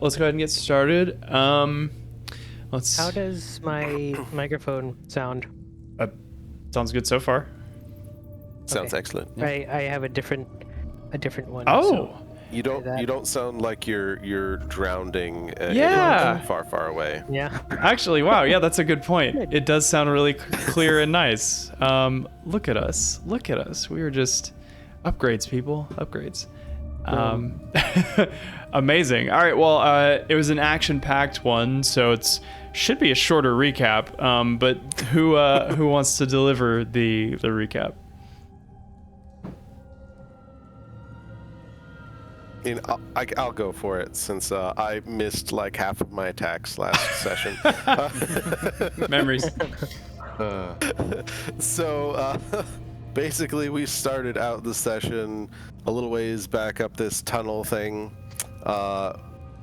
let's go ahead and get started. Let's. How does my microphone sound? Sounds good so far. Sounds excellent. I have a different one. Oh. So You don't sound like you're drowning Yeah. far away. yeah. Actually, wow. Yeah, that's a good point. It does sound really clear and nice. Look at us. Look at us. We are just upgrades, people. Upgrades. Amazing. All right. Well, it was an action-packed one, so should be a shorter recap. But who wants to deliver the recap? I'll go for it since I missed like half of my attacks last session. Memories. So basically, we started out the session a little ways back up this tunnel thing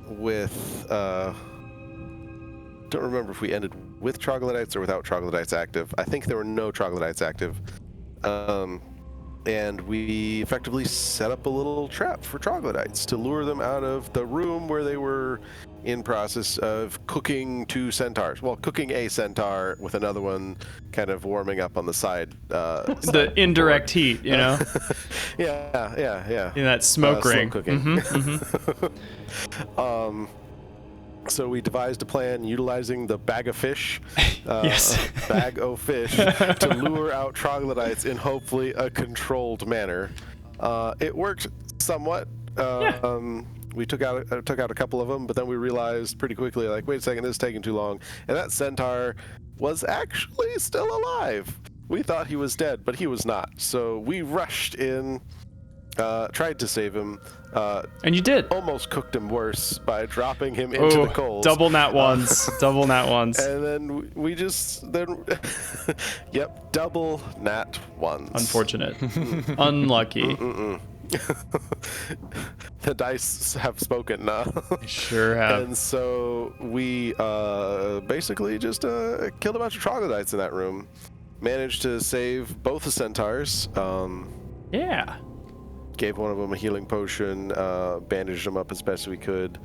with don't remember if we ended with troglodytes or without troglodytes active. I think there were no troglodytes active. And we effectively set up a little trap for troglodytes to lure them out of the room where they were in process of cooking two centaurs. Well, cooking a centaur with another one kind of warming up on the side. The indirect heat, you know? Yeah. In that smoke ring. Slow cooking. Mm-hmm. So we devised a plan utilizing the bag of fish, Yes. bag o' fish, to lure out troglodytes in hopefully a controlled manner. It worked somewhat. We took out a couple of them, but then we realized pretty quickly, like, wait a second, this is taking too long. And that centaur was actually still alive. We thought he was dead, but he was not. So we rushed in, tried to save him. And you did. Almost cooked him worse by dropping him into the coals. Double nat ones. Double nat ones. And then we just yep, double nat ones. Unfortunate. Unlucky. The dice have spoken now. Sure have. And so we basically just killed a bunch of troglodytes in that room. Managed to save both the centaurs. Yeah. Gave one of them a healing potion, bandaged them up as best we could,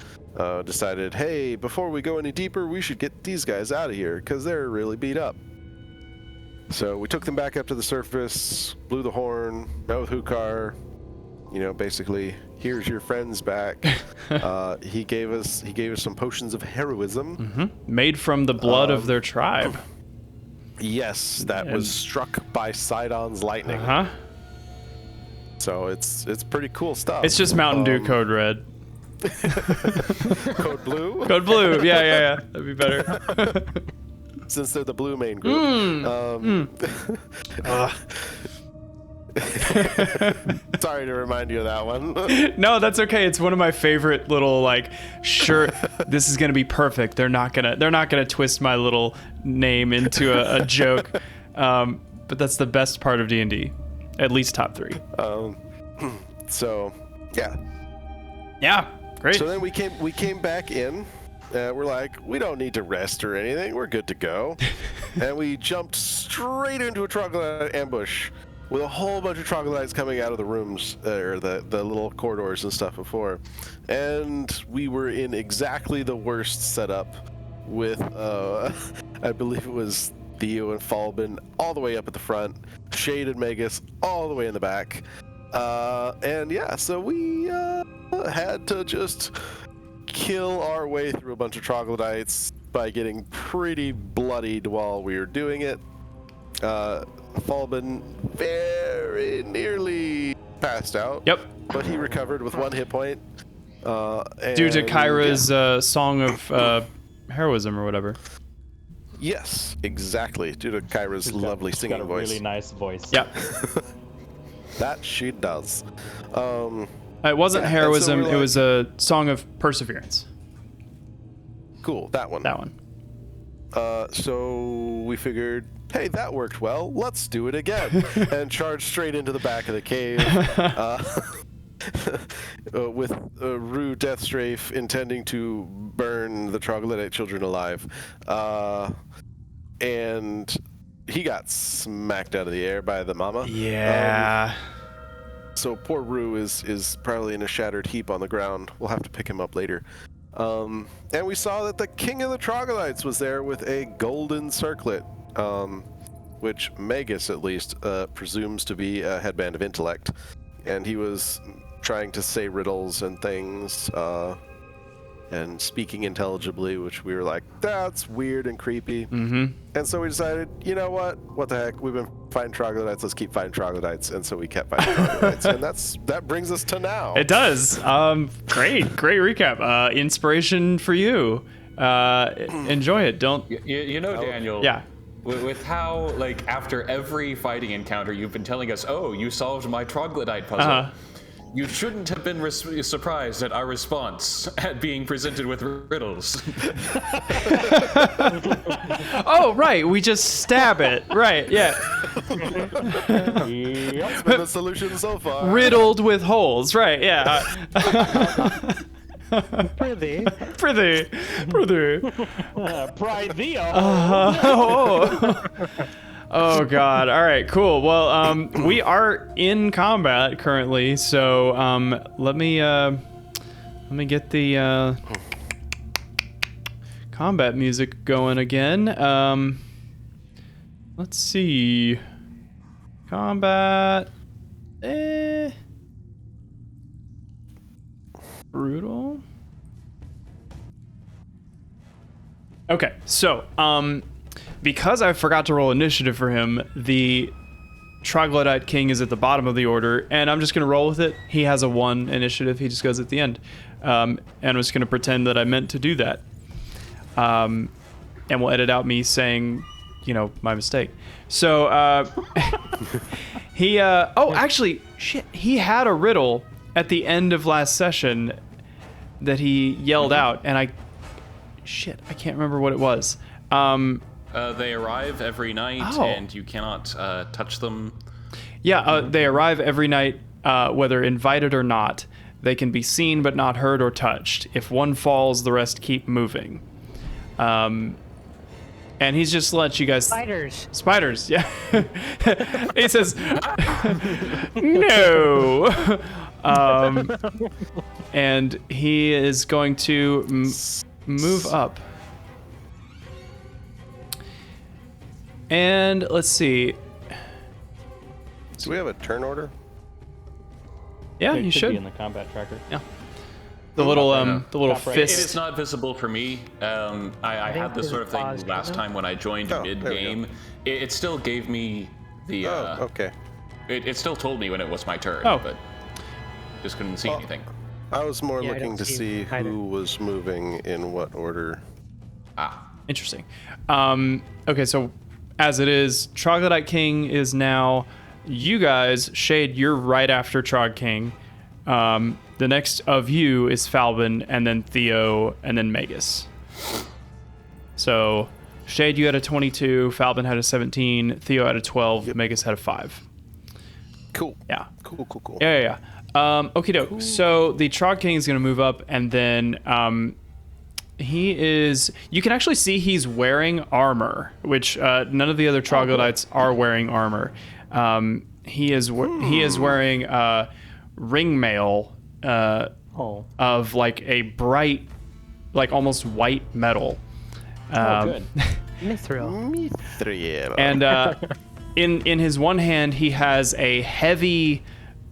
decided, hey, before we go any deeper, we should get these guys out of here, because they're really beat up. So we took them back up to the surface, blew the horn, met with Hukar, basically, here's your friends back. He gave us some potions of heroism. Mm-hmm. Made from the blood of their tribe. Yes, that was struck by Sidon's lightning. Uh-huh. So it's pretty cool stuff. It's just Mountain Dew Code Red. Code Blue? Code Blue. Yeah. That'd be better. Since they're the blue main group. Sorry to remind you of that one. No, that's okay. It's one of my favorite little sure, this is gonna be perfect. They're not gonna twist my little name into a joke. But that's the best part of D&D. At least top 3. So, yeah. Yeah, great. So then we came back in. We're like, we don't need to rest or anything. We're good to go. And we jumped straight into a troglodyte ambush with a whole bunch of troglodytes coming out of the rooms, or the little corridors and stuff before. And we were in exactly the worst setup with, I believe it was Theo and Falbin all the way up at the front, Shade and Magus all the way in the back. And yeah, so we had to just kill our way through a bunch of troglodytes by getting pretty bloodied while we were doing it. Falbin very nearly passed out. Yep. But he recovered with 1 hit point. Due to Kyra's song of heroism or whatever. Yes, exactly. Due to Kyra's lovely singing got a voice. really nice voice. Yeah. That she does. It wasn't heroism. so it was a song of perseverance. Cool, that one. That one. So we figured, hey, that worked well. Let's do it again. And charged straight into the back of the cave. With Rue Deathstrafe intending to burn the troglodyte children alive. And he got smacked out of the air by the mama. Yeah. So poor Rue is probably in a shattered heap on the ground. We'll have to pick him up later. And we saw that the king of the troglodytes was there with a golden circlet, which Magus, at least, presumes to be a headband of intellect. And he was trying to say riddles and things, and speaking intelligibly, which we were like, that's weird and creepy. Mm-hmm. And so we decided, you know what? What the heck? We've been finding troglodytes. Let's keep finding troglodytes. And so we kept finding troglodytes. And that brings us to now. It does. Great recap. Inspiration for you. Enjoy it. Don't. You know, Daniel. Yeah. With how, like, after every fighting encounter, you've been telling us, oh, you solved my troglodyte puzzle. Uh-huh. You shouldn't have been surprised at our response at being presented with riddles. Oh, right. We just stab it. Right. Yeah. That's been the solution so far. Riddled with holes. Right. Yeah. Prithee. Prithee. Oh God! All right, cool. Well, we are in combat currently, so let me get the combat music going again. Let's see. Combat. Brutal. Okay, so because I forgot to roll initiative for him, the Troglodyte King is at the bottom of the order, and I'm just going to roll with it. He has a 1 initiative. He just goes at the end. And I'm just going to pretend that I meant to do that. And we'll edit out me saying, my mistake. So, actually, shit, he had a riddle at the end of last session that he yelled out, and I can't remember what it was. They arrive every night, and you cannot touch them. Yeah, they arrive every night, whether invited or not. They can be seen but not heard or touched. If one falls, the rest keep moving. And he's just let you guys... Spiders, yeah. He says, no. And he is going to move up. And let's see. Do we have a turn order? Yeah, It you should should. be in the combat tracker. Yeah. The little Top right. fist. It is not visible for me. I had this sort of thing paused, last time when I joined Oh, there we mid-game. It still gave me the... okay. It still told me when it was my turn, Oh. but just couldn't see anything. I was more Yeah, I looking don't to see see it either. who was moving in what order. Interesting. Okay, so as it is, Troglodyte King is now you guys. Shade, you're right after Trog King. The next of you is Falbin, and then Theo, and then Magus. So, Shade, you had a 22, Falbin had a 17, Theo had a 12, Magus had a 5. Cool. Yeah. Cool. Yeah. Okie doke. So the Trog King is going to move up, and then he is... You can actually see he's wearing armor, which none of the other troglodytes are wearing armor. He is wearing ringmail of like a bright, like almost white metal. Good. Mithril. And in his one hand, he has a heavy...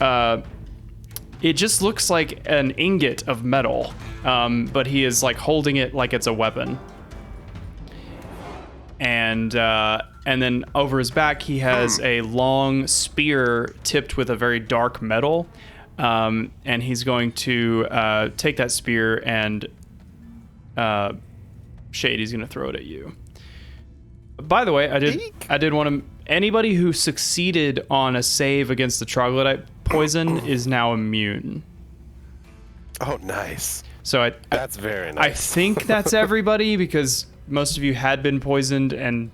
it just looks like an ingot of metal, but he is like holding it like it's a weapon. And then over his back, he has a long spear tipped with a very dark metal. And he's going to take that spear and Shade, he's going to throw it at you. By the way, I did want to... Anybody who succeeded on a save against the troglodyte poison is now immune. Oh, nice. So That's very I nice. think that's everybody because most of you had been poisoned,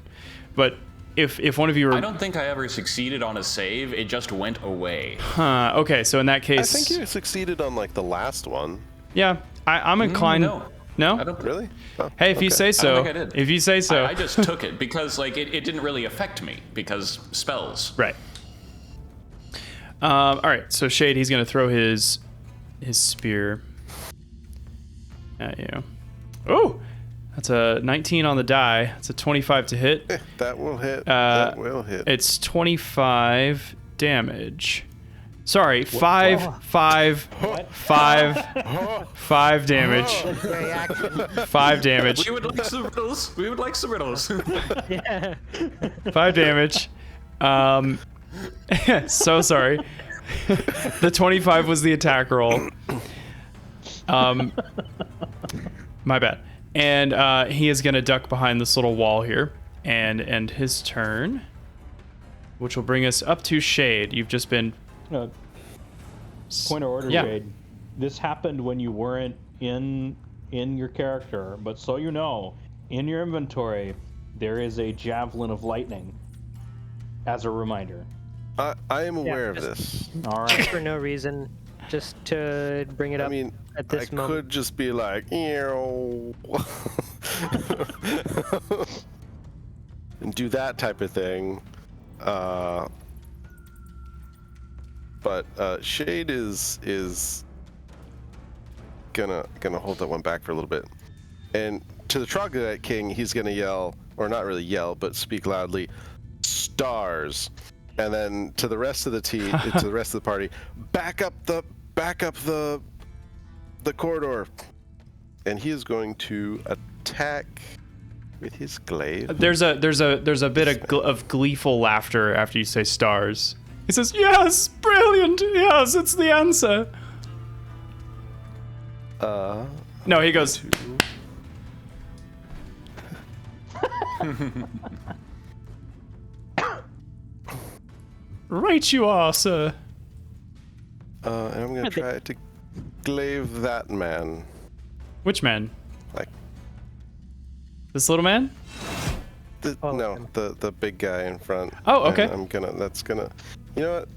but if one of you were... I don't think I ever succeeded on a save. It just went away. Okay, so in that I case... think you succeeded on like the last one. Yeah, I'm inclined... No. No? I don't Really? Oh, Hey, if you okay. say so. I don't think I did. If you say so. I just took it because like it didn't really affect me because spells. Right. All right, so Shade, he's going to throw his spear. at you. Oh, that's a 19 on the die. That's a 25 to hit. That will hit. That will hit. It's 25 damage. Sorry, 5 damage. Reaction. 5 damage. We would like some riddles. We would like some riddles. Yeah. 5 damage. So sorry. The 25 was the attack roll. My bad. And he is going to duck behind this little wall here and end his turn, which will bring us up to Shade. You've just been... Point of order, Yeah. Jade. This happened when you weren't in your character, but so you know, in your inventory, there is a javelin of lightning. As a reminder. I am aware of just- this. All right. For no reason, just to bring it I up mean, at this I moment. could just be like, and do that type of thing. But Shade is gonna hold that one back for a little bit, and to the Troglodyte King, he's gonna yell, or not really yell, but speak loudly, "Stars!" And then to the rest of the team, to the rest of the party, back up the corridor, and he is going to attack with his glaive. There's a bit of gleeful laughter after you say stars. He says, "Yes, brilliant. Yes, it's the answer." No, he goes, "Right you are, sir." And I'm gonna try to glaive that man. Which man? Like This little man? no, the big guy in front. Oh, okay. And that's gonna, you know what?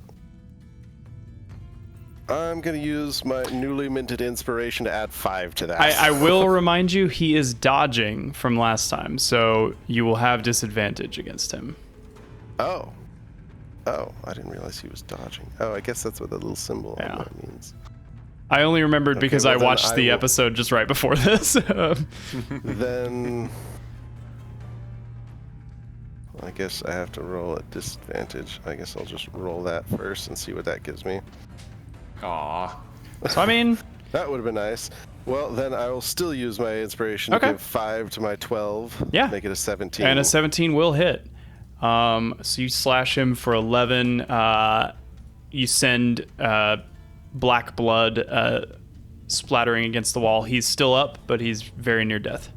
I'm gonna use my newly minted inspiration to add 5 to that. I will remind you, he is dodging from last time, so you will have disadvantage against him. Oh, I didn't realize he was dodging. Oh, I guess that's what the little symbol on Yeah. that means. I only remembered because well I then watched I the will- episode just right before this. Then I guess I have to roll at disadvantage. I guess I'll just roll that first and see what that gives me. Aw. So I mean, That would have been nice. Well, then I will still use my inspiration Okay. to give 5 to my 12. Yeah. Make it a 17. and a 17 will hit. So you slash him for 11. You send black blood splattering against the wall. He's still up, but he's very near death.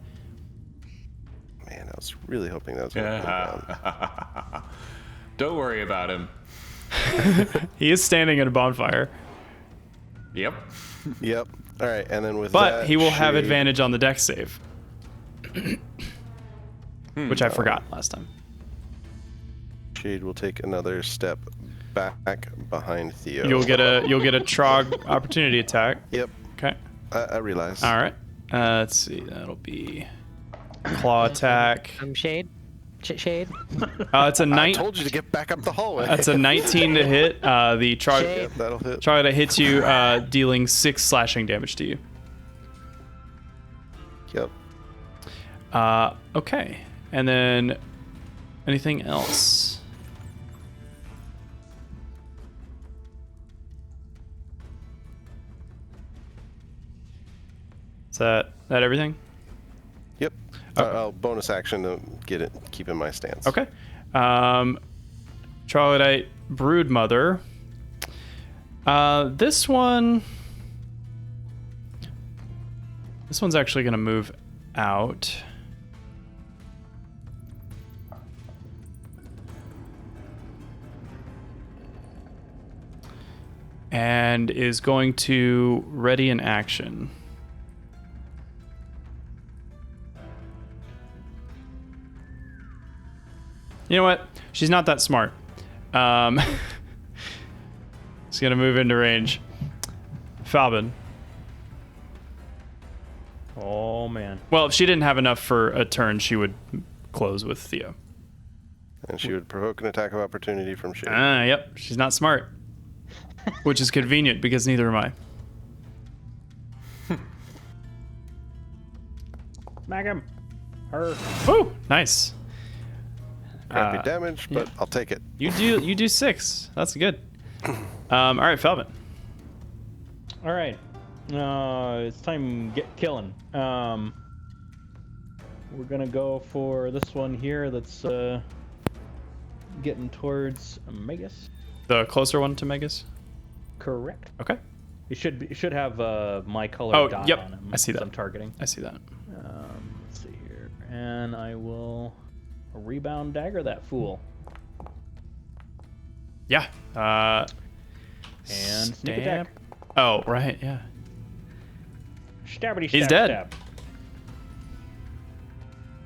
Man, I was really hoping that was going to come down. Don't worry about him. He is standing at a bonfire, Yep. Yep. All right, and then with but that, he will have Shade- advantage on the dex save, which I forgot last time. Shade will take another step back behind Theo. You'll get a Trog opportunity attack. Yep. Okay. I realize. All right. Let's see. That'll be claw attack. Shade. Shade. It's a I nine. told you to get back up the hallway. That's a 19 to hit. The Trog Shade. That'll hit. Troglodyte hits you, dealing 6 slashing damage to you. Yep. Okay. And then anything else? Is that everything? Yep. I'll bonus action to keep in my stance. Okay. Troglodyte Broodmother. This one's actually going to move out. And is going to ready an action. You know what? She's not that smart. She's gonna move into range. Falbin. Oh man. Well, if she didn't have enough for a turn, she would close with Theo. And she would provoke an attack of opportunity from Shade. Yep. She's not smart. Which is convenient because neither am I. Smack him. Her. Woo! Nice. Crappy damage, but I'll take it. You do 6. That's good. All right, Felvin. All right. It's time to get killing. We're gonna go for this one here. That's getting towards Megas. The closer one to Megas. Correct. Okay. It should have my color Oh, dot yep. on him. I see that. I'm targeting. I see that. Let's see here, and I will rebound dagger that fool. Yeah. And sneak attack. Oh, right. Yeah. Stabbity He's stab, dead. stab.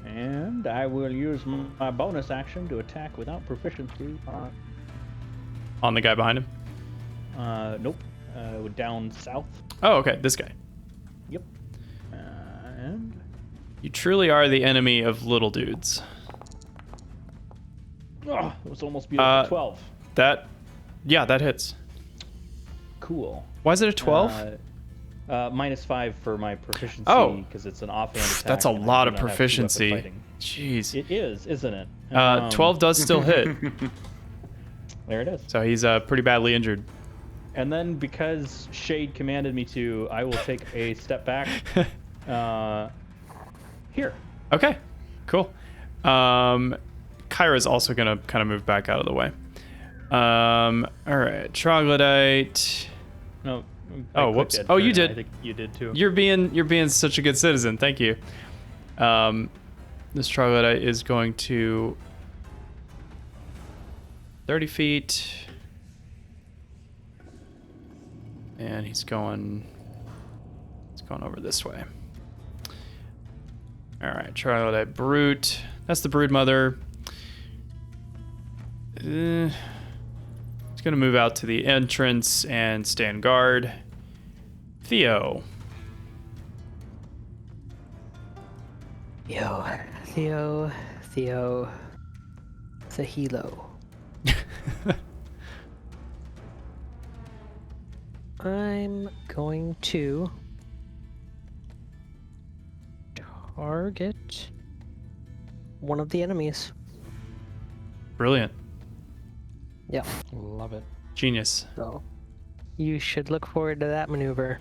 And I will use my bonus action to attack without proficiency On the guy behind him. Nope. Down south. Oh, okay. This guy. Yep. And You truly are the enemy of little dudes. oh, it was almost beautiful. 12. Yeah, that hits. Cool. Why is it a 12? -5 for my proficiency Oh. because it's an offhand attack. That's a and I lot do of not have 2-weapon proficiency. fighting. Jeez. It is, isn't it? 12 does still hit. There it is. So he's pretty badly injured. And then because Shade commanded me to, I will take a step back. Here. Okay, cool. Kyra's also gonna kind of move back out of the way. All right, Troglodyte. No. Oh, I clicked whoops. Ed Oh, you Turner. did. I think you did too. You're being such a good citizen. Thank you. This Troglodyte is going to 30 feet. And he's going over this way. All right, Troglodyte Brute. That's the Brood Mother. It's going to move out to the entrance and stand guard. Theo. Theo, the helo. I'm going to target one of the enemies. Brilliant. Yep. Love it. Genius. So you should look forward to that maneuver.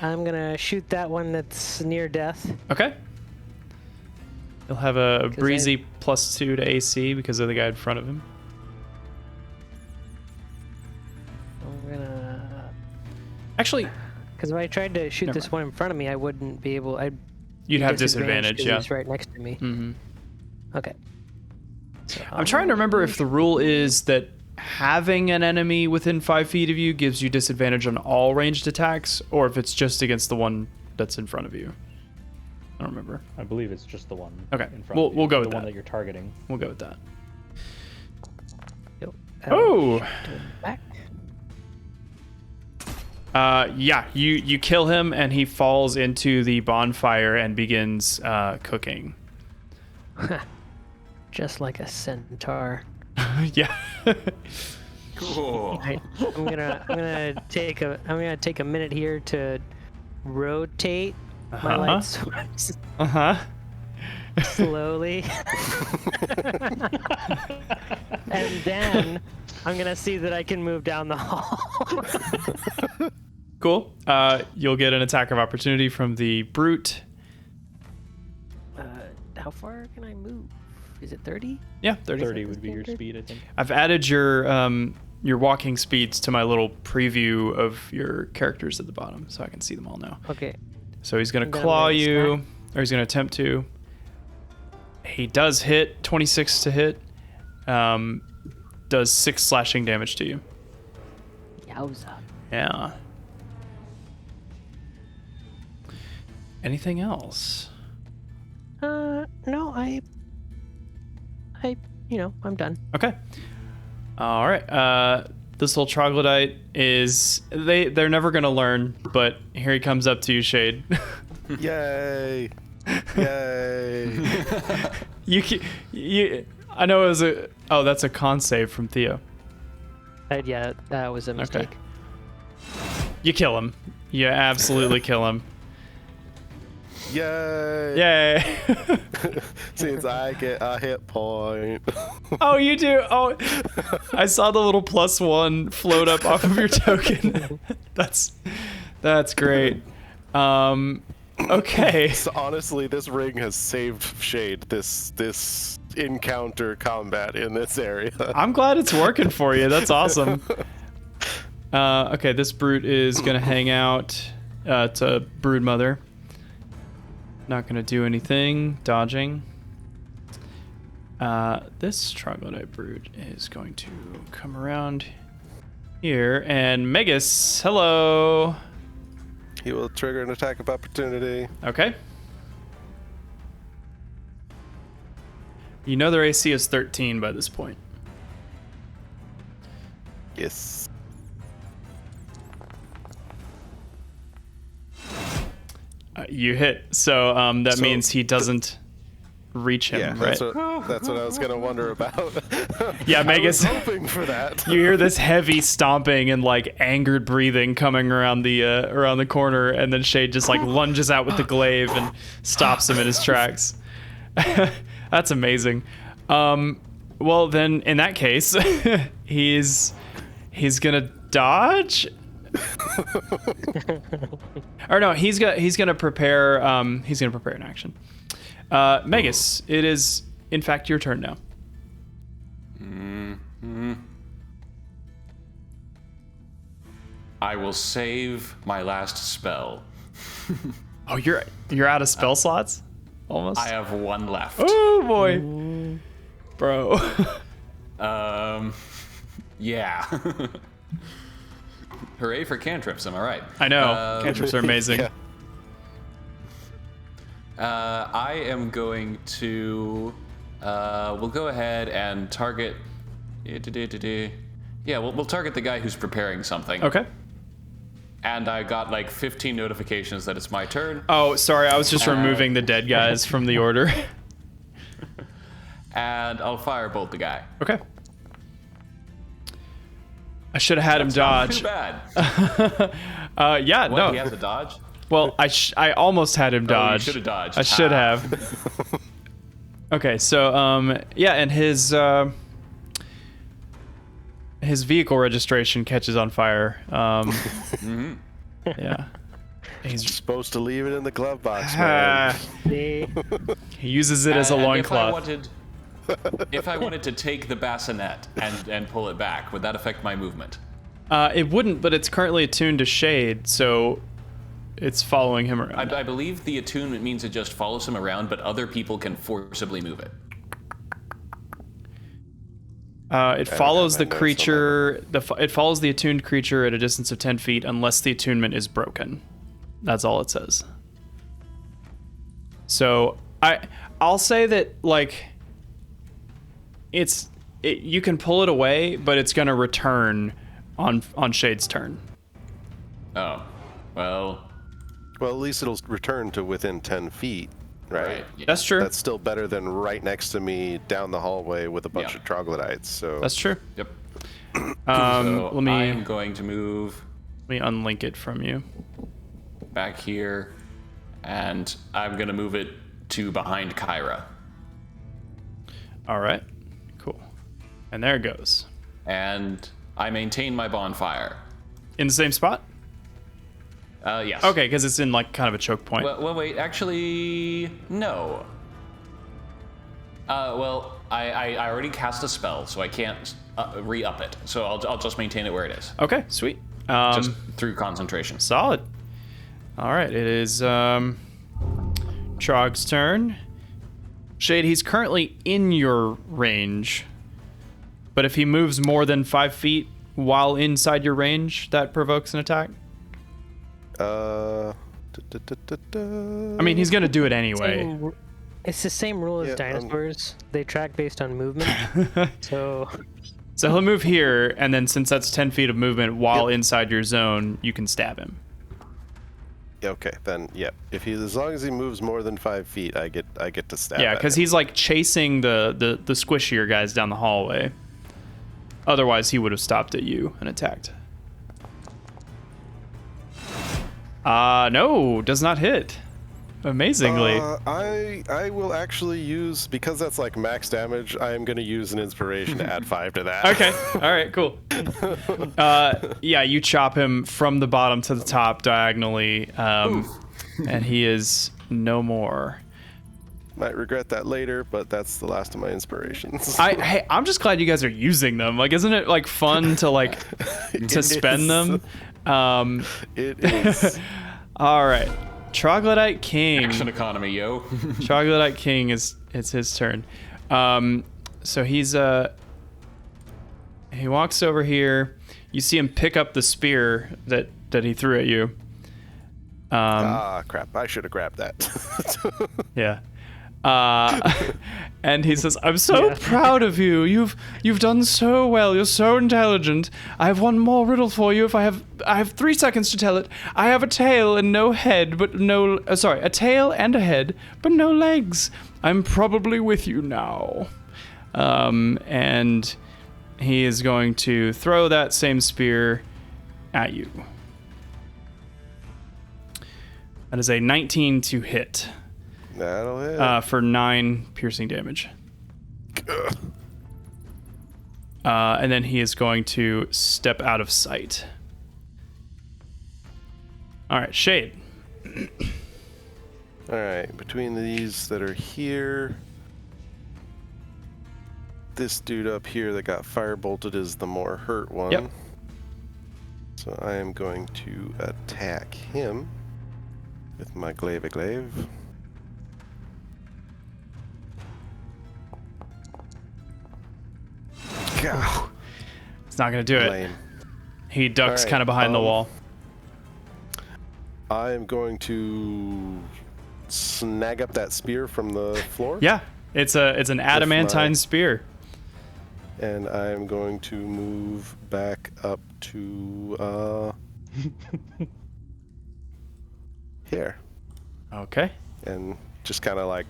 I'm gonna shoot that one that's near death. Okay. He'll have a 'Cause breezy +2 to AC because of the guy in front of him. I'm gonna. Actually, Because if I tried to shoot Never this mind. one in front of me, I wouldn't be able. I'd you'd be have disadvantaged disadvantage, 'cause yeah. He's right next to me. hmm Okay. So I'm trying to remember if the rule is that having an enemy within 5 feet of you gives you disadvantage on all ranged attacks, or if it's just against the one that's in front of you. I don't remember. I believe it's just the one. Okay, In front we'll- of you, we'll go the with one that. that you're targeting. We'll go with that. Yep. Oh! Back. Yeah, you kill him and he falls into the bonfire and begins cooking. Just like a centaur. Yeah. Cool. Right. I'm gonna take a minute here to rotate my light source Uh-huh. slowly, and then I'm gonna see that I can move down the hall. Cool. You'll get an attack of opportunity from the brute. How far can I move? Is it 30? Yeah, 30. 30 would be your standard? speed, I think. I've added your walking speeds to my little preview of your characters at the bottom, so I can see them all now. Okay. So he's gonna And then I'm claw gonna you, smack. or he's gonna attempt to. He does hit, 26 to hit. Does 6 slashing damage to you. Yowza. Yeah. Anything else? No, I'm done. Okay. All right. This little troglodyte is they're never gonna learn, but here he comes up to you, Shade. Yay! Yay! you I know it was that's a con save from Theo. Yeah, that was a mistake. You kill him. You absolutely kill him. Yay! Yay. Since I get a hit point. Oh, you do? Oh, I saw the little +1 float up off of your token. That's great. Okay. So honestly, this ring has saved Shade this encounter combat in this area. I'm glad it's working for you. That's awesome. Okay, this brute is gonna hang out. It's a brood mother. Not gonna do anything. Dodging. This troglodyte brood is going to come around here, and Megas, hello. He will trigger an attack of opportunity. Okay. You know their AC is 13 by this point. Yes. You hit, so that means he doesn't reach him, Yeah, right? that's what I was gonna wonder about. Yeah, Megas. I was hoping for that. You hear this heavy stomping and like angered breathing coming around the corner, and then Shade just like lunges out with the glaive and stops him in his tracks. That's amazing. Well then, in that case, he's gonna dodge. Or no, he's gonna prepare an action. Megas, it is in fact your turn now. I will save my last spell. Oh, you're out of spell slots? Almost. I have one left. Oh boy. Bro. Yeah. Hooray for cantrips, am I right? I know. Cantrips are amazing. Yeah. I am going to. We'll go ahead and target. Yeah, we'll target the guy who's preparing something. Okay. And I got like 15 notifications that it's my turn. Oh, sorry. I was just removing the dead guys from the order. And I'll firebolt the guy. Okay. I should have had him dodge. Not too bad. Yeah, What, no. he has to dodge? Well, I almost had him Oh, you dodge. should have dodged. I should have. Okay, so yeah, and his vehicle registration catches on fire. Yeah. He's Supposed to leave it in the glove box, man. he uses it as a And loincloth. If I wanted to take the bassinet and pull it back, would that affect my movement? It wouldn't, but it's currently attuned to Shade, so it's following him around. I believe the attunement means it just follows him around, but other people can forcibly move it. It follows my the notes on creature. It follows the attuned creature at a distance of 10 feet unless the attunement is broken. That's all it says. So I'll say that like you can pull it away, but it's gonna return on Shade's turn. Oh, well. Well, at least it'll return to within 10 feet, right? Yeah. That's true. That's still better than right next to me down the hallway with a bunch Yeah. of troglodytes. So That's true. Yep. So So I'm going to move let me unlink it from you. back here, and I'm gonna move it to behind Kyra. All right. Cool. And there it goes. And I maintain my bonfire. In the same spot? Yes. Okay, because it's in like kind of a choke point. Well, wait. Actually, no. Well, I already cast a spell, so I can't re-up it. So I'll just maintain it where it is, Okay, sweet. just through concentration. Solid. All right, it is Trog's turn. Shade, he's currently in your range, but if he moves more than 5 feet while inside your range, that provokes an attack. I mean, he's gonna do it anyway. It's the same rule as Yeah, dinosaurs. They track based on movement. So So he'll move here, and then since that's 10 feet of movement while inside your zone, you can stab him. Okay, then yeah. If he, as long as he moves more than 5 feet, I get to stab. Yeah, at because him. he's like chasing the squishier guys down the hallway. Otherwise, he would have stopped at you and attacked. No, does not hit. amazingly. I will actually use, because that's like max damage, I am going to use an inspiration to add 5 to that. Okay. All right. Cool. Yeah, you chop him from the bottom to the top diagonally, and he is no more. Might regret that later, but that's the last of my inspirations. Hey, I'm just glad you guys are using them. Like, isn't it like fun to like to spend them? It is. All right, Troglodyte King. Action economy, yo. Troglodyte King it's his turn. So he walks over here. You see him pick up the spear that he threw at you. Crap! I should have grabbed that. Yeah. And he says, "I'm so proud of you. You've done so well. You're so intelligent. I have one more riddle for you. If I have 3 seconds to tell it. I have a tail and no head, but no. A tail and a head, but no legs. I'm probably with you now." And he is going to throw that same spear at you. That is a 19 to hit. That'll hit. For 9 piercing damage. And then he is going to step out of sight. All right, Shade. All right, between these that are here, this dude up here that got firebolted is the more hurt one. Yep. So I am going to attack him with my glaive. God. It's not going to do it. Lame. He ducks All right, kind of behind the wall. I am going to snag up that spear from the floor. Yeah, it's an adamantine spear. And I am going to move back up to here. Okay. And just kind of like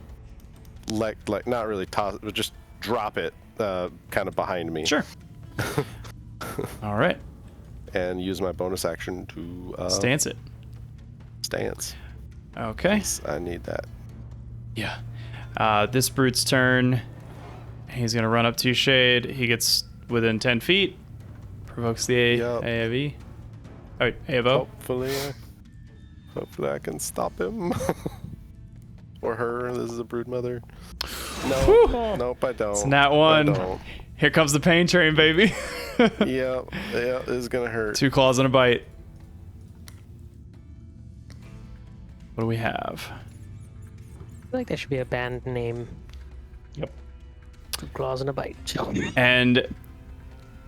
not really toss it, but just drop it kind of behind me. Sure. All right. And use my bonus action to Stance it. Stance. Okay. I need that. Yeah. This brute's turn. He's going to run up to Shade. He gets within 10 feet. Provokes the AOE. Oh, wait, AOO. Hopefully I can stop him. Or her. This is a brood mother. No. Whew. Nope, I don't. It's nat 1. Here comes the pain train, baby. Yeah, this is going to hurt. 2 claws and a bite. What do we have? I feel like that should be a band name. Yep. 2 claws and a bite. And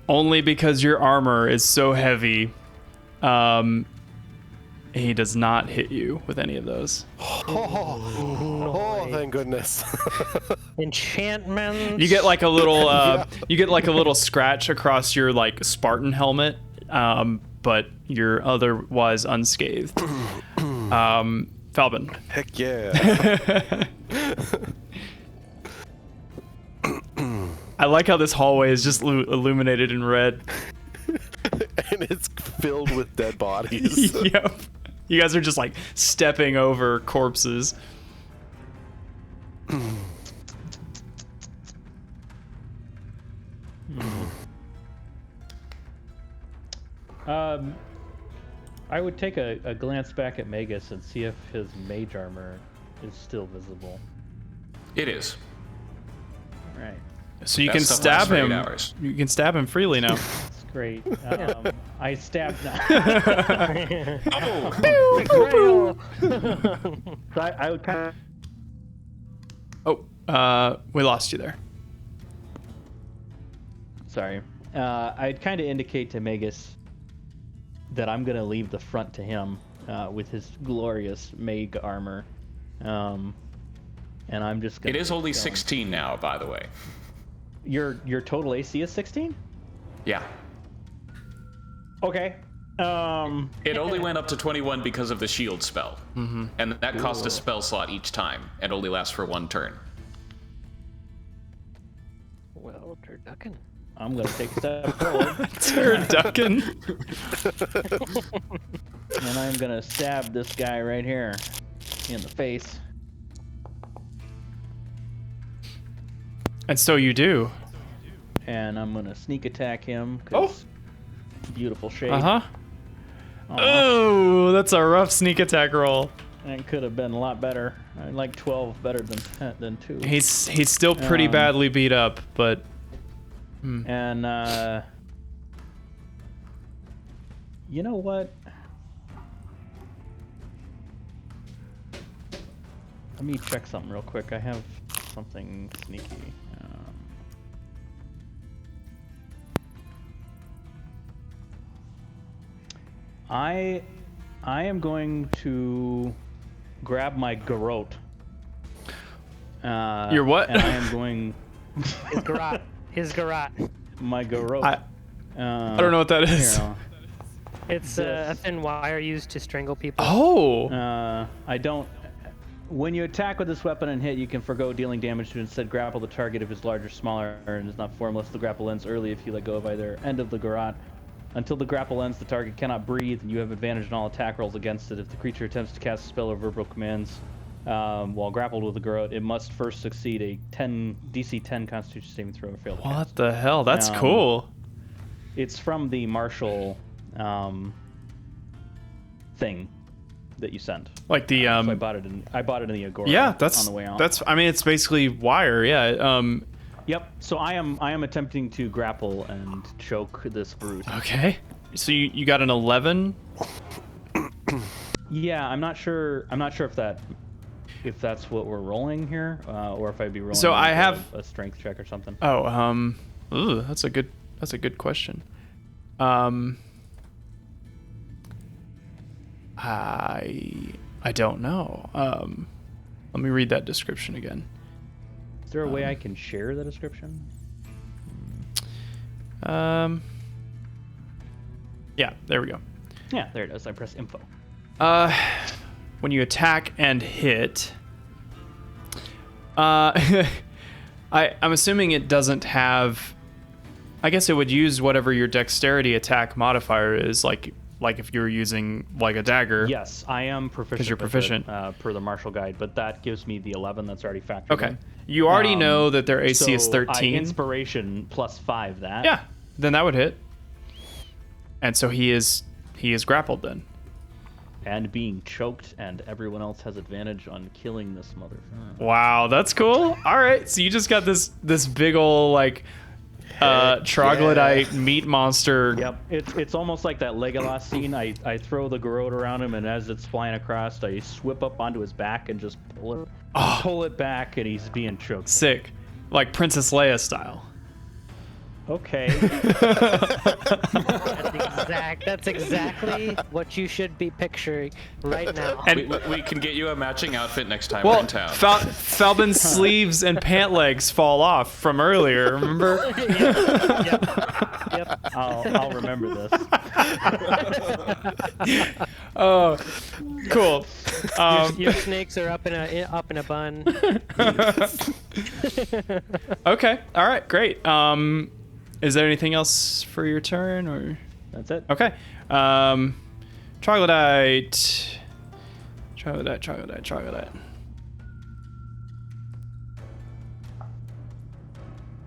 only because your armor is so heavy, he does not hit you with any of those. Oh, thank goodness. Enchantment. You get like a little, you get like a little scratch across your like Spartan helmet, but you're otherwise unscathed. Falbin. Heck yeah. I like how this hallway is just illuminated in red. And it's filled with dead bodies. Yep. You guys are just like stepping over corpses. I would take a glance back at Magus and see if his mage armor is still visible. It is. Right. So you That can stuff stab lasts for 8 him. hours. You can stab him freely now. That's great. I stabbed now. So I would kind of... We lost you there. Sorry. I'd kind of indicate to Magus that I'm going to leave the front to him with his glorious Mag armor. And I'm just going to... It is only 16 now, by the way. Your total AC is 16? Yeah. Okay. It only went up to 21 because of the shield spell. Mm-hmm. And that cost a spell slot each time and only lasts for 1 turn. Well, turducken. I'm going to take a step forward. Turducken. And I'm going to stab this guy right here in the face. And so you do. And I'm gonna sneak attack him. Oh. Beautiful shade. Uh-huh. Oh, that's a rough sneak attack roll. That could have been a lot better. I like 12 better than 2. He's still pretty badly beat up, but... And, you know what? Let me check something real quick. I have something sneaky. I am going to grab my garrote. Your what? And I am going... His garrote. My garrote. I don't know what that is. Here, It's a thin wire used to strangle people. Oh! I don't... When you attack with this weapon and hit, you can forgo dealing damage to instead grapple the target if it's large or smaller and is not formless. The grapple ends early if you let go of either end of the garrote. Until the grapple ends, the target cannot breathe, and you have advantage on all attack rolls against it. If the creature attempts to cast a spell or verbal commands while grappled with the garrote, it must first succeed a DC 10 Constitution saving throw or fail to cast. What the hell? That's cool. It's from the martial thing that you sent. Like the So I bought it in the Agora. Yeah, that's on the way out. That's I mean it's basically wire, yeah. Yep. So I am attempting to grapple and choke this brute. Okay. So you got an 11? Yeah, I'm not sure if that's what we're rolling here, or if I'd be rolling. So I have a strength check or something. Oh, ooh, that's a good question. I don't know. Let me read that description again. Is there a way I can share the description? Yeah, there we go. Yeah, there it is. I press info. When you attack and hit, I'm assuming it doesn't have. I guess it would use whatever your dexterity attack modifier is, like if you were using like a dagger. Yes, I am proficient. Because you're proficient. Per the martial guide, but that gives me the 11 that's already factored Okay. in. You already know that their AC is So 13. inspiration plus 5 that. Yeah, then that would hit. And so he is grappled then. And being choked, and everyone else has advantage on killing this motherfucker. Wow, that's cool. All right, so you just got this big ol' like troglodyte meat monster. Yep, it's almost like that Legolas scene. I throw the garrote around him, and as it's flying across, I whip up onto his back and just pull it back, and he's being choked. Sick, like Princess Leia style. Okay. That's exactly what you should be picturing right now. And we can get you a matching outfit next time we're well, in town. Falbin's sleeves and pant legs fall off from earlier. Remember? Yep. I'll remember this. Oh, cool. Your snakes are up in a bun. Okay. All right. Great. Is there anything else for your turn, or? That's it. Okay. Troglodyte.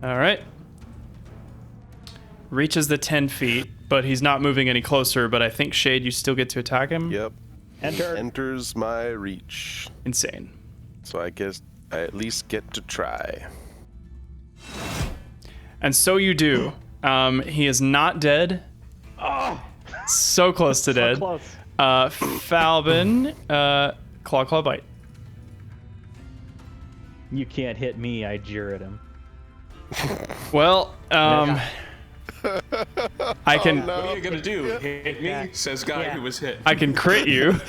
All right. Reaches the 10 feet, but he's not moving any closer. But I think, Shade, you still get to attack him. Yep. Enter. Enters my reach. Insane. So I guess I at least get to try. And so you do. He is not dead. Oh, So close to dead. close. Falbin, claw bite. You can't hit me. I jeer at him. Well, I can What are you gonna do? Hit me? Says guy who was hit. I can crit you.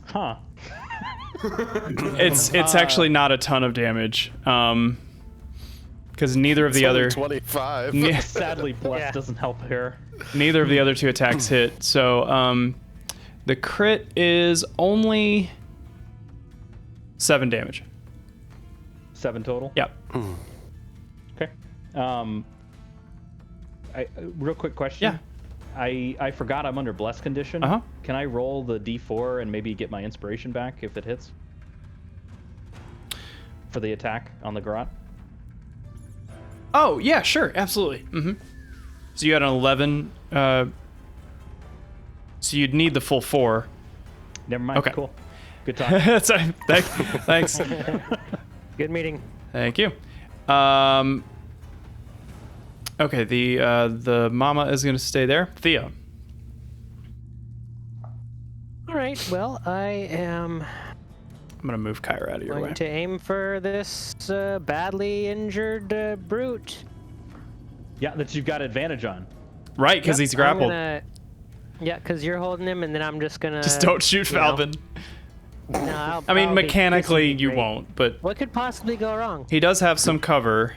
Huh. It's actually not a ton of damage. Because neither of the It's only other 25. Sadly, bless Yeah. doesn't help here. neither of the other two attacks hit. So the crit is only 7 damage. 7 total. Yep. Okay. Real quick question. Yeah. I forgot I'm under bless condition. Uh-huh. Can I roll the d4 and maybe get my inspiration back if it hits? For the attack on the garrote? Oh, yeah, sure, absolutely. So you had an 11. So you'd need the full 4. Never mind. Okay. Cool. Good talk. Thanks. Good meeting. Thank you. Okay, the mama is going to stay there. Thea. All right. Well, I am I'm going to move Kyra out of your way. going to aim for this badly injured brute. Yeah, that you've got advantage on. Right, because he's grappled. Yeah, because you're holding him, and then I'm just gonna. Just don't shoot Falvin. No, I mean, I'll be mechanically you great. won't, but What could possibly go wrong? he does have some cover.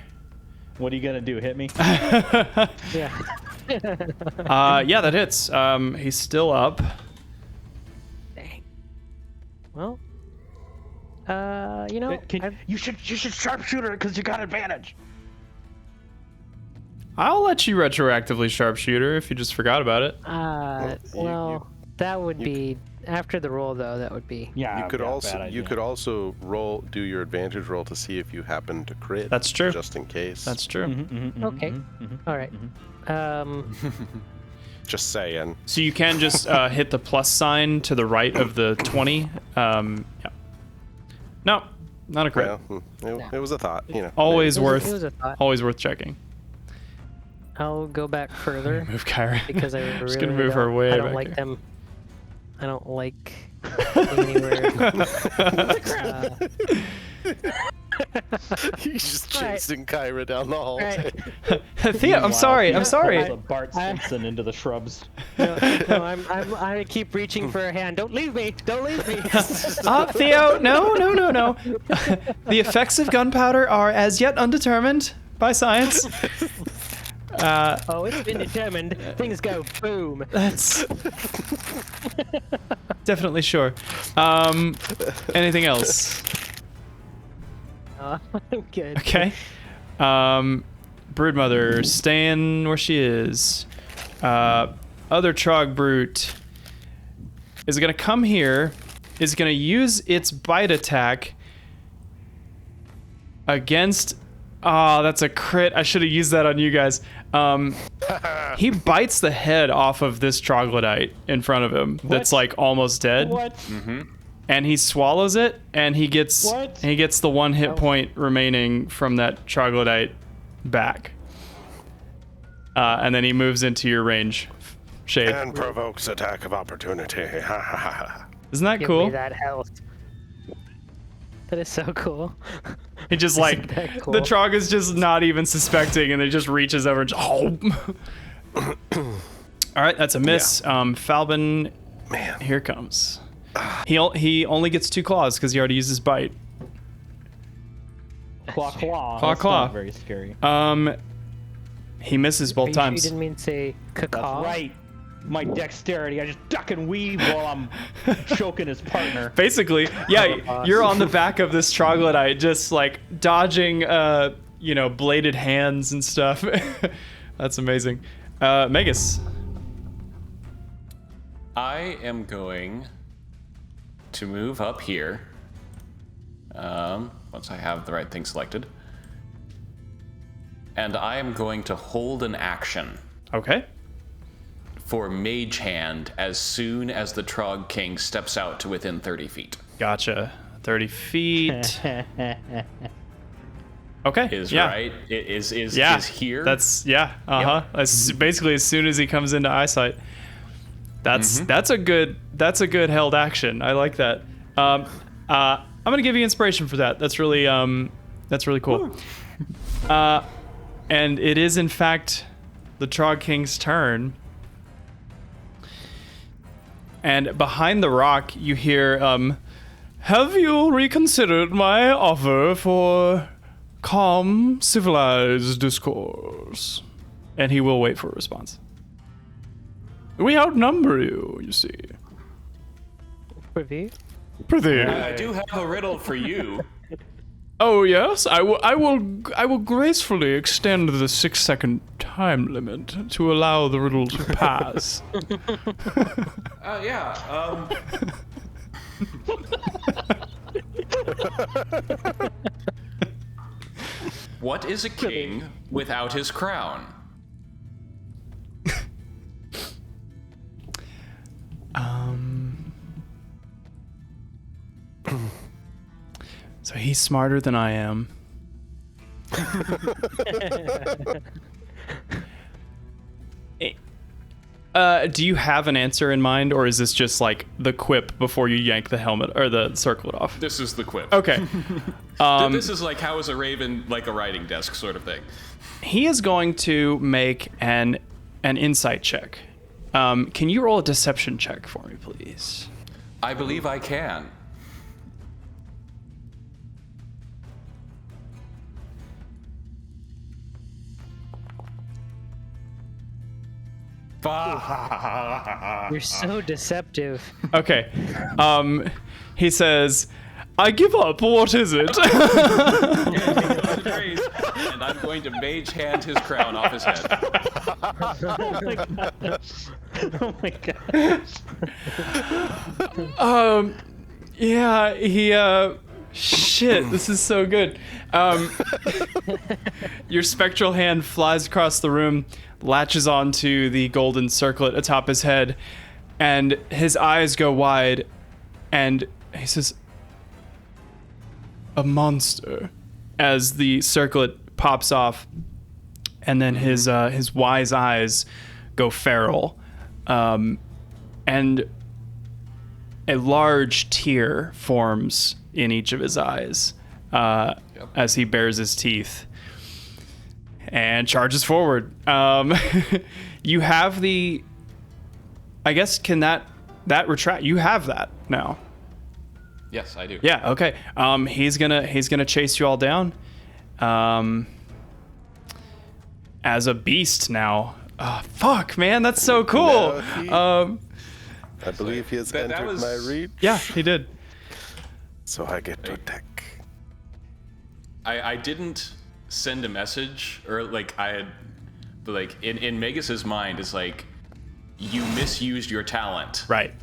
What are you gonna do? Hit me? Yeah. Yeah, that hits. He's still up. Dang. Well. You know. You should sharpshooter because you got advantage. I'll let you retroactively sharpshooter if you just forgot about it. Well, that would be after the roll, though. That would be. Yeah. You could yeah, also bad idea. do your advantage roll to see if you happen to crit. That's true. Just in case. That's true. Okay. All right. Just saying. So you can just hit the plus sign to the right of the 20. Yeah. No, not a crit. Well, it was a thought, you know. Always It worth. was a thought. Always worth checking. I'll go back further Move Kyra. because I really Just gonna move her don't- way I don't back like here. them. I don't like anywhere. He's just Right. chasing Kyra down the hall. Right. Thea, I'm sorry. I'm sorry. Pulls a Bart Simpson into the shrubs. No, I keep reaching for a hand. Don't leave me! Don't leave me! Theo, no. The effects of gunpowder are as yet undetermined by science. Oh, it's been determined. Things go boom. That's definitely sure. Anything else? I'm good. Okay. Broodmother staying where she is. Other Trog Brute is gonna come here. Is gonna use its bite attack against. Oh, that's a crit. I should have used that on you guys. He bites the head off of this troglodyte in front of him. That's like almost dead. What? And he swallows it, and he gets What? he gets the 1 hit point remaining from that troglodyte back. And then he moves into your range, Shade. And provokes attack of opportunity. Isn't that Give cool? me that health. That is so cool. He just like that cool? the Trog is just not even suspecting, and it just reaches over and just, All right, that's a miss. Falvin, Man. here comes. He only gets 2 claws because he already used his bite. Claw. Claw, That's claw. not very scary. He misses Are both you sure you times. didn't mean to say That's cacaw? right. My dexterity. I just duck and weave while I'm choking his partner. Basically, yeah, you're on the back of this troglodyte, just like dodging, bladed hands and stuff. That's amazing. Megas. I am going to move up here. Once I have the right thing selected. And I am going to hold an action Okay. for Mage Hand as soon as the Trog King steps out to within 30 feet. Gotcha. 30 feet. Okay. Is yeah. right? Is here? That's basically as soon as he comes into eyesight. That's a good held action. I like that. I'm gonna give you inspiration for that. That's really cool. And it is in fact the Trog King's turn. And behind the rock you hear, have you reconsidered my offer for calm, civilized discourse? And he will wait for a response. We outnumber you, you see. Privy? Prithee. I do have a riddle for you. Oh yes, I will gracefully extend the 6-second time limit to allow the riddle to pass. Yeah. What is a king without his crown? So he's smarter than I am. Do you have an answer in mind, or is this just like the quip before you yank the helmet or the circlet off? This is the quip. Okay. This is like, how is a raven like a writing desk sort of thing? He is going to make an insight check. Can you roll a deception check for me, please? I believe I can. You're so deceptive. Okay. He says, I give up. What is it? And I'm going to mage hand his crown off his head. Oh my god. Oh my god. Yeah, he, shit, this is so good. Your spectral hand flies across the room, latches onto the golden circlet atop his head, and his eyes go wide, and he says, a monster, as the circlet pops off, and then his wise eyes go feral, and a large tear forms in each of his eyes as he bares his teeth and charges forward. You have the, I guess, can that retract? You have that now. Yes, I do. Yeah. Okay. He's gonna chase you all down, as a beast now. Fuck, man, that's so cool. No, I believe he has that entered was- my reach. Yeah, he did. So I get to attack. I didn't send a message, or like I had, but like in Magus's mind is like, you misused your talent, Right.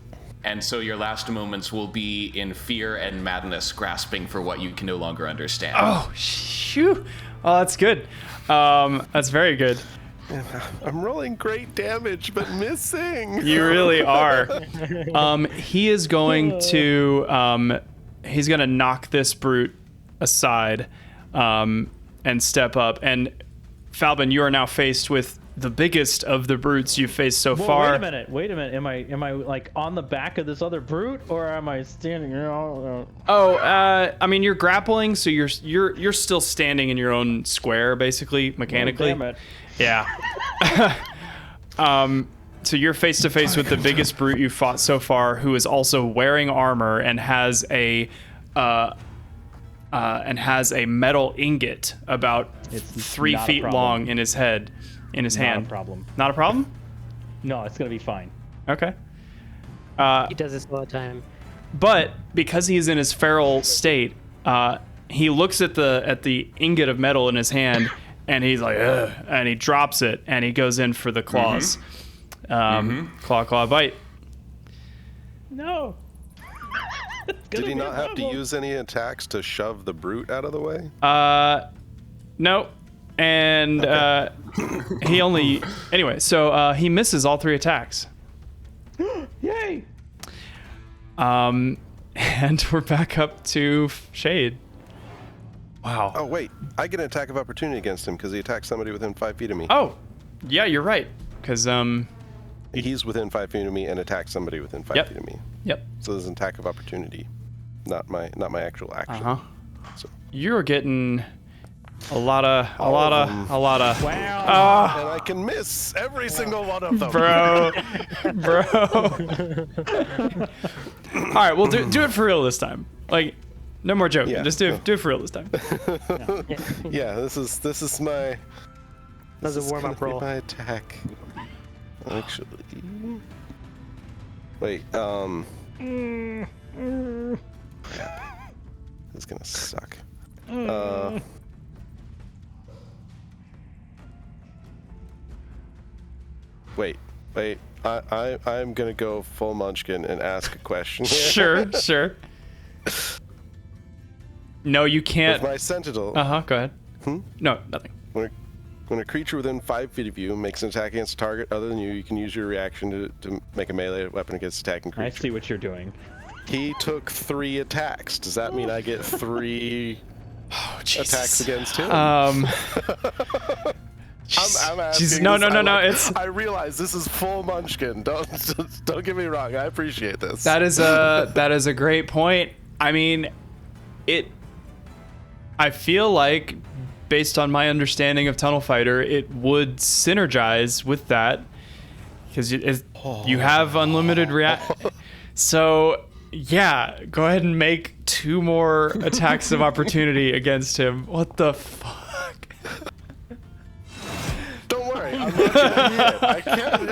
and so your last moments will be in fear and madness, grasping for what you can no longer understand. Oh, shoot. Oh, that's good. That's very good. I'm rolling great damage, but missing. You really are. He is going to he's gonna knock this brute aside, and step up. And Falbin, you are now faced with the biggest of the brutes you've faced so Whoa, far. Wait a minute. Am I like on the back of this other brute, or am I standing? I mean, you're grappling, so you're still standing in your own square, basically, mechanically. Oh, damn it. Yeah. So you're face to face with the biggest brute you've fought so far, who is also wearing armor and has a metal ingot about It's 3 not a feet problem. long in his head, in his hand. Not a problem. Not a problem? No, it's gonna be fine. Okay. He does this all the time. But because he's in his feral state, he looks at the ingot of metal in his hand, and he's like, ugh, and he drops it, and he goes in for the claws. Claw, bite. No. Did he not have to use any attacks to shove the brute out of the way? No. And he only, anyway, so he misses all 3 attacks. Yay! And we're back up to Shade. Wow. Oh wait, I get an attack of opportunity against him because he attacked somebody within 5 feet of me. Oh, yeah, you're right. Because He's within 5 feet of me and attacked somebody within 5 Yep. feet of me. Yep. So there's an attack of opportunity, not my actual action. So, You're getting a lot of. Wow. and I can miss every single one of them. Bro. All right, well, do it for real this time. Like, no more joking. Yeah, Just do no. it for real this time. Yeah, this is my. That was this a is warm-up gonna be roll. My attack. Actually, wait. It's gonna suck. Wait. I'm gonna go full Munchkin and ask a question here. Sure. No, you can't. With my Sentinel, Go ahead. No, nothing. when a creature within 5 feet of you makes an attack against a target other than you, you can use your reaction to make a melee weapon against attacking creature. I see what you're doing. He took 3 attacks. Does that mean I get 3 attacks against him? I'm asking. No. It's. I realize this is full Munchkin. Don't get me wrong. I appreciate this. That is a great point. I mean, I feel like, based on my understanding of Tunnel Fighter, it would synergize with that because you have unlimited react. So yeah, go ahead and make 2 more attacks of opportunity against him. What the fuck? Don't worry, I'm not gonna hit. I can't.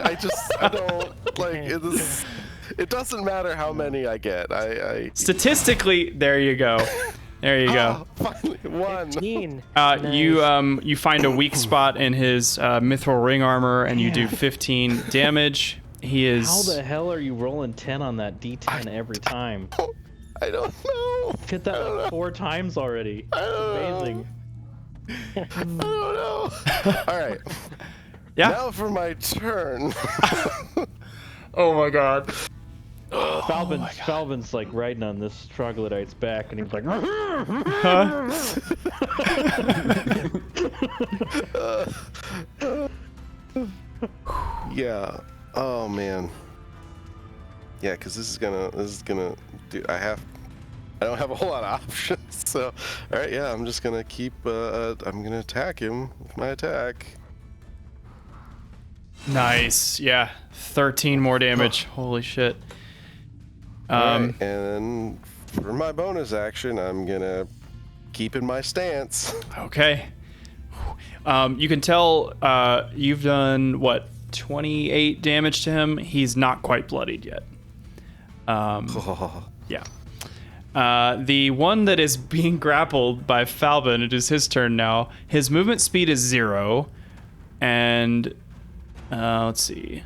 I don't like it. It doesn't matter how many I get. Statistically, there you go. There you go. Finally, 1. 15. You find a weak spot in his mithril ring armor, and you do 15 damage. He is. How the hell are you rolling 10 on that D10 every time? I don't know. Hit that like 4 times already. Amazing. I don't know. All right. Yeah. Now for my turn. Oh my god. Falvin's like riding on this troglodyte's back, and he's like, Yeah. Oh man. Yeah, because this is gonna do. I don't have a whole lot of options. So, all right. Yeah, I'm just gonna keep. I'm gonna attack him with my attack. Nice. Yeah. 13 more damage. Holy shit. Alright, and for my bonus action, I'm gonna keep in my stance. Okay. You can tell you've done, 28 damage to him? He's not quite bloodied yet. Yeah. The one that is being grappled by Falvin, it is his turn now. His movement speed is 0. And let's see.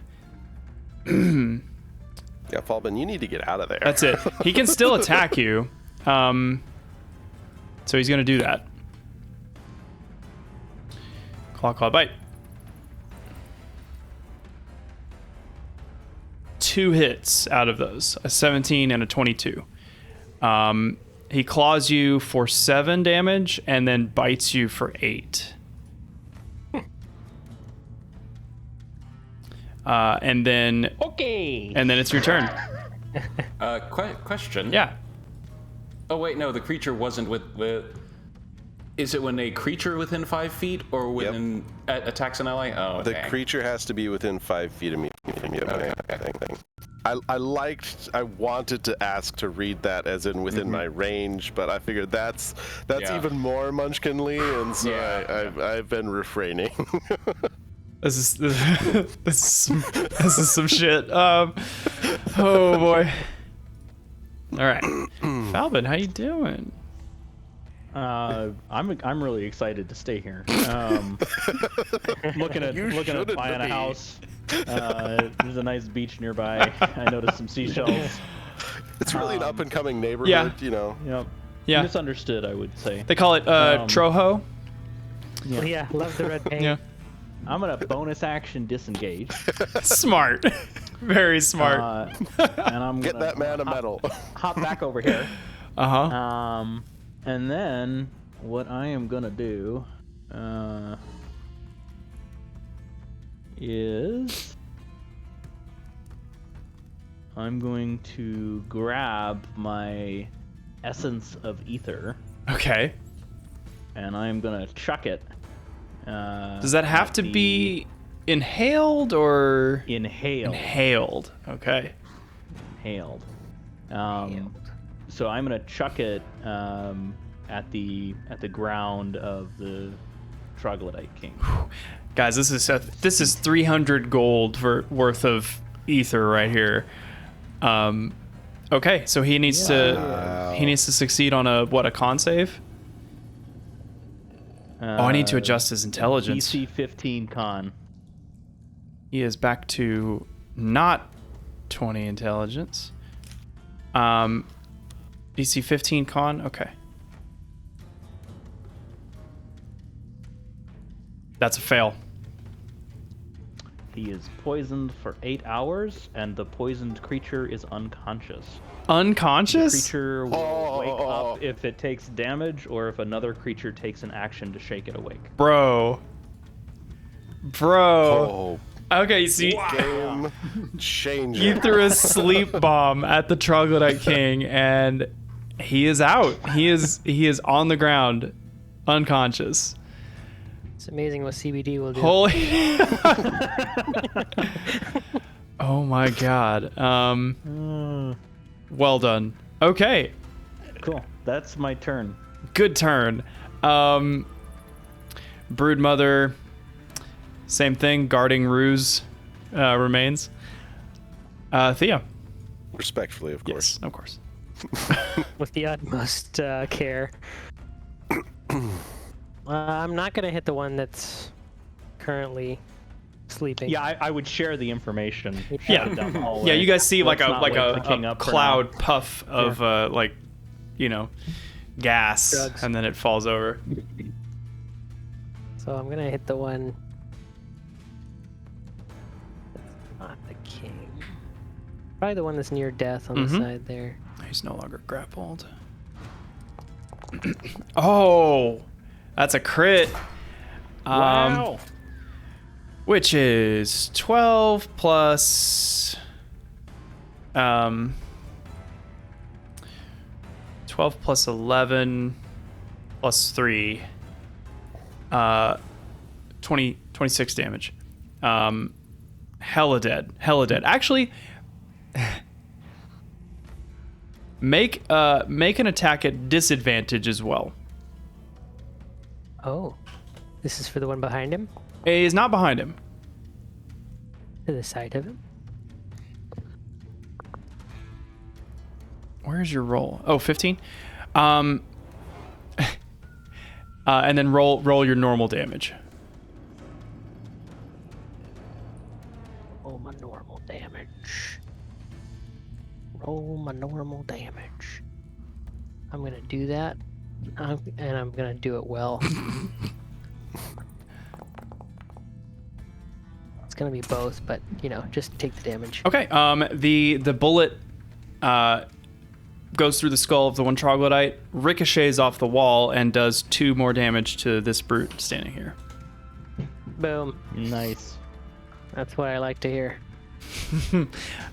Yeah, Falvin, you need to get out of there. That's it. He can still attack you. So he's going to do that. Claw, bite. 2 hits out of those, a 17 and a 22. He claws you for 7 damage and then bites you for 8. And then it's your turn. Question. Yeah. Oh wait, no, the creature wasn't with. Is it when a creature within 5 feet or within attacks an ally? Oh, the dang. creature has to be within 5 feet of me. I wanted to ask to read that as in within my range, but I figured that's even more Munchkinly, and so I've been refraining. This is some shit. Oh boy. All right, Falvin, how you doing? I'm really excited to stay here. Looking at buying a house. There's a nice beach nearby. I noticed some seashells. It's really an up and coming neighborhood, you know. Yep. Yeah. Misunderstood, I would say. They call it Troho. Yeah, love the red paint. Yeah. I'm gonna bonus action disengage. Smart. Very smart. And I'm Get gonna that man a medal. hop back over here. Uh-huh. And then what I am gonna do is I'm going to grab my essence of ether. Okay. And I'm gonna chuck it. Does that have to be inhaled or inhaled? Inhaled. Okay. Inhaled. So I'm gonna chuck it at the ground of the troglodyte king. Guys, this is 300 gold worth of ether right here. Okay, so he needs to succeed on a con save. I need to adjust his intelligence. DC 15 con. He is back to not 20 intelligence. DC 15 con. Okay. That's a fail. He is poisoned for 8 hours, and the poisoned creature is unconscious. Unconscious? The creature will wake up if it takes damage, or if another creature takes an action to shake it awake. Bro. Oh, Okay, see, game changer. you threw a sleep bomb at the Troglodyte King, and he is out. He is on the ground, unconscious. It's amazing what CBD will do. Holy. Oh my god. Well done. Okay. Cool. That's my turn. Good turn. Broodmother, same thing, guarding Ruse remains. Thea. Respectfully, of course. Yes, of course. With the utmost care. I'm not going to hit the one that's currently sleeping. Yeah, I would share the information. Yeah. Down the hallway. Yeah, you guys see like Let's a not like wake the king a up for cloud now. puff of like, you know, gas, Drugs. and then it falls over. So I'm going to hit the one that's not the king. Probably the one that's near death on the side there. He's no longer grappled. Oh, that's a crit. Wow. Which is 12 plus 12 plus 11 plus 3 26 damage. Hella dead. Actually, make an attack at disadvantage as well. Oh. This is for the one behind him? He's not behind him. To the side of him? Where's your roll? Oh, 15. And then roll your normal damage. Roll my normal damage. Roll my normal damage. I'm going to do that. And I'm going to do it well. It's going to be both, but, you know, just take the damage. Okay. The bullet goes through the skull of the one troglodyte, ricochets off the wall, and does 2 more damage to this brute standing here. Boom. Nice. That's what I like to hear.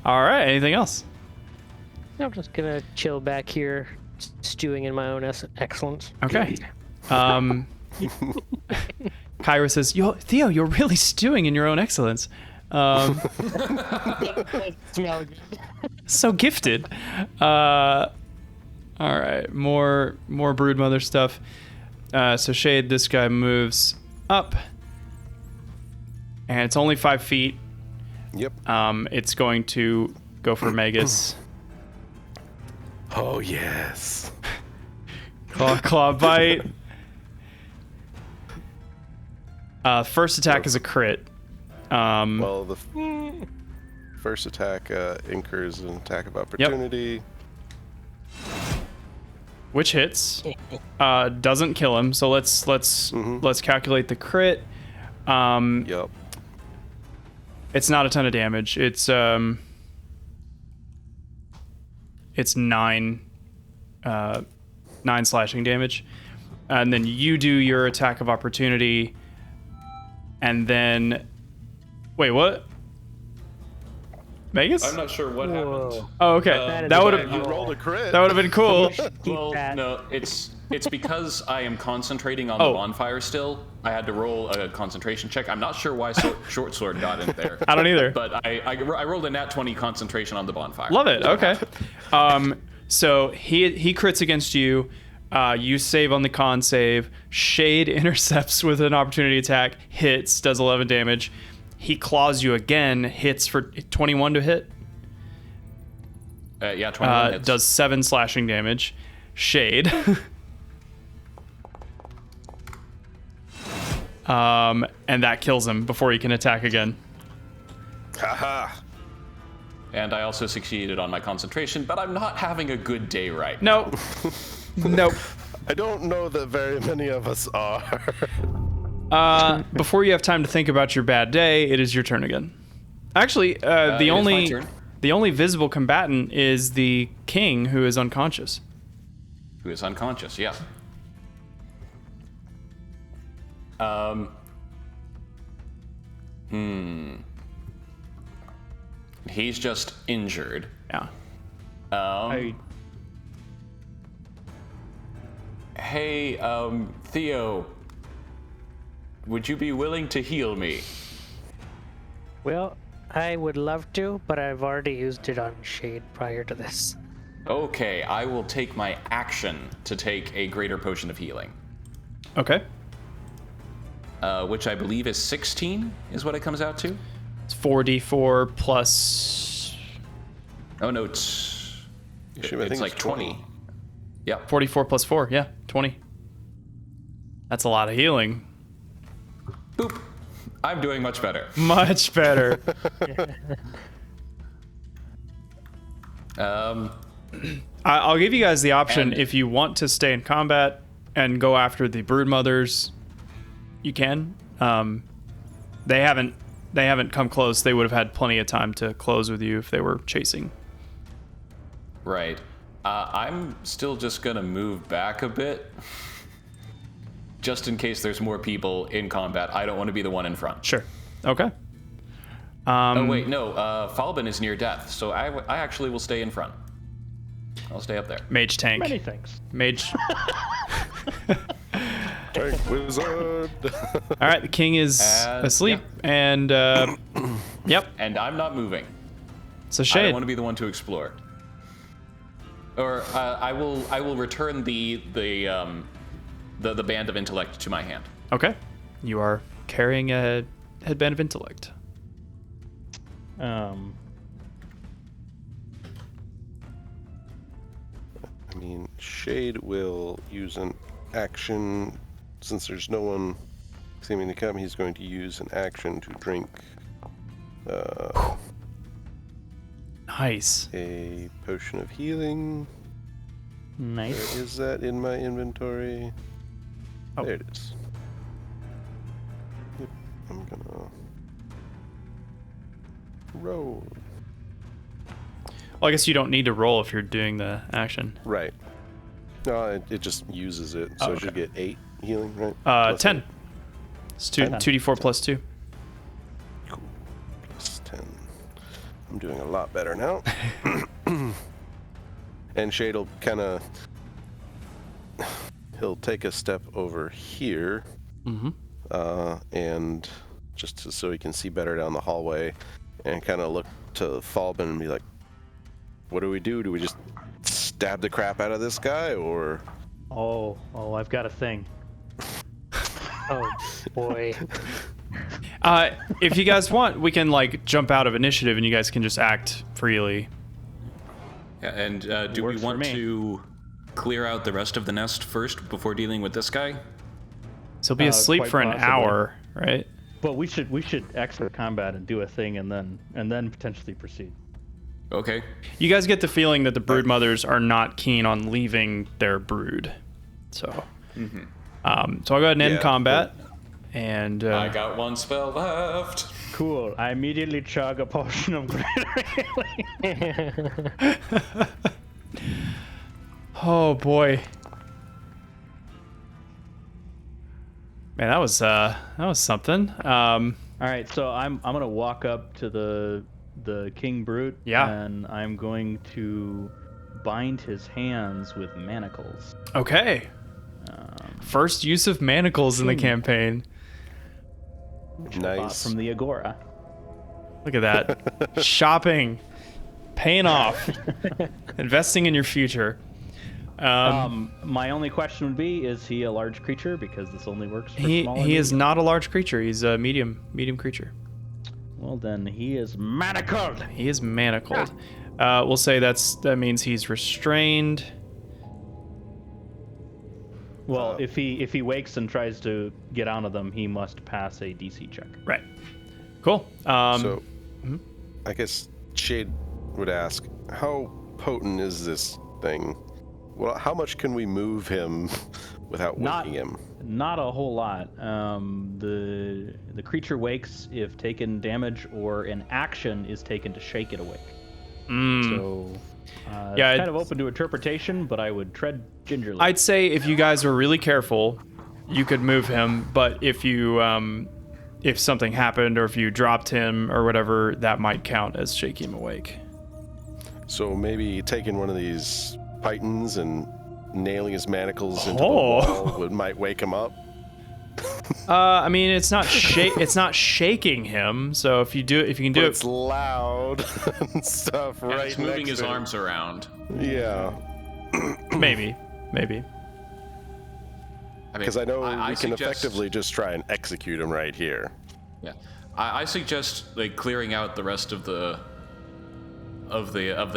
All right. Anything else? I'm just going to chill back here, stewing in my own excellence. Okay. Kyra says, Theo, you're really stewing in your own excellence. Smell good. So gifted. All right, more broodmother stuff. So Shade, this guy moves up, and it's only 5 feet. Yep. It's going to go for Megas. Oh, yes. Claw bite. First attack is a crit. Well, the first attack incurs an attack of opportunity. Which hits. Doesn't kill him. So let's calculate the crit. Yep. It's not a ton of damage. It's 9 slashing damage. And then you do your attack of opportunity. And then wait, what? Megas? I'm not sure what happened. Oh, okay. That would have You rolled a crit. that would have been cool. Well, that. no, it's because I am concentrating on the bonfire still. I had to roll a concentration check. I'm not sure why short sword got in there. I don't either. But I rolled a nat 20 concentration on the bonfire. Love it. Okay. So he crits against you. You save on the con save. Shade intercepts with an opportunity attack. Hits. Does 11 damage. He claws you again. Hits for 21 to hit. Yeah, 21 hits. Does 7 slashing damage. Shade. and that kills him before he can attack again. Haha. And I also succeeded on my concentration, but I'm not having a good day right Nope. Nope. I don't know that very many of us are. Before you have time to think about your bad day, it is your turn again. Actually, it is my turn. the only visible combatant is the king, who is unconscious. Who is unconscious, yeah. He's just injured. Yeah. Hey, Theo, would you be willing to heal me? Well, I would love to, but I've already used it on Shade prior to this. Okay, I will take my action to take a greater potion of healing. Okay. Which I believe is 16, is what it comes out to. It's 4d4 plus Oh no, it's Actually, I think like 20. Yep. 44 plus 4. Yeah, 20. That's a lot of healing. Boop. I'm doing much better. Much better. I'll give you guys the option And- if you want to stay in combat and go after the broodmothers. You can. They haven't come close. They would have had plenty of time to close with you if they were chasing. Right. I'm still just gonna move back a bit. Just in case there's more people in combat. I don't want to be the one in front. Sure. Okay. Oh wait, no. Falbin is near death, so I actually will stay in front. I'll stay up there. Mage tank. Many things. Mage. Tank wizard. All right, the king is asleep, and yep. And I'm not moving. So I Shade. don't want to be the one to explore. Or I will return the band of intellect to my hand. Okay. You are carrying a headband of intellect. I mean, Shade will use an action. Since there's no one seeming to come, he's going to use an action to drink Nice. a potion of healing. Nice. Where is that in my inventory? Oh. There it is. Yep, I'm gonna roll. Well, I guess you don't need to roll if you're doing the action. Right. No, it just uses it, so Oh, it should okay. get 8 healing, right? Plus 10. eight. It's 10. 2d4 plus 2. Cool. Plus 10. I'm doing a lot better now. And Shade will kind of... He'll take a step over here. Mm-hmm. And just so he can see better down the hallway. And kind of look to Falbin and be like, what do? Do we just stab the crap out of this guy, or... Oh, I've got a thing. Oh boy. If you guys want, we can like jump out of initiative and you guys can just act freely. Yeah, and do we Works for want me. to clear out the rest of the nest first before dealing with this guy? So he'll be asleep quite for an possibly. hour, right? But we should exit combat and do a thing and then potentially proceed. Okay. You guys get the feeling that the brood mothers are not keen on leaving their brood. So, so I'll go ahead and end Yeah, combat. And I got one spell left. Cool. I immediately chug a potion of greater healing. oh boy, man, that was something. All right, so I'm gonna walk up to the king brute. Yeah. And I'm going to bind his hands with manacles. Okay. First use of manacles in the campaign. Bought Nice. from the Agora. Look at that. Shopping. Paying off. Investing in your future. My only question would be: is he a large creature? Because this only works for smaller. He is medium. not a large creature. He's a medium creature. Well, then he is manacled. He is manacled. We'll say that means he's restrained. Well, if he wakes and tries to get onto them, he must pass a DC check. Right. Cool. So, I guess Shade would ask, how potent is this thing? Well, how much can we move him without waking him? Not a whole lot. The creature wakes if taken damage or an action is taken to shake it awake. So yeah, it's kind of open to interpretation, but I would tread gingerly. I'd say if you guys were really careful, you could move him. But if you if something happened or if you dropped him or whatever, that might count as shaking him awake. So maybe taking one of these pythons and nailing his manacles into the wall might wake him up. I mean, it's not shaking him. So if you can do it, it's loud and stuff. And Right, it's moving next his to him. arms around. Yeah, maybe. I mean, because I know we can suggest- effectively just try and execute him right here. Yeah, I suggest like clearing out the rest of the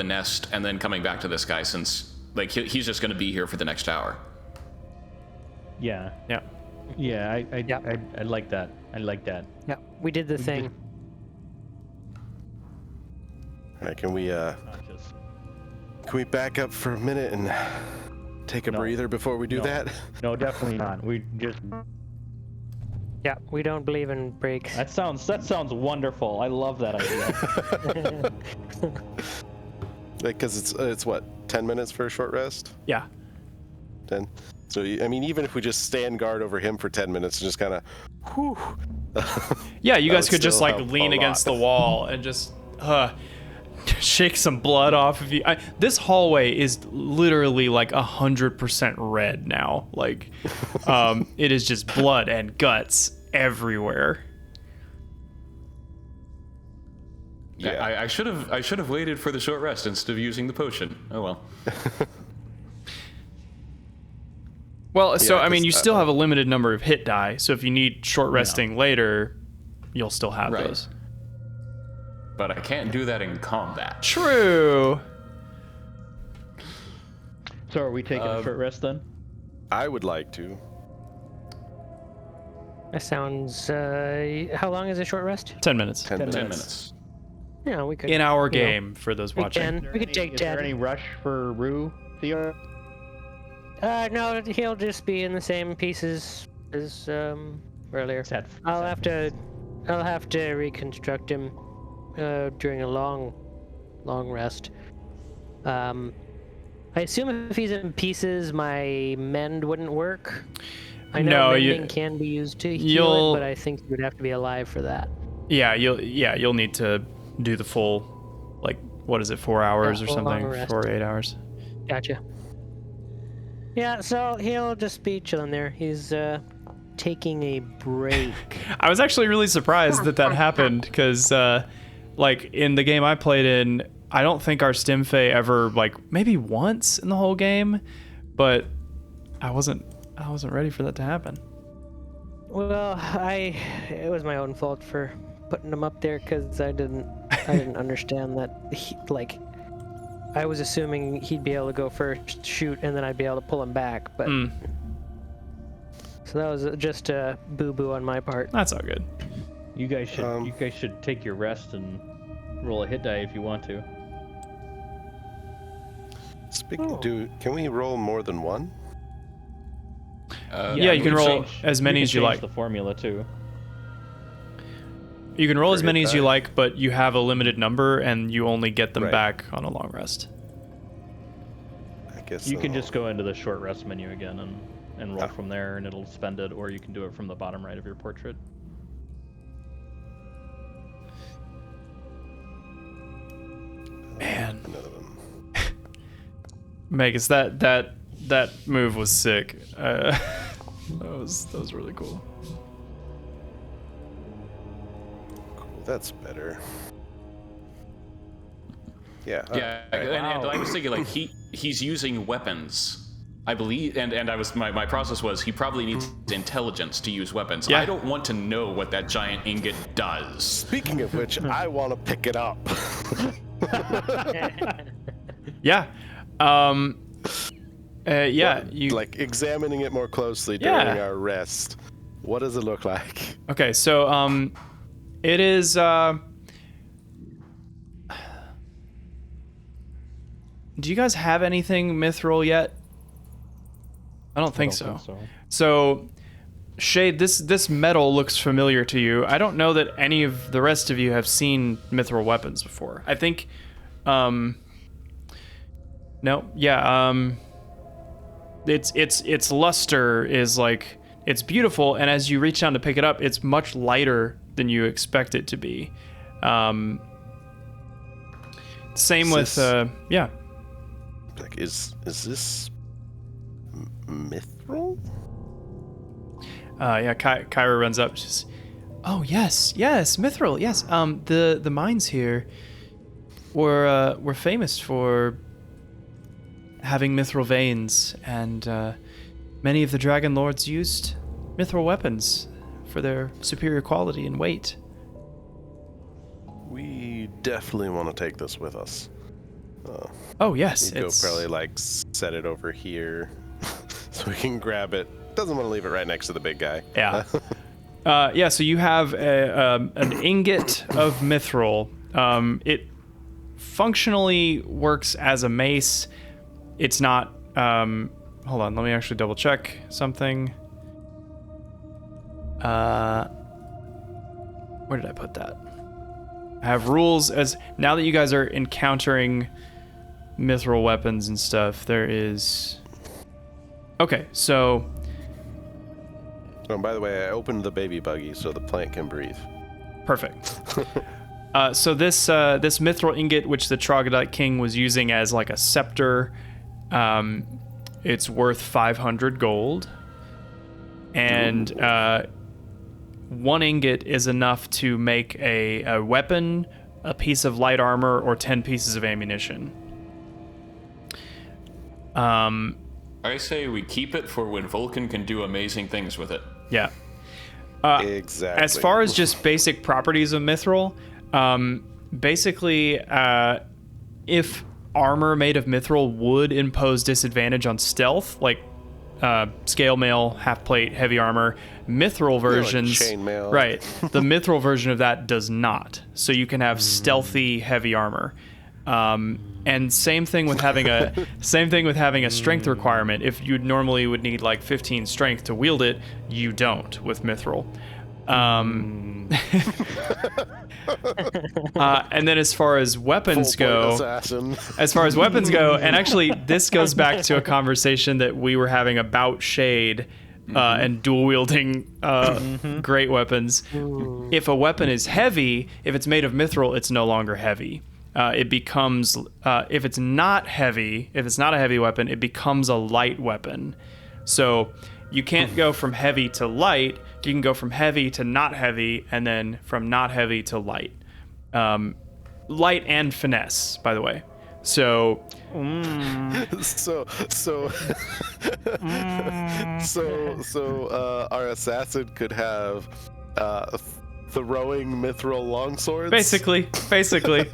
nest and then coming back to this guy, since like he's just going to be here for the next hour. Yeah. Yeah. Yeah, I like that. I like that. Yeah, we did the thing. All right, can we Not just back up for a minute and take a breather before we do No. that? no, definitely not. We just Yeah, we don't believe in breaks. that sounds wonderful. I love that idea. Because it's what, 10 minutes for a short rest? Yeah. 10. So I mean, even if we just stand guard over him for 10 minutes, and just kind of, whew. Yeah, you That guys would could just still like help lean a against lot. the wall and just shake some blood off of you. This hallway is literally like 100% red now. Like, it is just blood and guts everywhere. Yeah. I should have waited for the short rest instead of using the potion. Oh well. Well, so I mean, 'cause, you still have a limited number of hit die. So if you need short resting later, you'll still have Right. those. But I can't do that in combat. True. So are we taking a short rest then? I would like to. That sounds. How long is a short rest? 10 minutes. 10 10 minutes. minutes. Yeah, we could. In our you know, game for those we watching. can. We could take Is there 10. any rush for Rue, Theo? No, he'll just be in the same pieces as earlier. I'll have to reconstruct him during a long rest. I assume if he's in pieces, my mend wouldn't work. I know No, mending can be used to heal you'll- it, but I think you would have to be alive for that. Yeah, you'll need to do the full, like, what is it, 4 hours or full long something? rest. 4 or 8 hours. Gotcha. Yeah, so he'll just be chilling there. He's taking a break. I was actually really surprised that happened because, like, in the game I played in, I don't think our Stimfey ever, like, maybe once in the whole game, but I wasn't ready for that to happen. Well, it was my own fault for putting him up there because I didn't understand that I was assuming he'd be able to go first, shoot, and then I'd be able to pull him back. But so that was just a boo-boo on my part. That's all good. You guys should take your rest and roll a hit die if you want to. Speaking, can we roll more than one? Yeah, you can roll as many as you like. The formula too. You can roll as For many hit as you die. like, but you have a limited number, and you only get them Right. back on a long rest. I guess You can I'll- just go into the short rest menu again and roll Oh. from there, and it'll spend it, or you can do it from the bottom right of your portrait. Man, Another one. Megas, that move was sick. That was really cool. Cool, that's better. Yeah. Yeah, alright. and I was thinking like he's using weapons. I believe, and I was my process was he probably needs intelligence to use weapons. Yeah. I don't want to know what that giant ingot does. Speaking of which, I want to pick it up. Yeah, you like examining it more closely Yeah. during our rest. What does it look like? Okay, so it is do you guys have anything mithril yet? I don't think so. So Shade, this metal looks familiar to you. I don't know that any of the rest of you have seen mithril weapons before. I think no, yeah, its luster is like, it's beautiful, and as you reach down to pick it up, it's much lighter than you expect it to be. Same with yeah. Like, is this mithril? Yeah, Kyra runs up. She's, oh yes, mithril. Yes. The mines here were famous for having mithril veins, and many of the Dragonlords used mithril weapons for their superior quality and weight. We definitely want to take this with us. Oh yes, We'd go probably like set it over here so we can grab it. Doesn't want to leave it right next to the big guy. Yeah. Yeah, so you have an ingot of mithril. It functionally works as a mace. It's not... hold on, let me actually double check something. Where did I put that? I have rules as... Now that you guys are encountering mithril weapons and stuff, there is... Okay, so... Oh, and by the way, I opened the baby buggy so the plant can breathe. Perfect. So this mithril ingot, which the Troglodyte King was using as like a scepter, it's worth 500 gold, and 1 ingot is enough to make a weapon, a piece of light armor, or 10 pieces of ammunition. I say we keep it for when Vulcan can do amazing things with it. Yeah. Exactly. As far as just basic properties of mithril, basically, if armor made of mithril would impose disadvantage on stealth, like scale mail, half plate, heavy armor, mithril versions, like chainmail. right? The mithril version of that does not. So you can have stealthy heavy armor. And same thing with having a strength requirement. If you normally would need like 15 strength to wield it, you don't with mithril. And then as far as weapons go, and actually this goes back to a conversation that we were having about Shade and dual wielding great weapons. If a weapon is heavy, if it's made of mithril, it's no longer heavy. It becomes, if it's not a heavy weapon, it becomes a light weapon. So you can't go from heavy to light. You can go from heavy to not heavy, and then from not heavy to light. Light and finesse, by the way. So, our assassin could have throwing mithril longswords. Basically.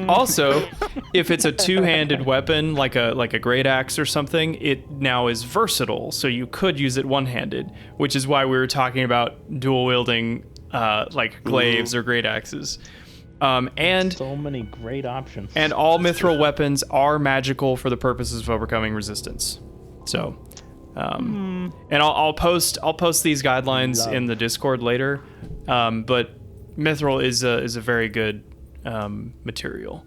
Also, if it's a two-handed weapon, like a great axe or something, it now is versatile. So you could use it one-handed, which is why we were talking about dual wielding, like glaives or great axes. And so many great options. And all mithril weapons are magical for the purposes of overcoming resistance. So, and I'll post these guidelines in the Discord later. But mithril is a very good material.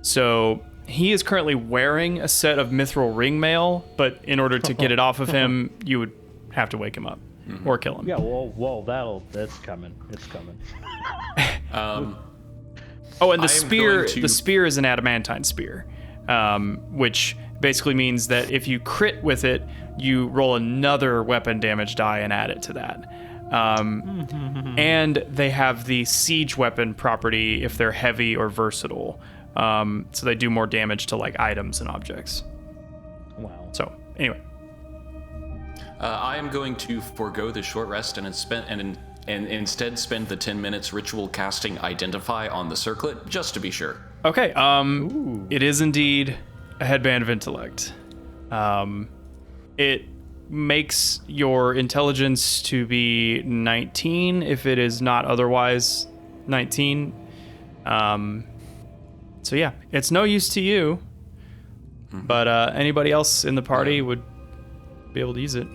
So he is currently wearing a set of mithril ring mail, but in order to get it off of him, you would have to wake him up or kill him. Yeah, whoa, that's coming. It's coming. Oh, and the spear is an adamantine spear, which basically means that if you crit with it, you roll another weapon damage die and add it to that. And they have the siege weapon property if they're heavy or versatile. So they do more damage to like items and objects. Wow. So anyway. I am going to forego the short rest and instead spend the 10 minutes ritual casting Identify on the circlet, just to be sure. Okay, it is indeed a headband of intellect. It makes your intelligence to be 19 if it is not otherwise 19. So yeah, it's no use to you, but anybody else in the party would be able to use it.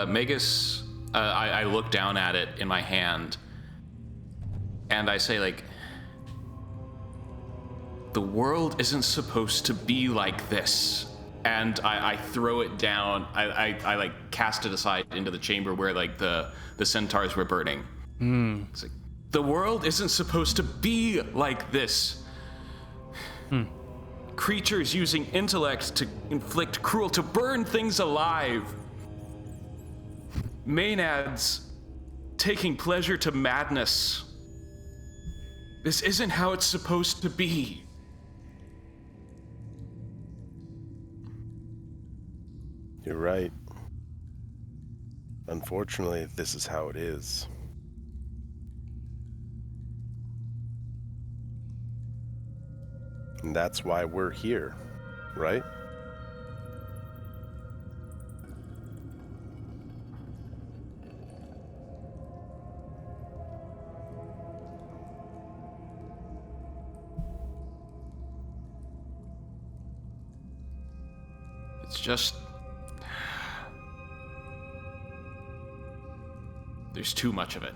Magus, I look down at it in my hand, and I say, like, the world isn't supposed to be like this. And I throw it down. I like cast it aside into the chamber where like the centaurs were burning. It's like, the world isn't supposed to be like this. Creatures using intellect to inflict cruelty, to burn things alive. Maenads taking pleasure to madness. This isn't how it's supposed to be. You're right. Unfortunately, this is how it is. And that's why we're here, right? It's just... there's too much of it.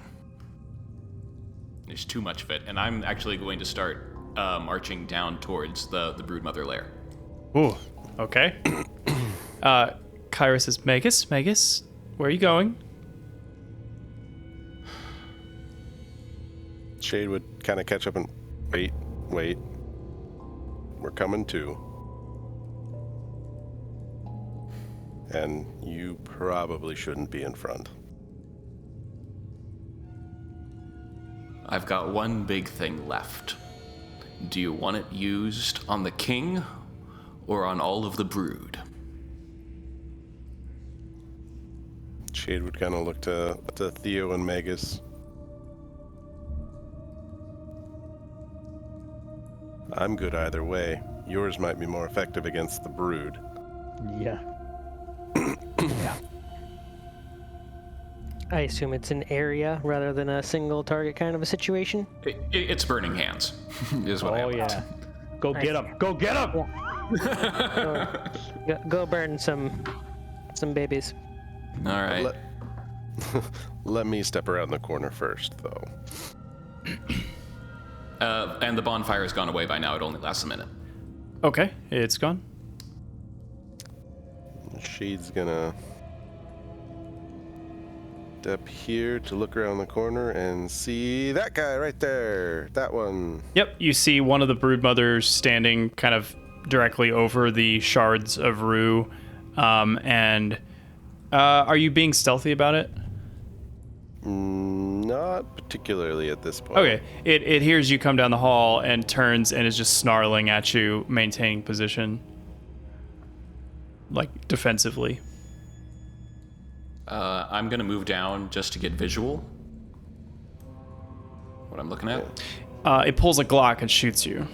There's too much of it. And I'm actually going to start marching down towards the Broodmother lair. Ooh, okay. Kyra says, Magus, where are you going? Shade would kind of catch up and wait. We're coming too. And you probably shouldn't be in front. I've got one big thing left. Do you want it used on the king or on all of the brood? Shade would kind of look to Theo and Magus. I'm good either way. Yours might be more effective against the brood. Yeah. I assume it's an area rather than a single target kind of a situation. It's burning hands, is what I Oh, want. yeah. Go get him. Go get him. Go burn some babies. All right. Let me step around the corner first, though. And the bonfire has gone away by now. It only lasts a minute. Okay, it's gone. Shade's gonna step here to look around the corner and see that guy right there. That one. Yep, you see one of the broodmothers standing kind of directly over the shards of rue. And are you being stealthy about it? Not particularly at this point. Okay, it hears you come down the hall and turns and is just snarling at you, maintaining position. Like, defensively. I'm going to move down just to get visual. What I'm looking at. It pulls a Glock and shoots you.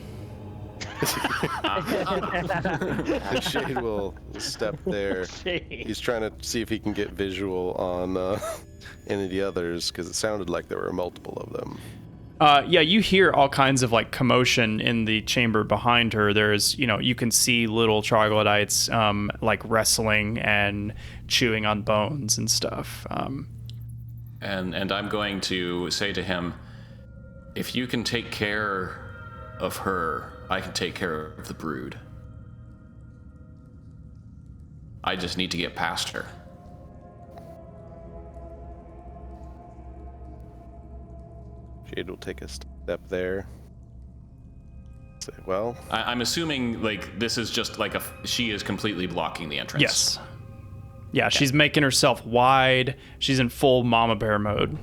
Shade will step there. He's trying to see if he can get visual on any of the others, because it sounded like there were multiple of them. Yeah, you hear all kinds of like commotion in the chamber behind her. There's, you can see little troglodytes like wrestling and chewing on bones and stuff. And I'm going to say to him, if you can take care of her, I can take care of the brood. I just need to get past her. Shade will take a step there. Say, well, I'm assuming like this is just like she is completely blocking the entrance. Yes. Yeah, she's making herself wide. She's in full mama bear mode.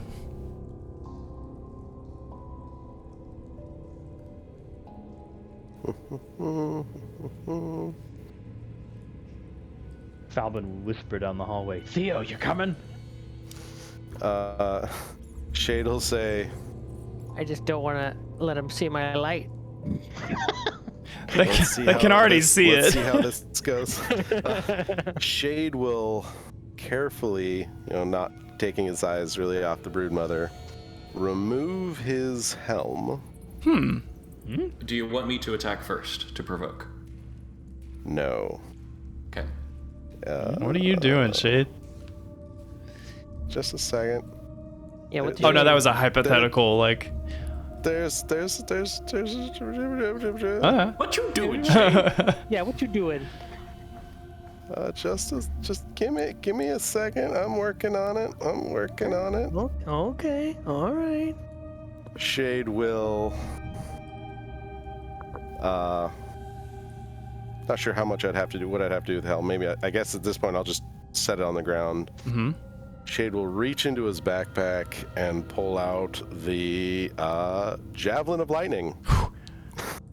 Falvin whispered down the hallway, Theo, you coming? Shade will say, I just don't want to let him see my light. They can already see let's it. see how this goes. Shade will carefully, not taking his eyes really off the Broodmother, remove his helm. Do you want me to attack first to provoke? No. Okay. What are you doing, Shade? Just a second. Yeah, what Oh no, that was a hypothetical. Like, There's. What you doing, Shane? Yeah, what you doing? Just give me a second. I'm working on it. Okay, all right. Shade will. Not sure how much I'd have to do. What I'd have to do with the helm. Maybe I guess at this point I'll just set it on the ground. mm-hmm. Shade will reach into his backpack and pull out the javelin of lightning.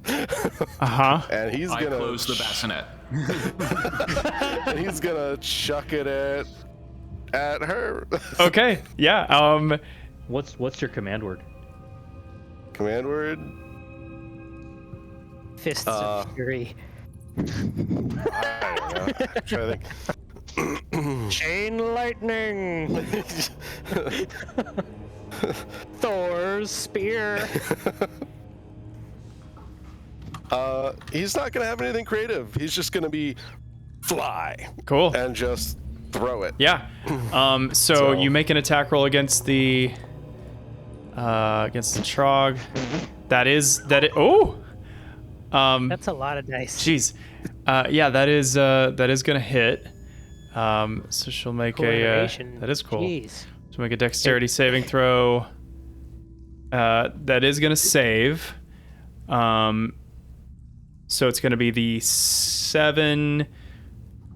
And he's I gonna close the bassinet. and he's gonna chuck it at her. Okay. Yeah. What's your command word? Command word. Fists of Fury. I don't know. I'm trying to think. Chain lightning. Thor's spear. He's not gonna have anything creative. He's just gonna be fly Cool. and just throw it. Yeah. So you make an attack roll against the Trog. Oh. That's a lot of dice. Jeez. Yeah, that is gonna hit. So she'll make Coordination. that is cool. Jeez. She'll make a dexterity saving throw. That is gonna save. So it's gonna be the 7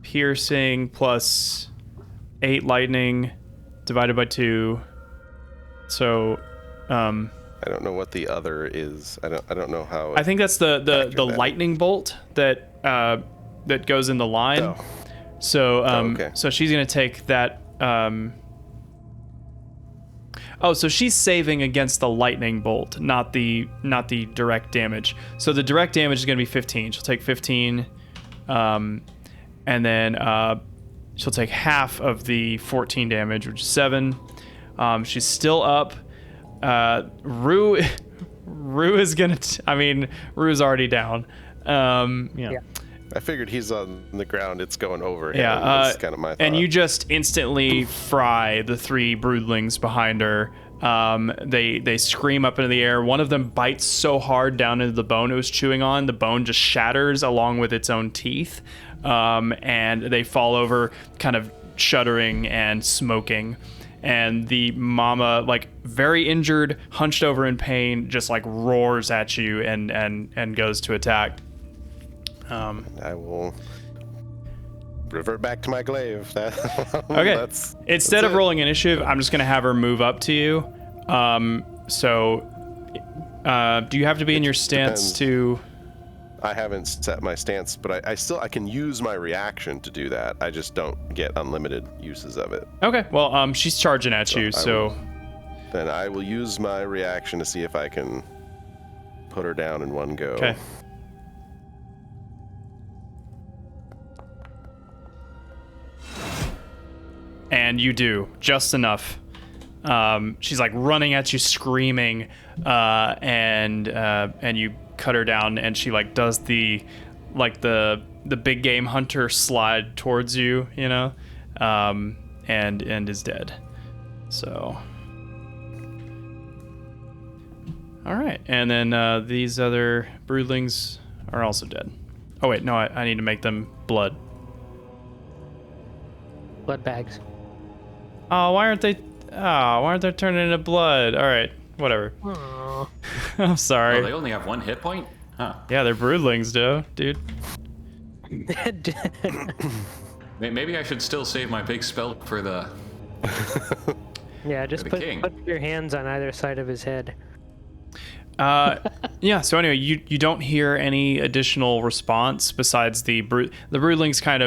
piercing plus 8 lightning divided by 2. So I don't know what the other is. I don't know how. I think that's the that. lightning bolt that goes in the line. Oh. So okay. so she's gonna take that. So she's saving against the lightning bolt, not the direct damage. So the direct damage is gonna be 15. She'll take 15, and then she'll take half of the 14 damage, which is 7. She's still up. Rue is gonna. Rue's already down. Yeah. I figured he's on the ground. It's going over him. Yeah, That's kind of my thought. and you just instantly fry the 3 broodlings behind her. They scream up into the air. One of them bites so hard down into the bone it was chewing on, the bone just shatters along with its own teeth, and they fall over, kind of shuddering and smoking. And the mama, like very injured, hunched over in pain, just like roars at you and goes to attack. I will revert back to my glaive. Okay. Instead of it. rolling initiative, I'm just gonna have her move up to you. So do you have to be in your stance depends. to? I haven't set my stance, but I can use my reaction to do that. I just don't get unlimited uses of it. Okay. Well, she's charging at you, so. Then I will use my reaction to see if I can put her down in one go. Okay. And you do just enough. She's like running at you, screaming, and you cut her down, and she like does the big game hunter slide towards you, and is dead. So, all right, and then these other broodlings are also dead. Oh wait, no, I need to make them blood. Blood bags. Oh, why aren't they turning into blood? All right, whatever. Aww. I'm sorry. Oh, they only have 1 hit point? Huh. Yeah, they're broodlings, dude. Maybe I should still save my big spell for the... Yeah, just For the king. put your hands on either side of his head. Yeah. So anyway, you don't hear any additional response besides the broodlings kind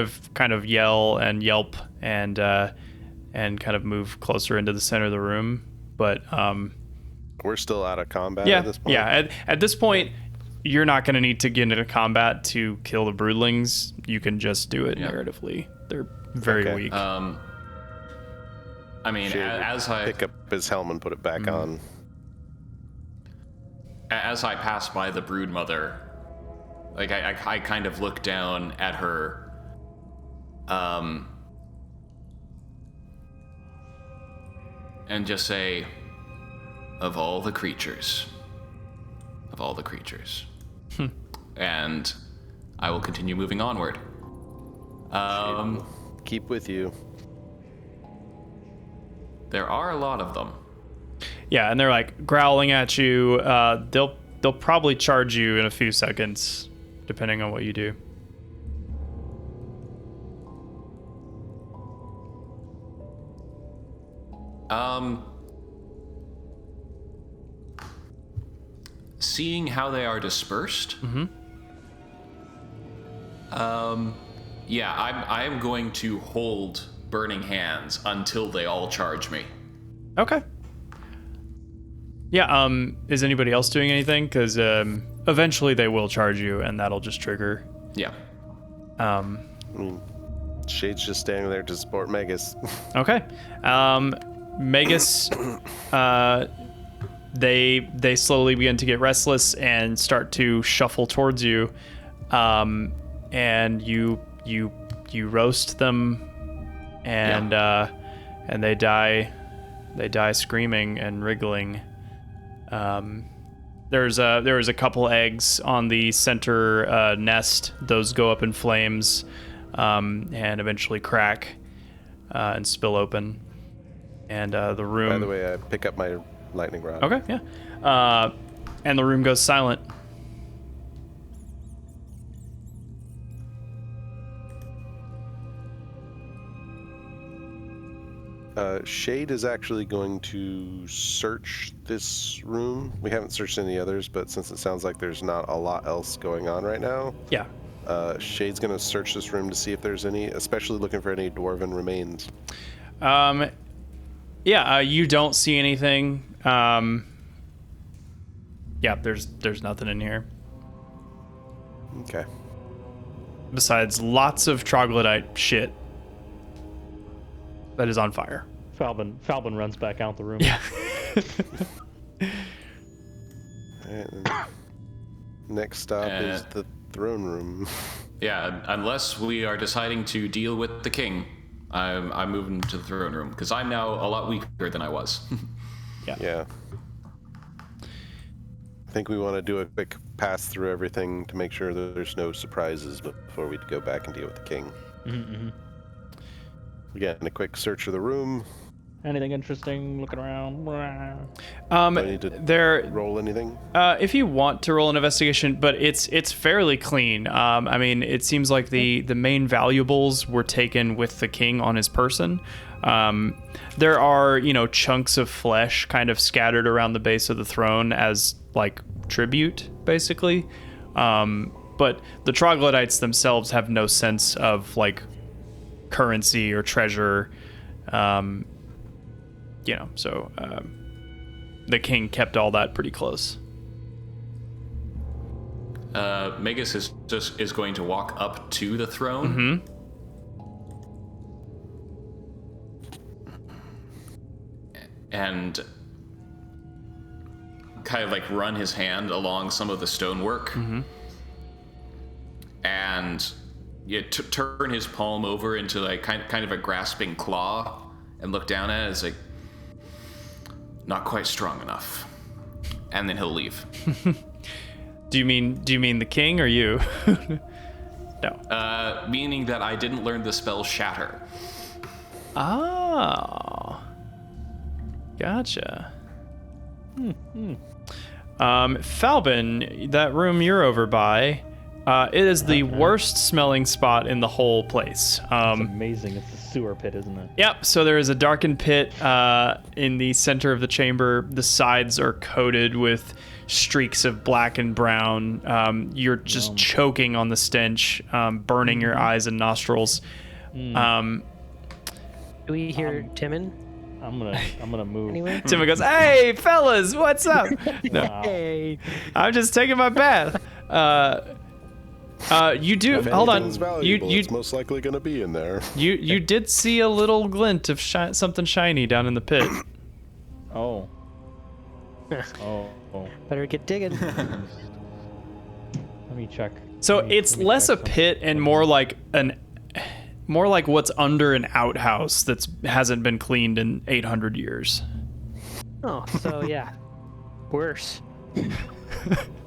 of yell and yelp and kind of move closer into the center of the room. But We're still out of combat yeah, at this point. yeah. At this point, you're not going to need to get into combat to kill the broodlings. You can just do it Yeah. narratively. They're very Okay. weak. I mean, Shade as I pick up his helm and put it back on. as I pass by the brood mother, like I kind of look down at her, and just say, of all the creatures, and I will continue moving onward. Keep with you. There are a lot of them. Yeah, and they're like growling at you. They'll probably charge you in a few seconds, depending on what you do. Seeing how they are dispersed. Yeah, I'm going to hold Burning Hands until they all charge me. Okay. Yeah, is anybody else doing anything? Because eventually they will charge you, and that'll just trigger. Yeah. I mean, Shade's just standing there to support Megas. Okay. Magus, they slowly begin to get restless and start to shuffle towards you, and you roast them, and they die screaming and wriggling. There was a couple eggs on the center nest. Those go up in flames, and eventually crack and spill open. And the room. By the way, I pick up my lightning rod. Okay, yeah. And the room goes silent. Shade is actually going to search this room. We haven't searched any others, but since it sounds like there's not a lot else going on right now, Yeah. Shade's going to search this room to see if there's any, especially looking for any dwarven remains. Yeah, you don't see anything. Yeah, there's nothing in here Okay. besides lots of troglodyte shit that is on fire. Falbin runs back out the room. Yeah. And next stop is the throne room. Yeah, unless we are deciding to deal with the king, I'm moving to the throne room because I'm now a lot weaker than I was. Yeah. I think we want to do a quick pass through everything to make sure that there's no surprises before we go back and deal with the king. Mm-hmm. Again, a quick search of the room. Anything interesting? Looking around. Do I need to There. roll anything? If you want to roll an investigation, but it's fairly clean. I mean, it seems like the main valuables were taken with the king on his person. There are, chunks of flesh kind of scattered around the base of the throne as like tribute, basically. But the troglodytes themselves have no sense of like currency or treasure. So the king kept all that pretty close. Magus is going to walk up to the throne. And kind of like run his hand along some of the stonework. And turn his palm over into like kind of a grasping claw and look down at it. It's like, not quite strong enough. And then he'll leave. Do you mean the king or you? No. Meaning that I didn't learn the spell Shatter. Oh. Gotcha. Falbin, that room you're over by, it is the worst smelling spot in the whole place. It's amazing. It's a sewer pit, isn't it? Yep, so there is a darkened pit in the center of the chamber. The sides are coated with streaks of black and brown. You're just choking on the stench, burning your eyes and nostrils. Do we hear Timon? I'm gonna move. Anyway? Timmy goes, "Hey, fellas, what's up?" No, Wow. Hey. I'm just taking my bath. You do. If Hold on. anything's valuable, You it's most likely going to be in there. you did see a little glint of something shiny down in the pit. Oh. Oh. Better get digging. Let me check. So Let me less a check pit and more like what's under an outhouse that's hasn't been cleaned in 800 years. Oh, so yeah, worse.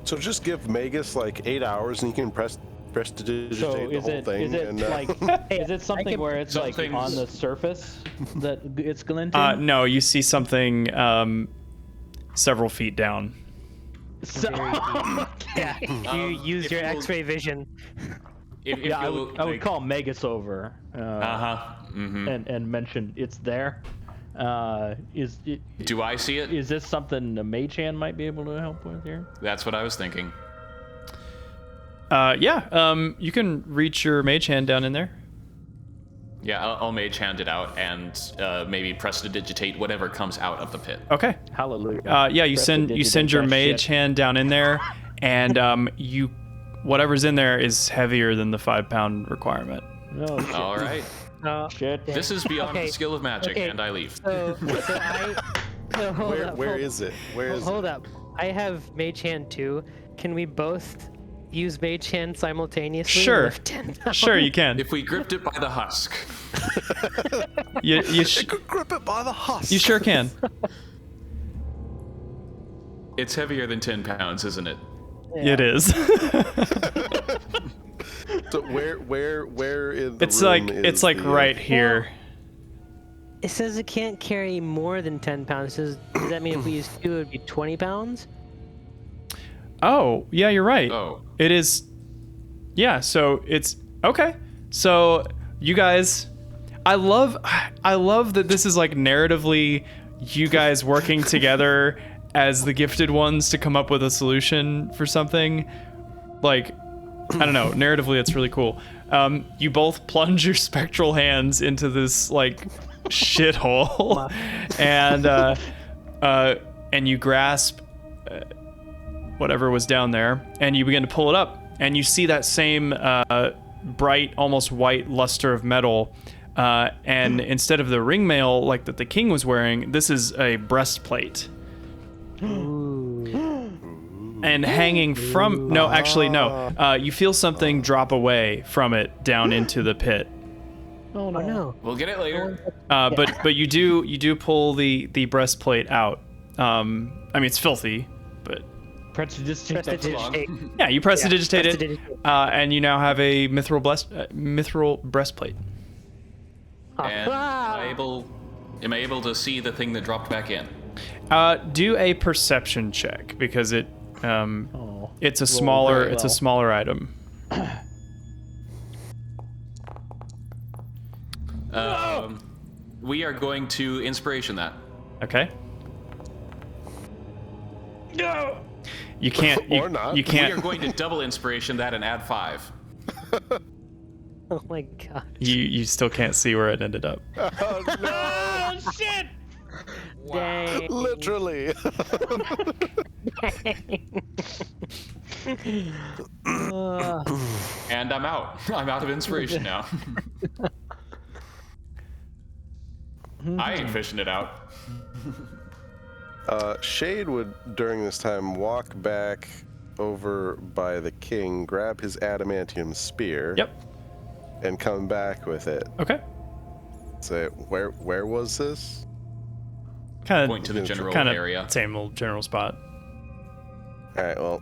So just give Magus like 8 hours and you can prestidigitate So the is whole it thing. is it and, like is it something can- where it's like Something's- on the surface that it's glinting? No, you see something several feet down. So, Yeah, you use if your you'll- X-ray vision. If yeah, I you'll, would call Magus over Mm-hmm. and mention it's there. Is it? Do I see it? Is this something a mage hand might be able to help with here? That's what I was thinking. You can reach your mage hand down in there. Yeah, I'll mage hand it out and maybe prestidigitate whatever comes out of the pit. Okay. Hallelujah. You send your mage hand down in there, and whatever's in there is heavier than the 5-pound requirement. Oh shit. All right. Shit. This is beyond Okay, the skill of magic, okay. and I leave. So hold where up, is it? Where is hold it? up. I have Mage Hand too. Can we both use Mage Hand simultaneously? and Sure. lift 10 pounds? Sure, you can. If we gripped it by the husk. You Grip it by the husk. you sure can. It's heavier than 10 pounds, isn't it? It is. So where in the It's room like is the, right here. It says it can't carry more than 10 pounds. Does that mean if we use 2, it would be 20 pounds? Oh, yeah, you're right. Oh. It is. Yeah, so it's okay. So you guys, I love that this is like narratively you guys working together as the gifted ones to come up with a solution for something. Like, I don't know, narratively it's really cool. You both plunge your spectral hands into this like shithole, and you grasp whatever was down there, and you begin to pull it up, and you see that same bright, almost white luster of metal, and instead of the ringmail like that the king was wearing, this is a breastplate. And hanging from you feel something drop away from it down into the pit. Oh no. Oh no. We'll get it later. But you do pull the breastplate out. I mean, it's filthy, but Prestidigitate. yeah, you prestidigitate it, prestidigitate. and you now have a mithril breastplate. And Ah. am I able to see the thing that dropped back in? Do a perception check because it's a Roll smaller very well. smaller item. We are going to inspiration that. Okay. No. You can't. Or not. You We are can't. going to double inspiration that and add 5. Oh my god. You still can't see where it ended up. Oh no! Dang. Literally. And I'm out. I'm out of inspiration now. I ain't fishing it out. Shade would, during this time, walk back over by the king, grab his adamantium spear, Yep. and come back with it. Okay. Say, where was this? Kind Point to the general kind area. of same old general spot. All right, well,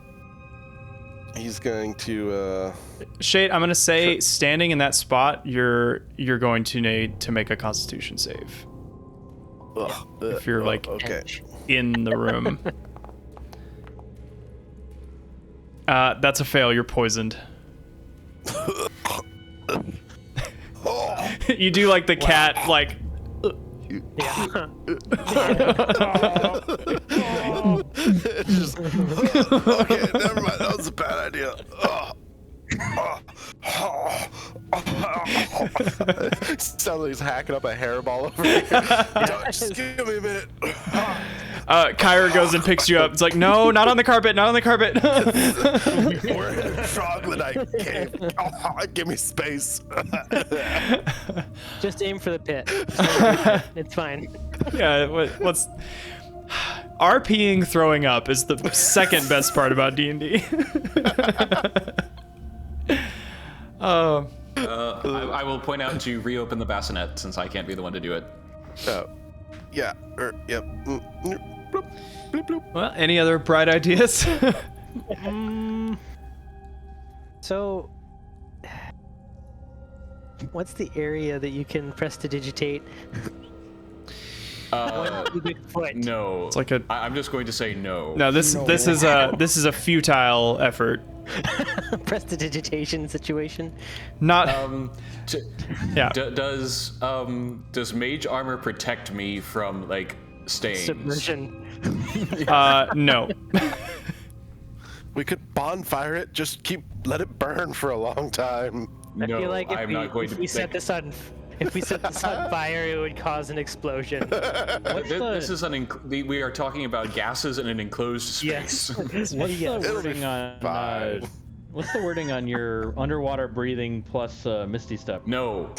he's going to. Shade, I'm gonna say, standing in that spot, you're going to need to make a Constitution save if you're like Okay. in the room. That's a fail. You're poisoned. You do like the cat, like. Yeah. Okay, never mind. That was a bad idea. Sounds like he's hacking up a hairball over here. Just give me a minute. Kyra goes and picks you up. It's like, no, not on the carpet, not on the carpet. We're in a troglodyte cave. Oh, give me space. Just aim for the pit. It's fine. Yeah, what's RPing throwing up is the second best part about D&D. Oh. I will point out to reopen the bassinet since I can't be the one to do it. Yeah. Yep. Bloop, bloop, bloop. Well, any other bright ideas? So, what's the area that you can prestidigitate? Cubic foot. No. It's like a. I'm just going to say no. No, this is a futile effort. Prestidigitation situation. Not. Yeah. Does mage armor protect me from like stains? Submersion. No. We could bonfire it. Just let it burn for a long time. I feel like if we set this on fire, it would cause an explosion. This is we are talking about gases in an enclosed space. Yes. What's the wording on your underwater breathing plus misty step? No.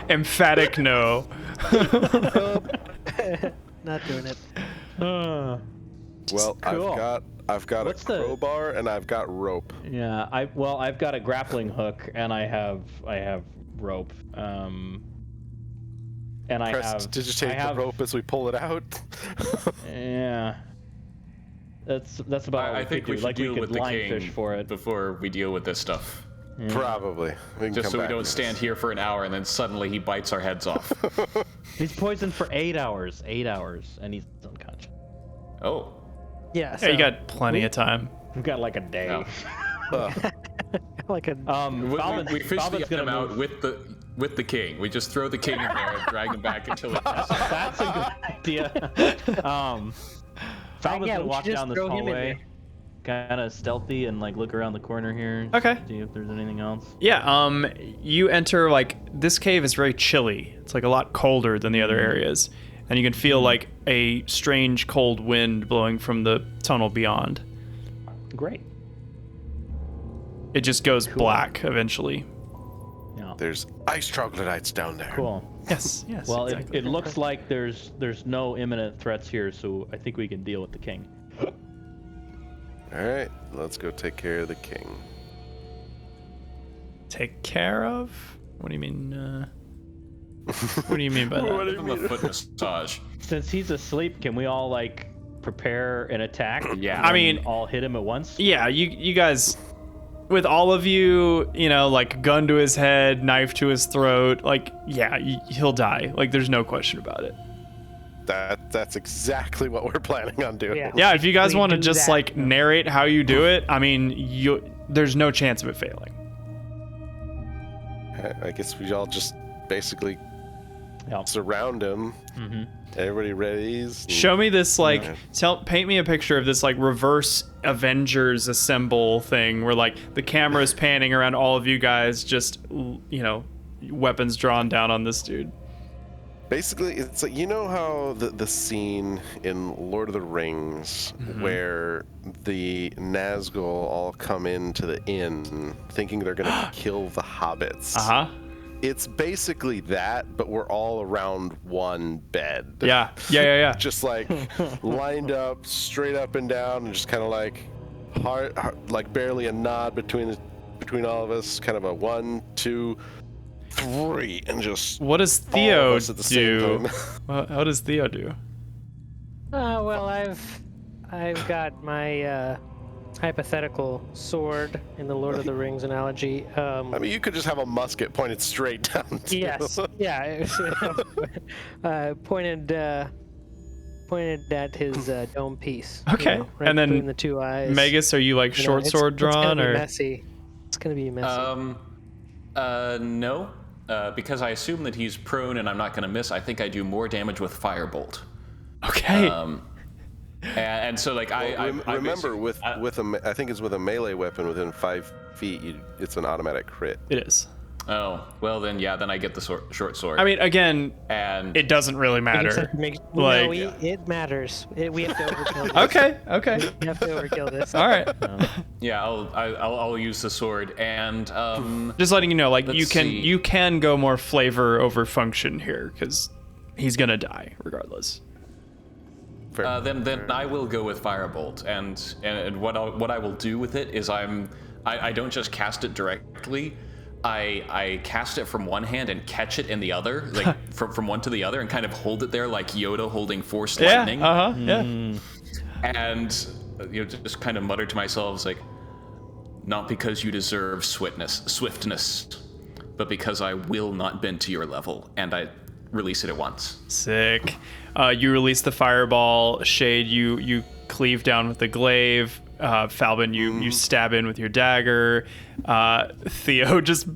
Emphatic no. Not doing it. Well, Cool. I've got What's a the- crowbar and I've got rope. Yeah, I've got a grappling hook and I have rope. And I Prestidigitate the rope as we pull it out. Yeah. That's about all I think we could do. should Like deal we with could the line king fish for it. before we deal with this stuff. Probably. We can Just come so we back don't to this. stand here for an hour and then suddenly he bites our heads off. He's poisoned for 8 hours. 8 hours, and he's unconscious. Oh. Yeah. Yeah, you got plenty of time. We've got like a day. No. like a. We fish the Falvin's gonna item out move. with the king. We just throw the king in there and drag him back until it passes. That's a good idea. Falvin's gonna we walk should just down this throw him in hallway, kind of stealthy, and like look around the corner here. Okay. See if there's anything else. Yeah, you enter, like, this cave is very chilly. It's like a lot colder than the other areas. And you can feel like a strange cold wind blowing from the tunnel beyond. Great. It just goes black eventually. Yeah. There's ice troglodytes down there. Cool. Yes, yes. Well, exactly. it looks like there's no imminent threats here, so I think we can deal with the king. All right, let's go take care of the king. Take care of? What do you mean? What do you mean by that? Give him a foot massage. Since he's asleep, can we all like prepare an attack? Yeah. I mean- all hit him at once. Yeah, you guys, with all of you, like gun to his head, knife to his throat, like, yeah, he'll die. Like, there's no question about it. That's exactly what we're planning on doing. Yeah. Yeah, if you guys We want to do just that. like narrate how you do it, I mean, there's no chance of it failing. I guess we all just basically Yeah. surround him. Mm-hmm. Everybody ready? Show me this, like, Yeah. paint me a picture of this, like, reverse Avengers assemble thing where, like, the camera's panning around all of you guys, just, weapons drawn down on this dude. Basically, it's like, you know how the scene in Lord of the Rings where the Nazgul all come into the inn thinking they're gonna kill the hobbits. Uh-huh. It's basically that, but we're all around one bed. Yeah. Just like lined up, straight up and down, and just kind of like hard, like barely a nod between all of us. Kind of a 1, 2, 3, and just What does all Theo of us at the same do? time. How does Theo do? Well, I've got my hypothetical sword in the Lord of the Rings analogy. I mean, you could just have a musket pointed straight down. To Yes. Yeah. Pointed at his dome piece. Okay, right and then between the two eyes. Magus, are you like You know, short sword it's gonna drawn be or? messy. It's gonna be messy. No. Because I assume that he's prone and I'm not going to miss, I think I do more damage with Firebolt. Okay. And so, like, I remember basically- I think it's with a melee weapon within 5 feet. It's an automatic crit. It is. Oh, well then, yeah, then I get the short sword. I mean, again, and it doesn't really matter. Like, it matters. We have to overkill this. Okay. We have to overkill this. All right. yeah, I'll use the sword, and Just letting you know, like Let's you can go more flavor over function here because he's gonna die regardless. then I will go with Firebolt, and what I will do with it is I don't just cast it directly. I cast it from one hand and catch it in the other, like from one to the other, and kind of hold it there like Yoda holding Force Lightning. Yeah. And just kind of mutter to myself, like, not because you deserve swiftness, but because I will not bend to your level, and I release it at once. Sick. You release the fireball. Shade, you cleave down with the glaive. Falbin, you stab in with your dagger. Theo just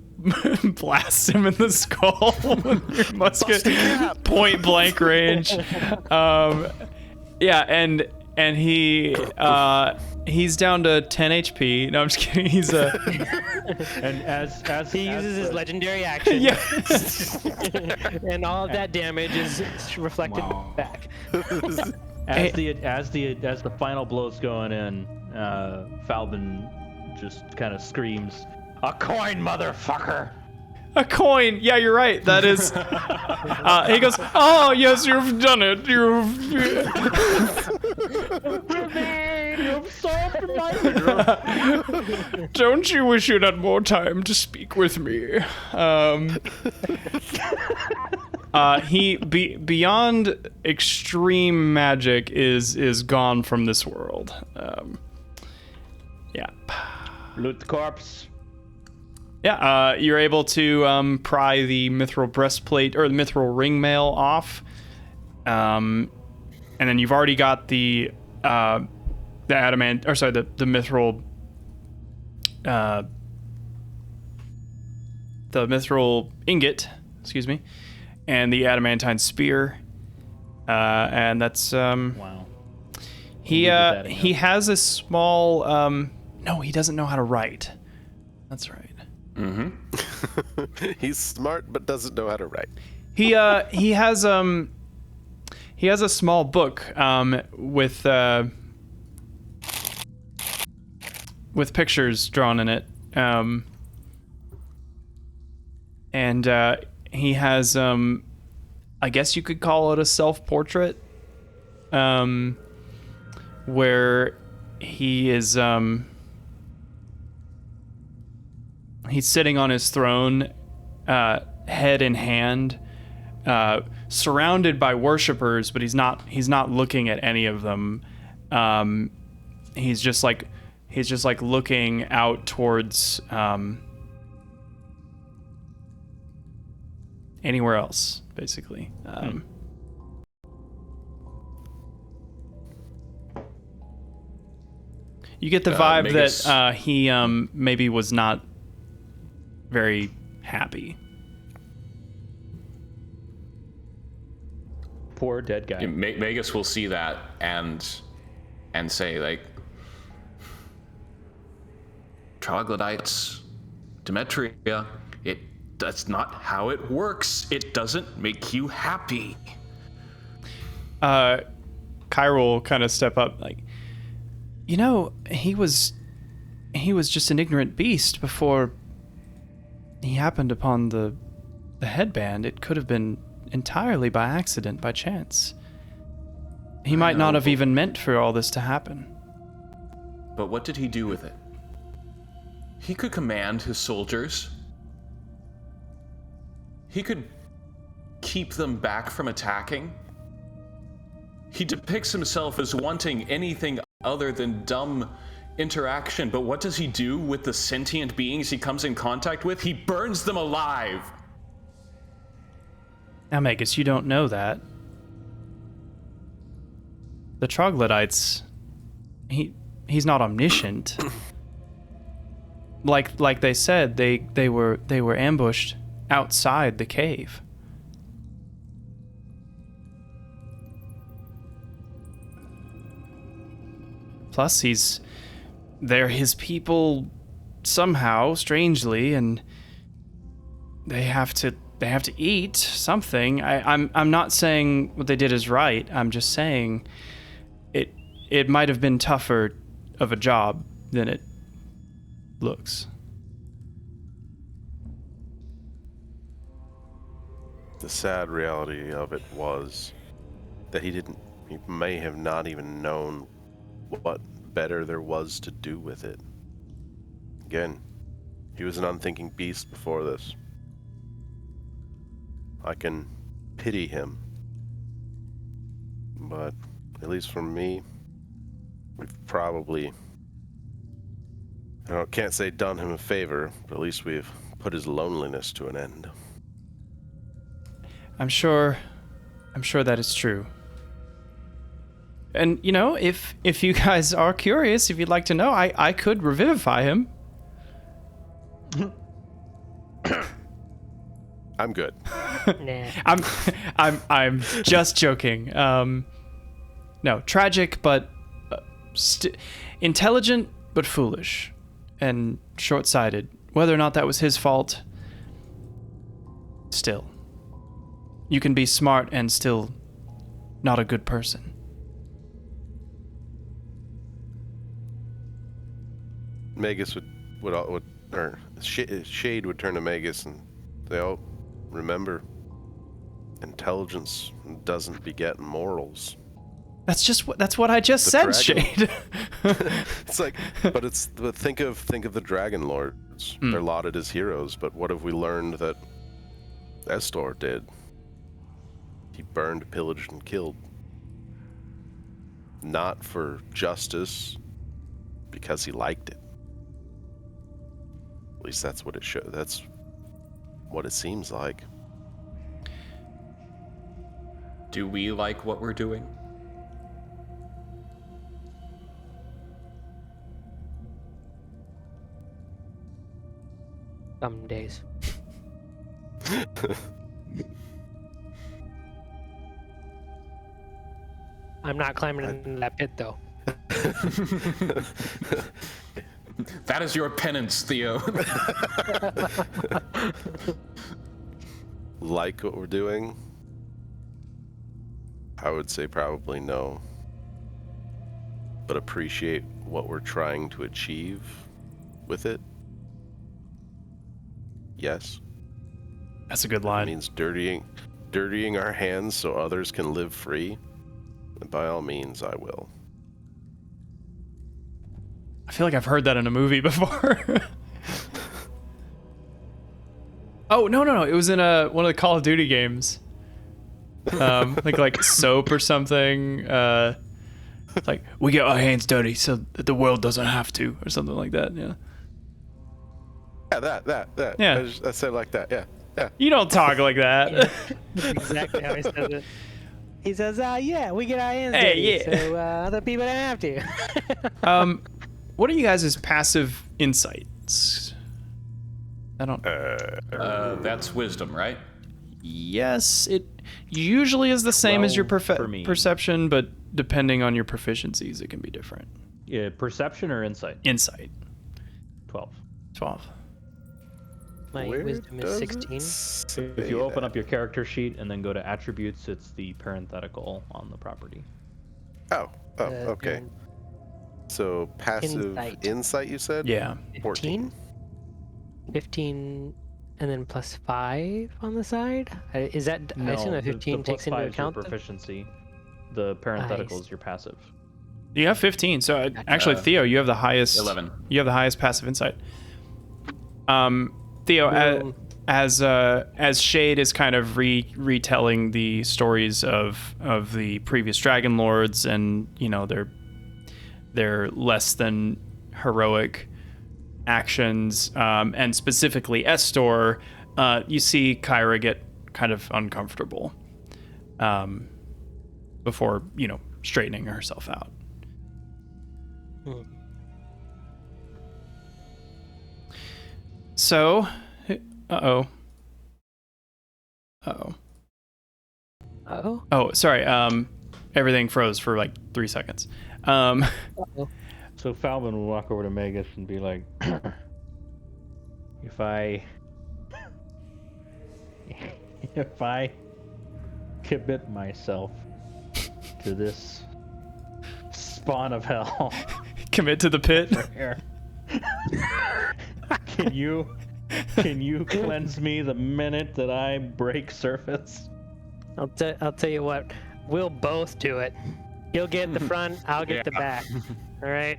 blasts him in the skull with your musket, point blank range. Yeah, and he's down to 10 HP. No, I'm just kidding. He's And as He uses his legendary action. yeah. And all of that damage is reflected back. As the final blow's going in, Falbin just kind of screams, "A coin, motherfucker!" A coin. Yeah, you're right. That is. He goes, "Oh yes, you've done it. Don't you wish you'd had more time to speak with me?" Beyond extreme magic is gone from this world. Yeah. Loot the corpse. Yeah, you're able to pry the mithril breastplate or the mithril ring mail off, and then you've already got the adamant, or sorry, the mithril, the mithril ingot, excuse me, and the adamantine spear, and that's Wow. He has a small no, he doesn't know how to write. That's right. He's smart but doesn't know how to write. He has a small book with pictures drawn in it, and he has I guess you could call it a self-portrait, where he is he's sitting on his throne, head in hand, surrounded by worshipers, but he's not looking at any of them. He's just like looking out towards anywhere else, basically. You get the vibe Magus. that he maybe was not very happy. Poor dead guy. Magus will see that and say, like, troglodytes, Demetria, that's not how it works. It doesn't make you happy. Kyra will kind of step up, like, he was just an ignorant beast before he happened upon the headband. It could have been entirely by accident, by chance. He might not have even meant for all this to happen. But what did he do with it? He could command his soldiers. He could keep them back from attacking. He depicts himself as wanting anything other than dumb interaction, but what does he do with the sentient beings he comes in contact with? He burns them alive. Now, Magus, you don't know that. The troglodytes, he's not omniscient. Like they said, they were ambushed outside the cave. Plus, they're his people somehow, strangely, and they have to eat something. I'm not saying what they did is right. I'm just saying it might have been tougher of a job than it looks. The sad reality of it was that he may have not even known what better there was to do with it. Again, he was an unthinking beast before this. I can pity him, but at least for me, we've probably, can't say done him a favor, but at least we've put his loneliness to an end. I'm sure that is true. And if you guys are curious, if you'd like to know, I could revivify him. I'm good. Nah. I'm just joking. No, tragic but intelligent but foolish and short-sighted. Whether or not that was his fault, still, you can be smart and still not a good person. Magus would Shade would turn to Magus and say, "Oh, remember, intelligence doesn't beget morals." That's what I just said, Shade. It's like, but think of the Dragonlords. They're lauded as heroes, but what have we learned that Estor did? He burned, pillaged, and killed. Not for justice, because he liked it. At least that's what it shows. That's what it seems like. Do we like what we're doing? Some days. I'm not climbing in that pit though. That is your penance, Theo. Like what we're doing? I would say probably no. But appreciate what we're trying to achieve with it? Yes. That's a good It line. means dirtying our hands so others can live free. And by all means, I will. I feel like I've heard that in a movie before. Oh, no. It was in one of the Call of Duty games. Like soap or something. It's like, we get our hands dirty so that the world doesn't have to, or something like that, yeah. Yeah, that. Yeah. I said it like that, yeah. You don't talk like that. That's exactly how he says it. He says, yeah, we get our hands Hey, dirty, yeah. so other people don't have to. What are you guys' passive insights? I don't... That's wisdom, right? Yes, it usually is the same as your 12 for me. perception, but depending on your proficiencies, it can be different. Yeah, perception or insight? Insight, 12. 12. My Where wisdom is does 16. it say If you open that? up your character sheet and then go to attributes, it's the parenthetical on the property. Oh, okay. Doing So passive Insight. insight, you said? Yeah. 14. 15, and then plus 5 on the side? Is that, I assume that 15 the takes plus into 5 is your account the... proficiency. The parenthetical Nice. is your passive. You have 15, so actually, Theo, you have the highest... 11. You have the highest passive insight. Theo, Boom. as Shade is kind of retelling the stories of the previous Dragonlords and, their less than heroic actions, and specifically Estor, you see Kyra get kind of uncomfortable before, straightening herself out. Hmm. So, uh-oh. Oh? Oh, sorry. Everything froze for like 3 seconds. Uh-oh. So Falvin will walk over to Magus and be like, if I if I commit myself to this spawn of hell Commit to the pit. here, can you cleanse me the minute that I break surface? I'll tell you what. We'll both do it. You'll get the front. I'll get the back. All right.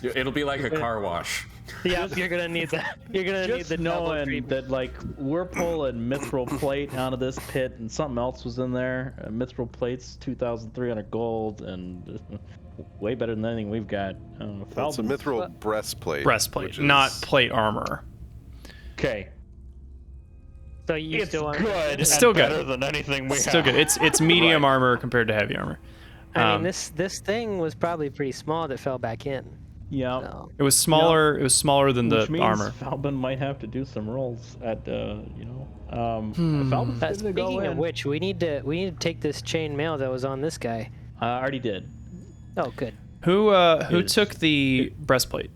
It'll be like a car wash. Yep. You're gonna need that. You're gonna need Just the double knowing treatment. that like we're pulling mithril plate out of this pit and something else was in there. Mithril plate's 2,300 gold and way better than anything we've got. It's a mithril breastplate. Breastplate, which not is- plate armor. Okay. So you It's still want good. It's still good. Better than anything we Still have. good. It's medium armor compared to heavy armor. I mean, this thing was probably pretty small that fell back in. Yeah. So. It was smaller. It was smaller than Which the means armor. Falbin might have to do some rolls at Falbin's good to go Speaking of in. which, we need to take this chain mail that was on this guy. I already did. Oh, good. Who Is- took the breastplate?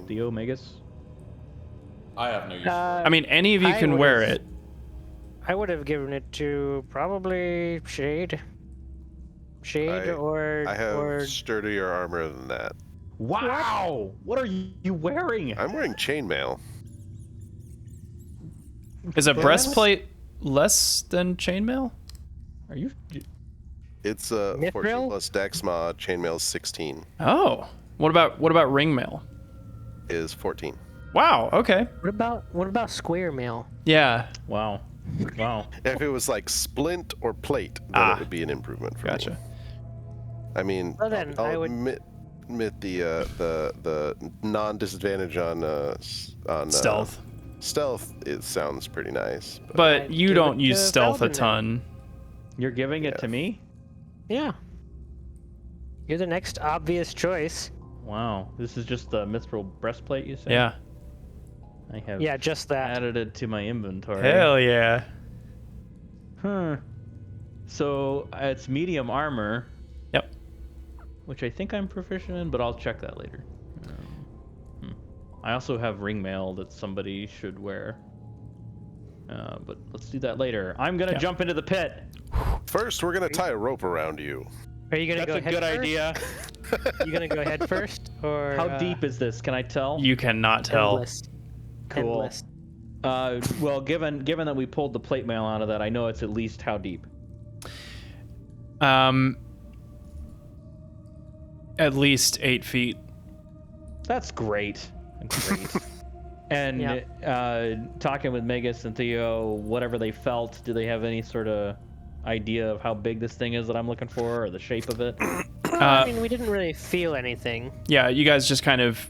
Theo Magus. I have no use. I mean, any of you I can wear would've- it. I would have given it to probably Shade. Shade or I have or sturdier armor than that. Wow! What are you wearing? I'm wearing chainmail. Is a breastplate less than chainmail? Are you? It's 14 Mithril? plus dex mod. Chainmail is 16. Oh, what about ringmail? Is 14. Wow. Okay. what about square mail? Yeah. Wow. Wow. If it was like splint or plate, then Ah. it would be an improvement for Gotcha. me. I mean, Well, then, I'll I would- admit the non-disadvantage on Stealth. Stealth, it sounds pretty nice. But you give don't it use to stealth a Felden then. ton. You're giving it to me? Yeah. You're the next obvious choice. Wow. This is just the mithril breastplate you said? Yeah. I have Yeah, just that. added it to my inventory. Hell yeah. Huh. So it's medium armor, Yep. which I think I'm proficient in, but I'll check that later. I also have ring mail that somebody should wear. But let's do that later. I'm gonna Yeah. jump into the pit. First, we're gonna tie a rope around you. Are you gonna That's go a head good first? idea. You gonna go head first, or How deep is this? Can I tell? You cannot tell. Endless. Cool. Endless. Well, given that we pulled the plate mail out of that, I know it's at least how deep. At least 8 feet. That's great. Great. And Yeah. talking with Megas and Theo, whatever they felt, do they have any sort of idea of how big this thing is that I'm looking for, or the shape of it? I mean, we didn't really feel anything. Yeah, you guys just kind of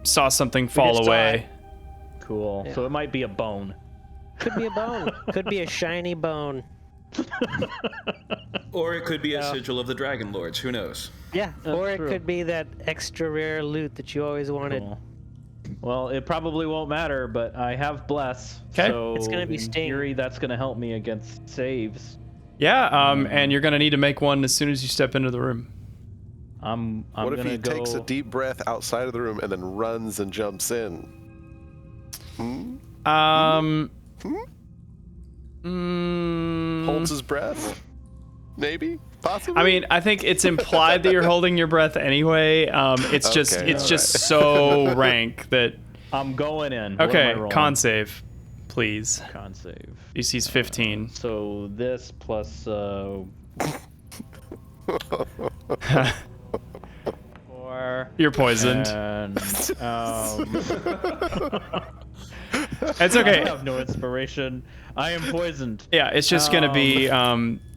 saw something just fall saw away. Cool. So it might be a bone. Could be a bone. Could be a shiny bone. Or it could be a sigil of the Dragonlords. Who knows? Yeah. That's Or it true. could be that extra rare loot that you always wanted. Cool. Well, it probably won't matter, but I have bless. 'Kay. So It's gonna be in Sting. theory, that's gonna help me against saves. Yeah, and you're gonna need to make one as soon as you step into the room. I'm What if gonna he go... takes a deep breath outside of the room and then runs and jumps in? Holds his breath? Maybe? Possibly? I mean, I think it's implied that you're holding your breath anyway. It's just Okay, it's just alright. so rank that. I'm going in. What am I Okay, rolling? con save, please. Con save. DC's 15. So this plus 4. You're poisoned. And It's okay. I have no inspiration. I am poisoned. Yeah, it's just gonna be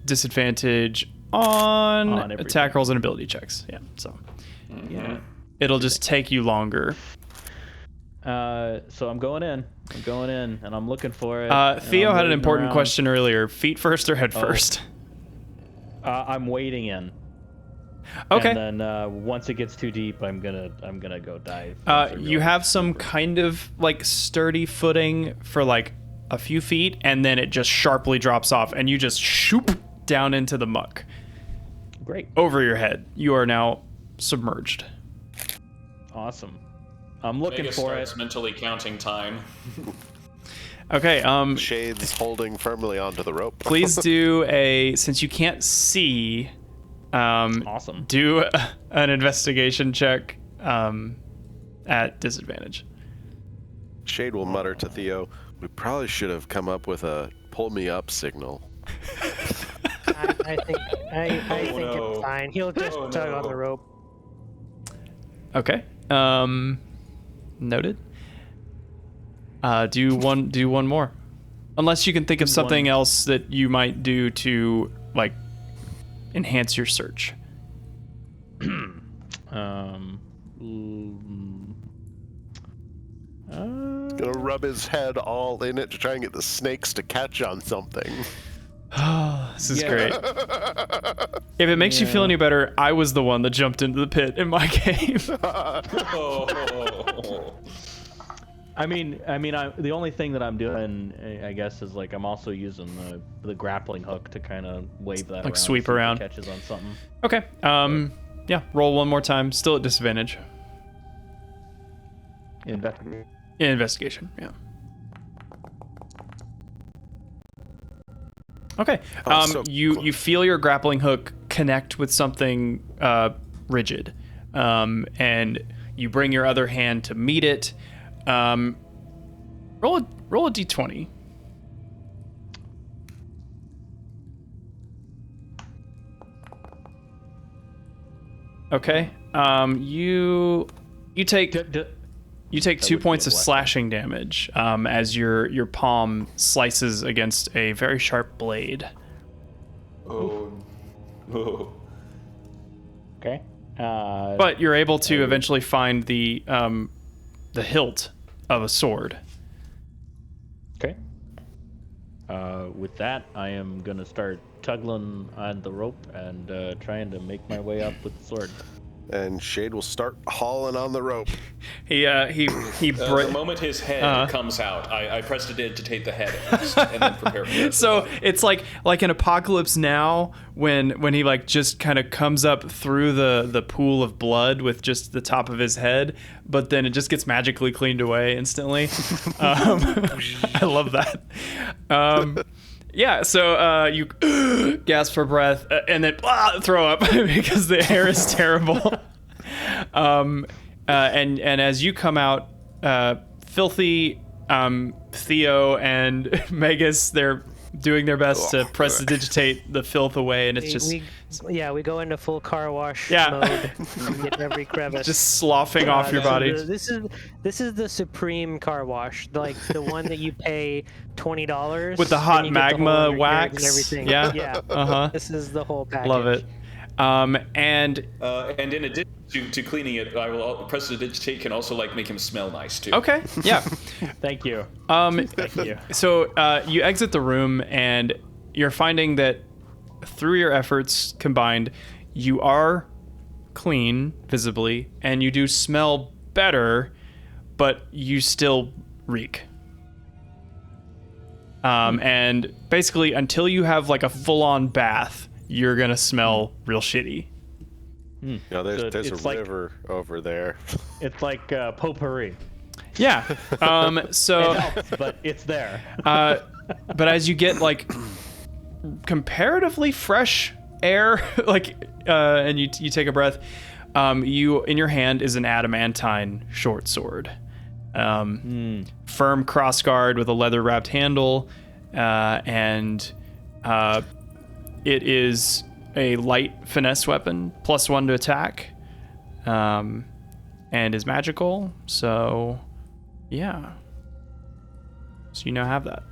disadvantage on On everything. attack rolls and ability checks. Yeah, so Yeah. it'll just take you longer. So I'm going in. And I'm looking for it. and Theo I'm had an waiting important around. question earlier: feet first or head first? I'm wading in. Okay. And then once it gets too deep, I'm gonna go dive. You have some kind of like sturdy footing for like a few feet, and then it just sharply drops off, and you just shoop down into the muck Great. over your head. You are now submerged. Awesome. I'm looking Vegas for starts it. mentally counting time. Okay. Shade's holding firmly onto the rope. Please do since you can't see. Awesome. Do an investigation check at disadvantage. Shade will mutter to Theo, "We probably should have come up with a pull me up signal." I think no. it's fine. He'll just Oh, tug on no. the rope. Okay. Noted. Do one more. Unless you can think of something else that you might do to like enhance your search. Gonna rub his head all in it to try and get the snakes to catch on something. Oh, this is great. If it makes you feel any better, I was the one that jumped into the pit in my game. I mean, the only thing that I'm doing, I guess, is like I'm also using the grappling hook to kind of wave that Like around, sweep see if it around. catches on something. Okay. Yeah. Roll one more time. Still at disadvantage. Investigate. Investigation. Yeah. Okay. So You close. feel your grappling hook connect with something rigid, and you bring your other hand to meet it. Roll a d20. Okay. You take you take 2 would points be of a blessing. slashing damage as your palm slices against a very sharp blade. Oh. Okay. But you're able to eventually find the hilt of a sword. Okay. With that, I am gonna start tugging on the rope and trying to make my way up with the sword. And Shade will start hauling on the rope. The moment his head comes out, I prestidigitate the head first, and then prepare for it. So it's like an Apocalypse Now when he like just kind of comes up through the pool of blood with just the top of his head, but then it just gets magically cleaned away instantly. I love that. Yeah, so you gasp for breath and then throw up because the air is terrible. And as you come out, Filthy, Theo, and Magus, they're doing their best to prestidigitate the filth away, and it's just We go into full car wash Yeah. mode and get every crevice. just sloughing off your body. This is the supreme car wash, like the one that you pay $20 With the hot and you get the magma whole undercarriage wax. and everything. Yeah. Yeah. Uh-huh. This is the whole package. Love it. And And in addition to cleaning it, I will prestidigitate can also like make him smell nice too. okay, yeah. Thank you. Thank you. So you exit the room, and you're finding that through your efforts combined, you are clean visibly, and you do smell better, but you still reek. And basically, until you have like a full-on bath, you're gonna smell real shitty. You know, there's it's a like- river over there. It's like potpourri. Yeah. So. It helps, but it's there. But as you get like comparatively fresh air, like, and you take a breath, you in your hand is an adamantine short sword, firm crossguard with a leather wrapped handle, and it is a light finesse weapon, +1 to attack, and is magical. So, yeah. So you now have that.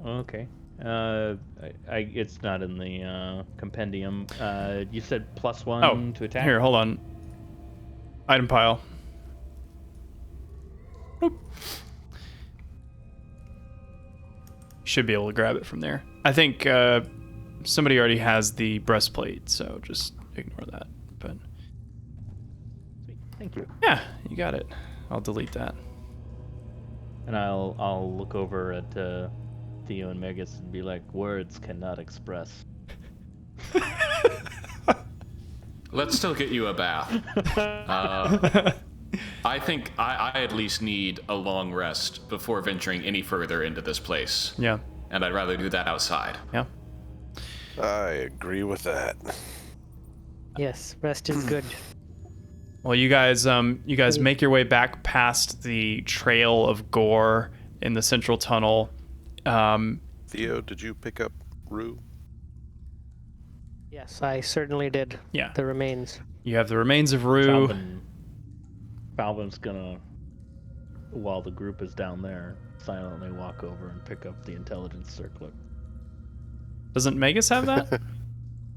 Okay. It's not in the compendium. You said +1 to attack. Here, hold on. Item pile. Boop. Should be able to grab it from there. I think somebody already has the breastplate, so just ignore that. But Sweet. Thank you. yeah, you got it. I'll delete that. And I'll look over at Theo and Megas and be like, words cannot express. Let's still get you a bath. I think I at least need a long rest before venturing any further into this place. Yeah. And I'd rather do that outside. Yeah. I agree with that. Yes, rest is good. Well, you guys make your way back past the trail of gore in the central tunnel. Theo, did you pick up Rue? Yes, I certainly did. Yeah. The remains. You have the remains of Rue. Falvin's gonna, while the group is down there, silently walk over and pick up the intelligence circlet. Doesn't Magus have that?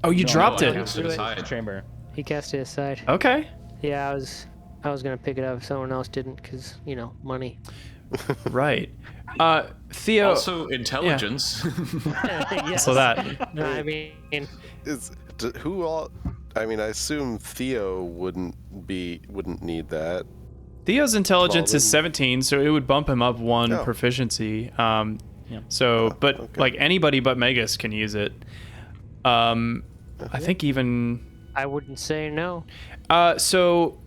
Oh, you No, dropped I it. cast it aside. Chamber. He cast it aside. Okay. Yeah, I was gonna pick it up if someone else didn't, because money. Right. Theo. Also, intelligence. Yes. So that. No, I mean, Who all? I mean, I assume Theo wouldn't need that. Theo's intelligence is Falvin. 17, so it would bump him up one Oh. proficiency. So, but okay. like anybody but Magus can use it. I think even. I wouldn't say no. So,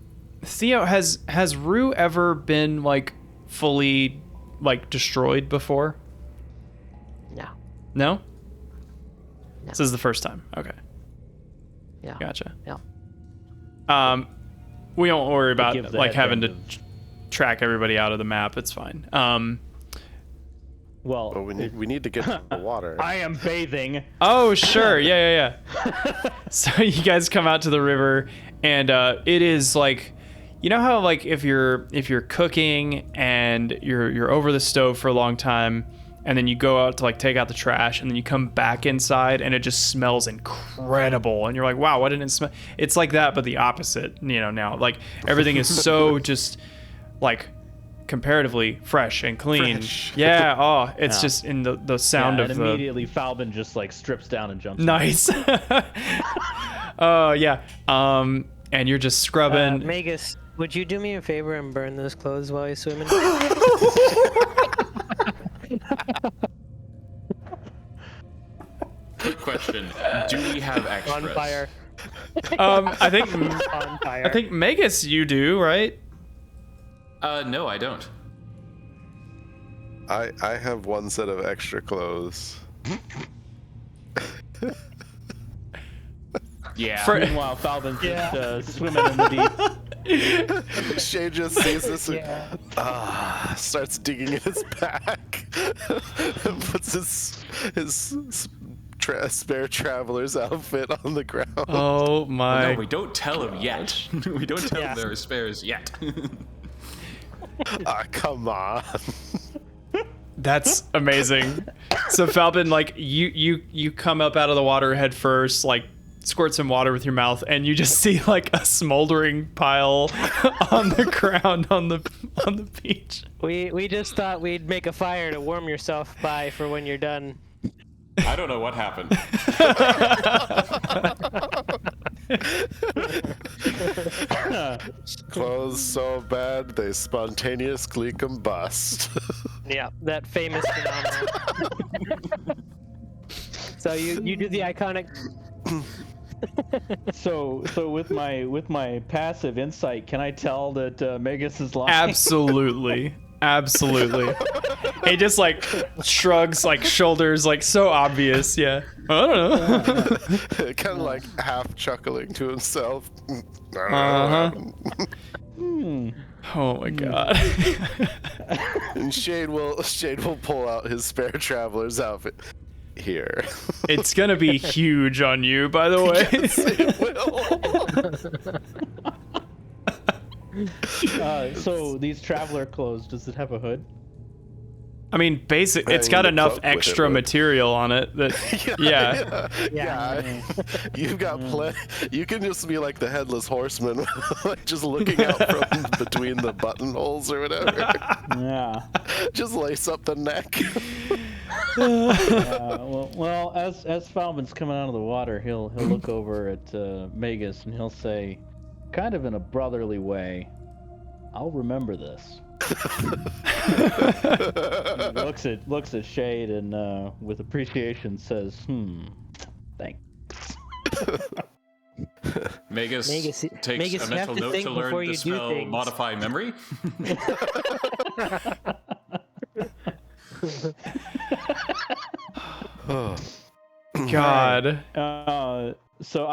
Theo, has Rue ever been like fully like destroyed before? No. No? No. This is the first time. Okay. Yeah. Gotcha. Yeah. We don't worry about give that like having to kind of- track everybody out of the map. It's fine. Well, But we need to get to the water. I am bathing. Oh, sure. Yeah. So you guys come out to the river, and it is like, you know how like if you're cooking and you're over the stove for a long time, and then you go out to like take out the trash, and then you come back inside, and it just smells incredible, and you're like, wow, why didn't it smell? It's like that, but the opposite. Now like everything is so just like comparatively fresh and clean. Fresh. Yeah. Oh, it's Yeah. just in the sound and of the. immediately Falvin just like strips down and jumps. Nice. Oh yeah. And you're just scrubbing. Magus, would you do me a favor and burn those clothes while you're swimming? Quick question: do we have extras? On fire. I think On fire. I think Magus, you do, right? No, I don't. I have one set of extra clothes. Yeah. Meanwhile, Falvin's just swimming in the deep. Shay just sees this and Yeah. starts digging in his back. Puts his spare traveler's outfit on the ground. Oh my. No, we don't tell him yet. We don't tell him there are spares yet. Ah, come on. That's amazing. So Falvin, like you come up out of the water head first, like squirt some water with your mouth, and you just see like a smoldering pile on the ground on the beach. We just thought we'd make a fire to warm yourself by for when you're done. I don't know what happened. Clothes so bad they spontaneously combust. Yeah, that famous phenomenon. So you do the iconic. So with my passive insight, can I tell that Magus is lying? Absolutely. He just like shrugs, like shoulders, like so obvious. Yeah. I don't know. Kind of like half chuckling to himself. Uh-huh. Oh my god. And Shade will pull out his spare traveler's outfit. Here. It's gonna be huge on you, by the way. Yes, it will. So these traveler clothes, does it have a hood? I mean, it's I got mean, the enough cloak with it extra would. material on it that yeah. Yeah. You've got plenty. You can just be like the headless horseman, like just looking out from between the buttonholes or whatever. Yeah. Just lace up the neck. Well, as Falvin's coming out of the water, he'll look over at Magus and he'll say, kind of in a brotherly way, "I'll remember this." He looks at Shade and with appreciation says, "Thanks." Magus takes Magus, a you have mental to note think to before learn you the do spell things. Modify Memory. God. So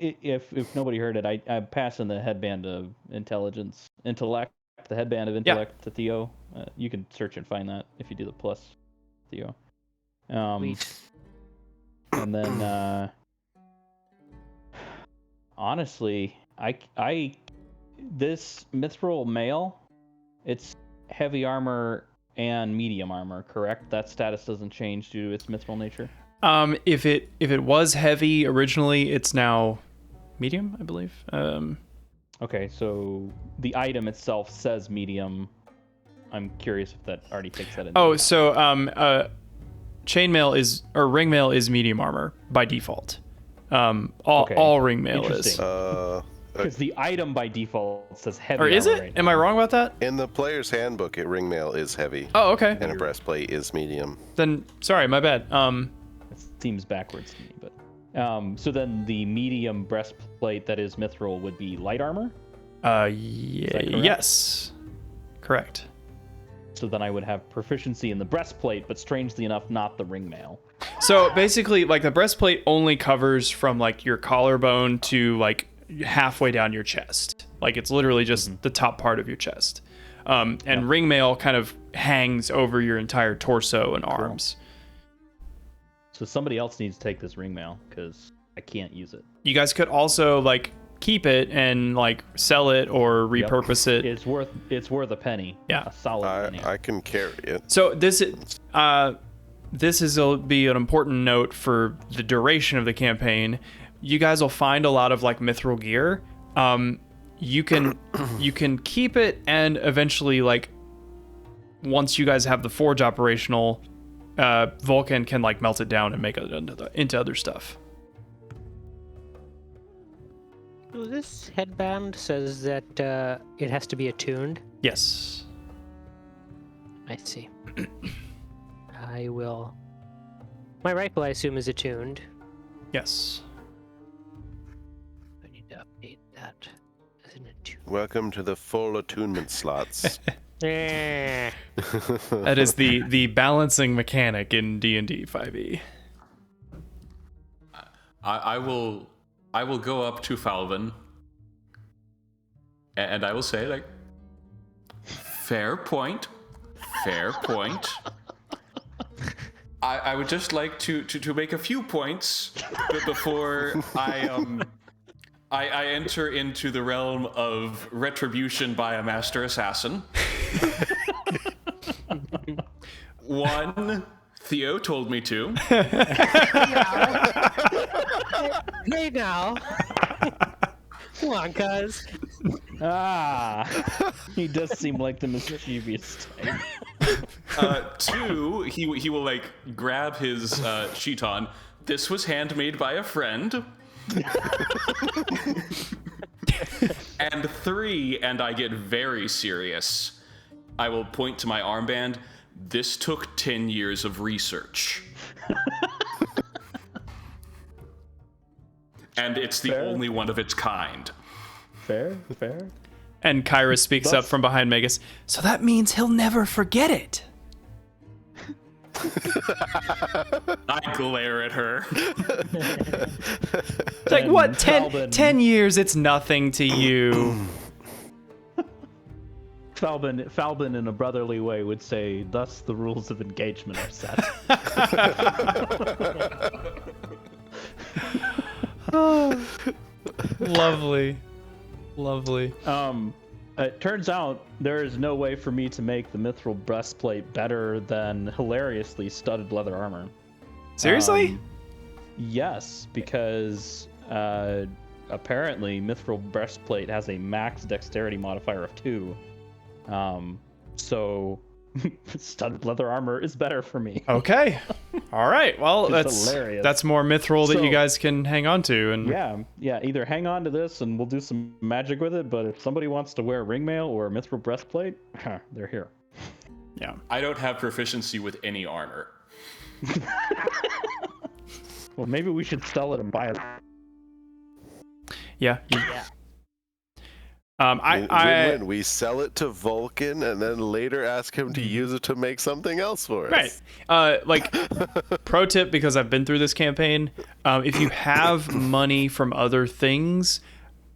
if nobody heard it, I'm passing the headband of intellect, the headband of intellect to Theo. You can search and find that if you do the plus, Theo. Sweet. And then honestly, this mithril mail, it's heavy armor and medium armor, correct? That status doesn't change due to its mithril nature. If it was heavy originally, it's now medium, I believe. Okay, so the item itself says medium. I'm curious if that already takes that into account. So chainmail is or ringmail is medium armor by default. All ringmail is. Because the item by default says heavy. Or is armor it? right Am now. I wrong about that? In the player's handbook, ringmail is heavy. Oh, okay. And a breastplate is medium. Then sorry, my bad. It seems backwards to me, but so then the medium breastplate that is mithril would be light armor. Yes, correct. So then I would have proficiency in the breastplate, but strangely enough, not the ringmail. So basically, like the breastplate only covers from like your collarbone to like halfway down your chest. Like it's literally just the top part of your chest. And ringmail kind of hangs over your entire torso and arms. So somebody else needs to take this ringmail because I can't use it. You guys could also like keep it and like sell it or repurpose it. It's worth a penny. Yeah. A solid penny. I can carry it. So this will be an important note for the duration of the campaign. You guys will find a lot of like mithril gear. You can keep it, and eventually, like once you guys have the forge operational, Vulcan can like melt it down and make it into other stuff. So this headband says that it has to be attuned. Yes. I see. I will. My rifle, I assume, is attuned. Yes. I need to update that as an attuned. Welcome to the full attunement slots. Eh. That is the balancing mechanic in D&D 5e. I will go up to Falvin and I will say, like, fair point. I would just like to make a few points before I enter into the realm of retribution by a master assassin. One, Theo told me to. Hey now. Come on, cuz. He does seem like the mischievous type. Two, he will like grab his chiton. This was handmade by a friend. And three, and I get very serious, I will point to my armband. This took 10 years of research. And it's the only one of its kind. Fair. And Kyra speaks up from behind Magus. So that means he'll never forget it. I glare at her. It's like, what, 10 years, it's nothing to you. Falbin in a brotherly way would say, thus the rules of engagement are set. Lovely. It turns out there is no way for me to make the mithril breastplate better than hilariously studded leather armor. Seriously? Yes, because apparently mithril breastplate has a max dexterity modifier of 2. So studded leather armor is better for me. Okay. All right. Well, It's hilarious. that's more mithril that So- you guys can hang on to. And Yeah. Either hang on to this and we'll do some magic with it. But if somebody wants to wear ringmail or a mithril breastplate, they're here. yeah. I don't have proficiency with any armor. Well, maybe we should sell it and buy it. Yeah. Yeah. Win-win. We sell it to Vulcan and then later ask him to use it to make something else for us. Right. Like, pro tip, because I've been through this campaign, if you have money from other things,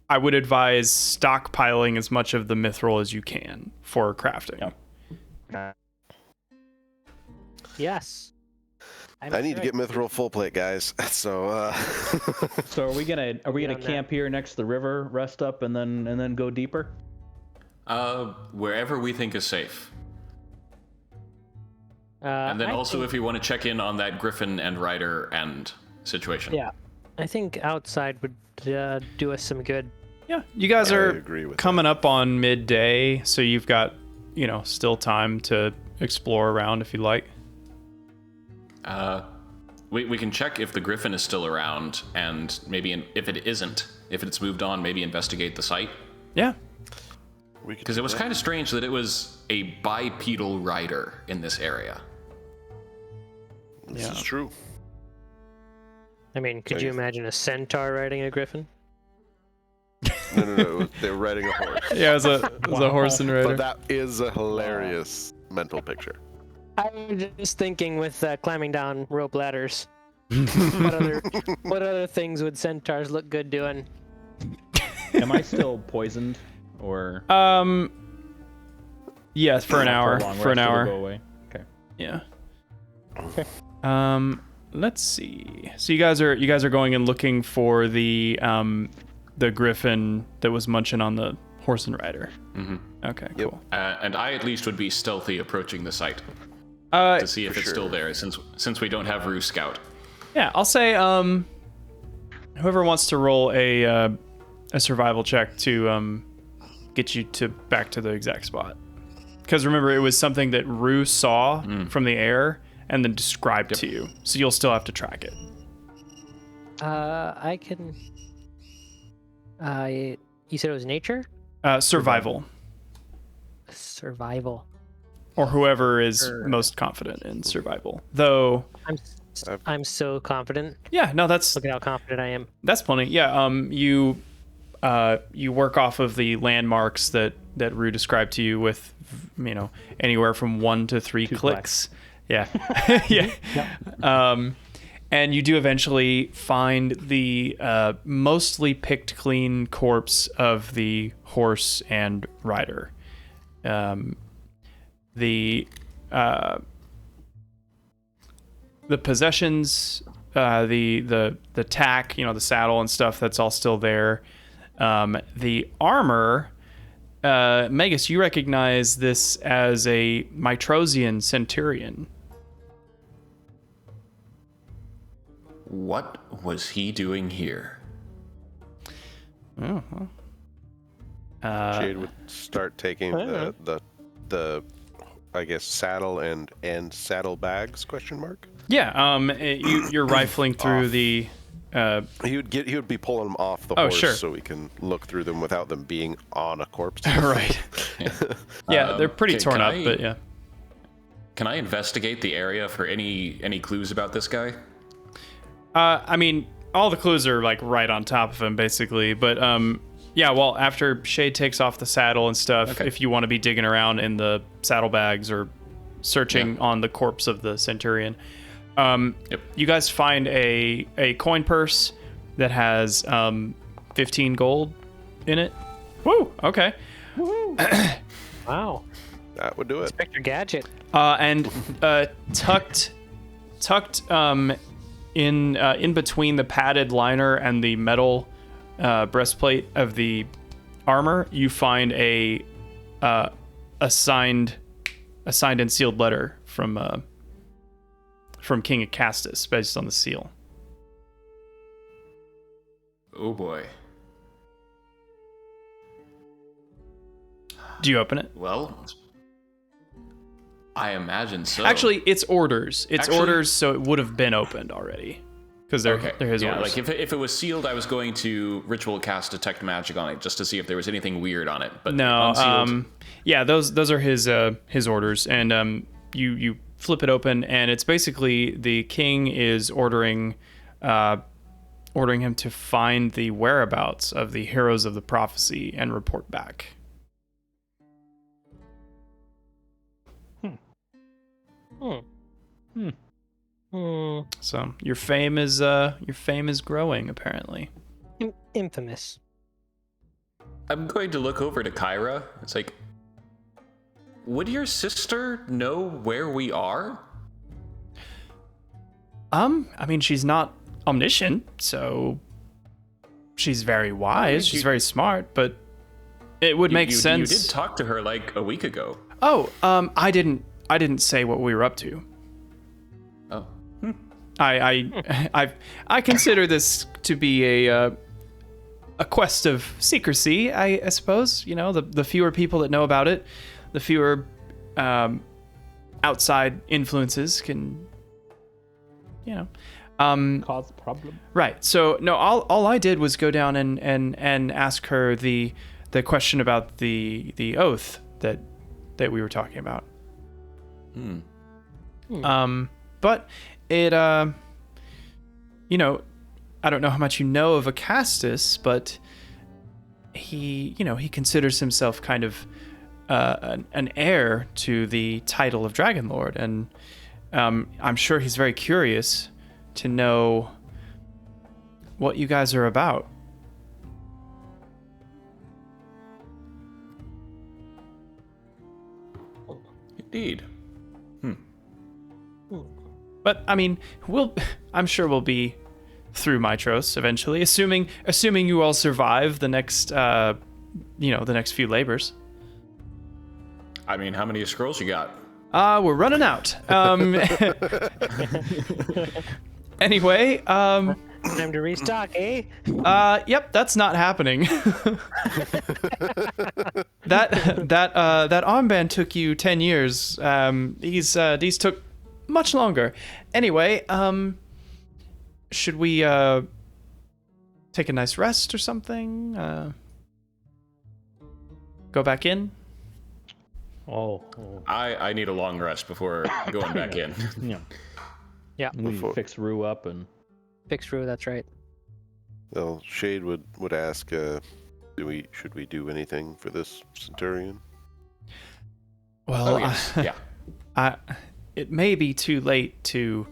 I would advise stockpiling as much of the mithril as you can for crafting. Yeah. Yes. I need to get mithril full plate, guys. So, So are we gonna camp here next to the river, rest up, and then go deeper? Wherever we think is safe. And then if you want to check in on that Griffin and Rider and situation. Yeah, I think outside would do us some good. Yeah, you guys I are agree with coming up on midday, so you've got, still time to explore around if you like. We can check if the Griffin is still around, and maybe if it's moved on, maybe investigate the site. Yeah. Because it was kind of strange that it was a bipedal rider in this area. This is true. I mean, could you imagine a centaur riding a griffin? No. They're riding a horse. Yeah, it was a horse and rider. But that is a hilarious mental picture. I was just thinking with climbing down rope ladders. What other things would centaurs look good doing? Am I still poisoned, or? Yes, for an hour. For an hour. Go away. Okay. Yeah. Let's see. So you guys are going and looking for the griffin that was munching on the horse and rider. Mm-hmm. Okay, cool. And I at least would be stealthy approaching the site to see if it's still there, since we don't have Roo Scout. Yeah, I'll say whoever wants to roll a survival check to get you back to the exact spot. Because remember, it was something that Roo saw from the air and then described to you, so you'll still have to track it. I can. You said it was nature? Survival. Survival. Or whoever is most confident in survival. Though I'm so confident. Yeah, no, that's Look at how confident I am. That's plenty. Yeah, you work off of the landmarks that Rue described to you with, anywhere from 1 to 3 clicks. Yeah. Yeah. Yep. And you do eventually find the mostly picked clean corpse of the horse and rider. The possessions, the tack, the saddle and stuff, that's all still there. The armor, Megas, you recognize this as a Mytrosian centurion. What was he doing here? Oh, well. Jade would start taking the I guess saddle and saddle bags ? Yeah, you're rifling through the. He would be pulling them off the horse, sure. so we can look through them without them being on a corpse. Right. Yeah, they're pretty torn up, but yeah. Can I investigate the area for any clues about this guy? I mean, all the clues are like right on top of him, basically. But yeah, well, after Shay takes off the saddle and stuff, if you want to be digging around in the saddlebags or searching on the corpse of the centurion, you guys find a coin purse that has 15 gold in it. Woo! Okay. Woo. Wow. That would do it. Inspector Gadget. And tucked in between the padded liner and the metal breastplate of the armor, you find a signed and sealed letter from King Acastus based on the seal. Oh boy. Do you open it? Well, I imagine so. Actually, it's orders. Orders, so it would have been opened already. Because they're his orders. Like if it was sealed, I was going to ritual cast detect magic on it just to see if there was anything weird on it. But no, unsealed. Yeah, those are his orders, and you flip it open, and it's basically the king is ordering ordering him to find the whereabouts of the heroes of the prophecy and report back. So your fame is growing, apparently. Infamous. I'm going to look over to Kyra. It's like, would your sister know where we are? I mean, she's not omniscient, so she's very wise. She's very smart, but it would make sense. You did talk to her like a week ago. Oh, I didn't say what we were up to. Oh. I consider this to be a quest of secrecy, I suppose. You know, the fewer people that know about it, the fewer outside influences can, you know, Cause problem. right. So no, all I did was go down and ask her the question about the oath that we were talking about. But it you know, I don't know how much you know of Acastus, but he considers himself kind of an heir to the title of Dragonlord, and I'm sure he's very curious to know what you guys are about. Indeed. But I mean, I'm sure we'll be through Mitros eventually, assuming you all survive the next the next few labors. I mean, how many scrolls you got? We're running out. Anyway, Time to restock, eh? yep, that's not happening. that armband took you 10 years. These took much longer. Anyway, should we take a nice rest or something? Go back in? Oh. I need a long rest before going back in. Yeah. Yeah. We fix Rue up and. Fix Rue, that's right. Well, Shade would ask, should we do anything for this Centurion? Well, yes. Yeah. It may be too late to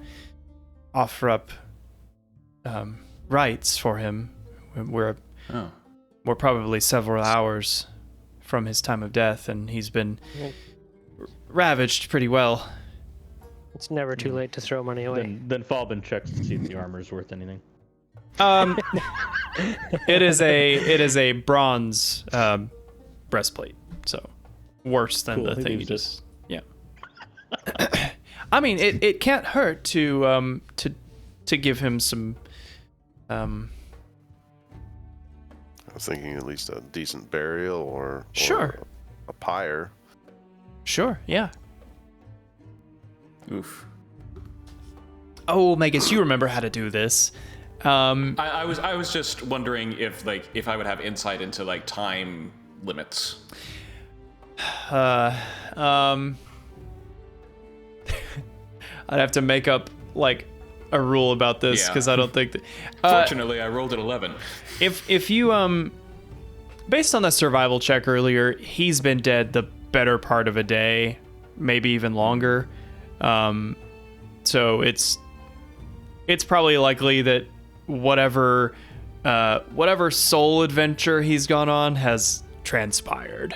offer up rights for him. We're probably several hours from his time of death, and he's been ravaged pretty well. It's never too late to throw money away. Then Falbin checks to see if the armor's worth anything. It is a bronze breastplate, so worse than Cool, the he thing you leaves just yeah. I mean, it can't hurt to give him some. I was thinking at least a decent burial or Sure. a pyre. Sure, yeah. Oof. Oh, Magus, you remember how to do this. I was just wondering if I would have insight into like time limits. I'd have to make up like a rule about this because I don't think that. Fortunately, I rolled an 11. If you based on the survival check earlier, he's been dead the better part of a day, maybe even longer. So it's probably likely that whatever soul adventure he's gone on has transpired.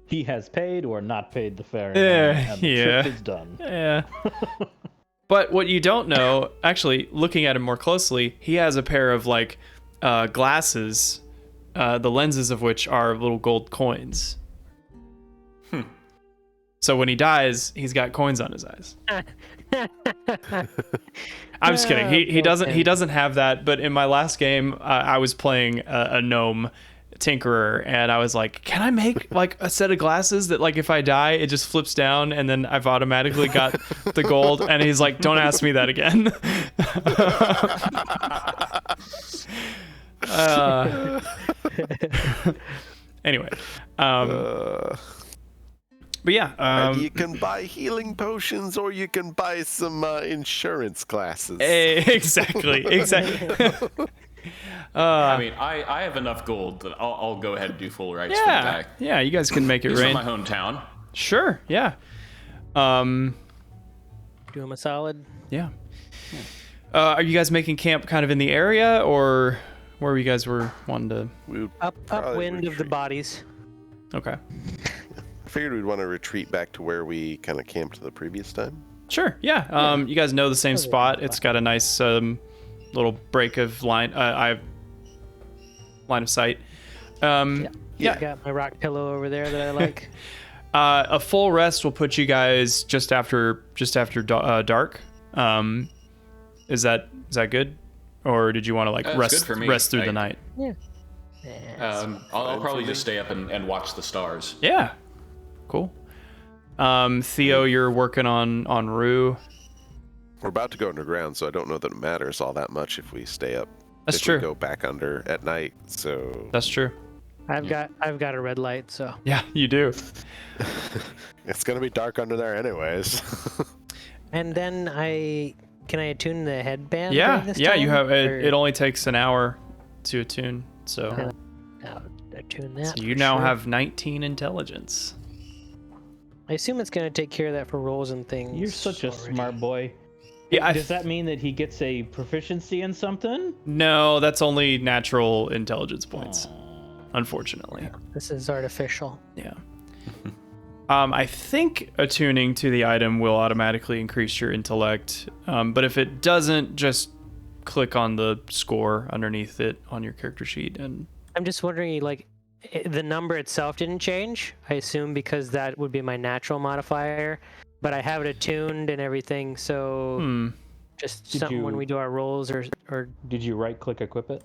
He has paid or not paid the fare. And the trip is done. Yeah. But what you don't know, actually, looking at him more closely, he has a pair of like glasses, the lenses of which are little gold coins. So when he dies, he's got coins on his eyes. I'm just kidding. He doesn't have that. But in my last game, I was playing a gnome tinkerer, and I was like, can I make like a set of glasses that like if I die, it just flips down, and then I've automatically got the gold? And he's like, don't ask me that again. Anyway. But yeah, And you can buy healing potions, or you can buy some insurance glasses. exactly. I mean, I have enough gold that I'll go ahead and do full rights for the Yeah, guy. yeah, you guys can make it He's from rain. my hometown. Sure, yeah. Do him a solid. Yeah. Are you guys making camp kind of in the area, or where you guys were wanting to? We would probably Upwind of the retreat. bodies. Okay. I figured we'd want to retreat back to where we kind of camped the previous time. Sure, yeah. You guys know the same spot. It's got a nice little break of line of sight. I Yeah. got my rock pillow over there that I like. A full rest will put you guys just after dark. Is that good, or did you want to like That's rest good for me. rest through the night? Yeah. I'll probably just stay up and watch the stars. Yeah, cool. Theo, you're working on Rue. We're about to go underground, so I don't know that it matters all that much if we stay up. That's if true. We go back under at night, so That's true. I've got a red light, so Yeah, you do. it's gonna be dark under there anyways. and then can I attune the headband? Yeah, during this yeah. You time, have it. or- It only takes an hour to attune, so I'll attune that. you for now sure. have 19 intelligence. I assume it's gonna take care of that for rolls and things. You're such a already. smart boy. Yeah, Does that mean that he gets a proficiency in something? No, that's only natural intelligence points. Unfortunately. This is artificial. Yeah. I think attuning to the item will automatically increase your intellect, but if it doesn't, just click on the score underneath it on your character sheet. And I'm just wondering, like, the number itself didn't change. I assume because that would be my natural modifier, but I have it attuned and everything. So just Did something when you- we do our rolls or Did you right click equip it?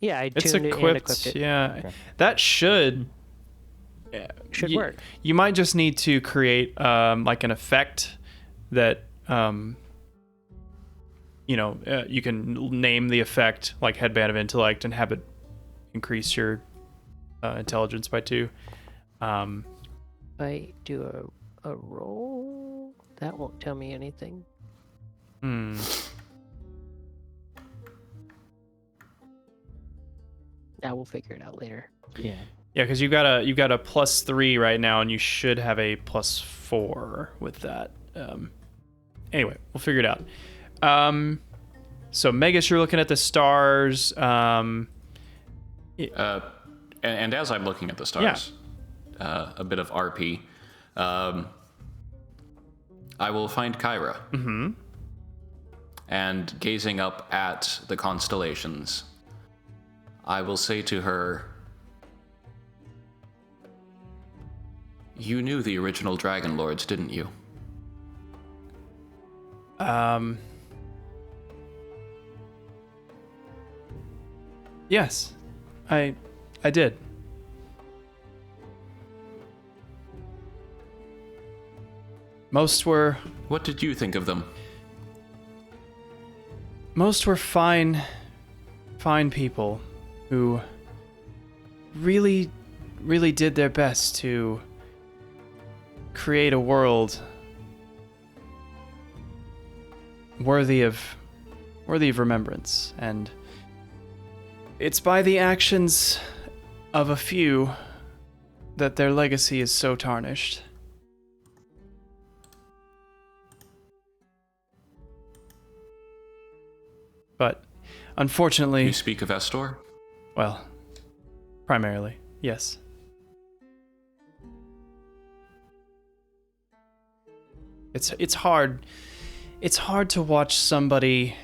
yeah, I it's tuned it and equipped. equipped it. Yeah, Okay. that should Work. You might just need to create like an effect that you can name the effect like Headband of Intellect and have it increase your intelligence by 2. If I do a roll, that won't tell me anything. I will figure it out later. Yeah. Yeah, because you've got a +3 right now, and you should have a +4 with that. Anyway, we'll figure it out. So Megas, you're looking at the stars. And as I'm looking at the stars, a bit of RP, I will find Kyra. Mm-hmm. And gazing up at the constellations, I will say to her, "You knew the original Dragonlords, didn't you?" Yes, I did. Most were What did you think of them? fine people who really did their best to create a world worthy of remembrance, and it's by the actions of a few that their legacy is so tarnished. But unfortunately, You speak of Estor? well, primarily, yes. It's hard. It's hard to watch somebody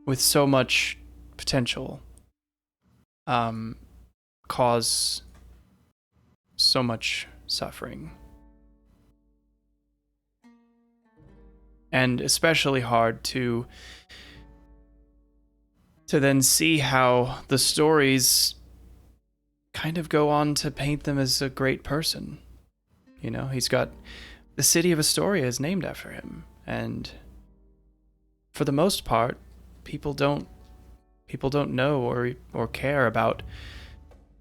with so much potential cause so much suffering. And especially hard to then see how the stories kind of go on to paint them as a great person. You know, he's got the city of Astoria is named after him, and for the most part, people don't know or care about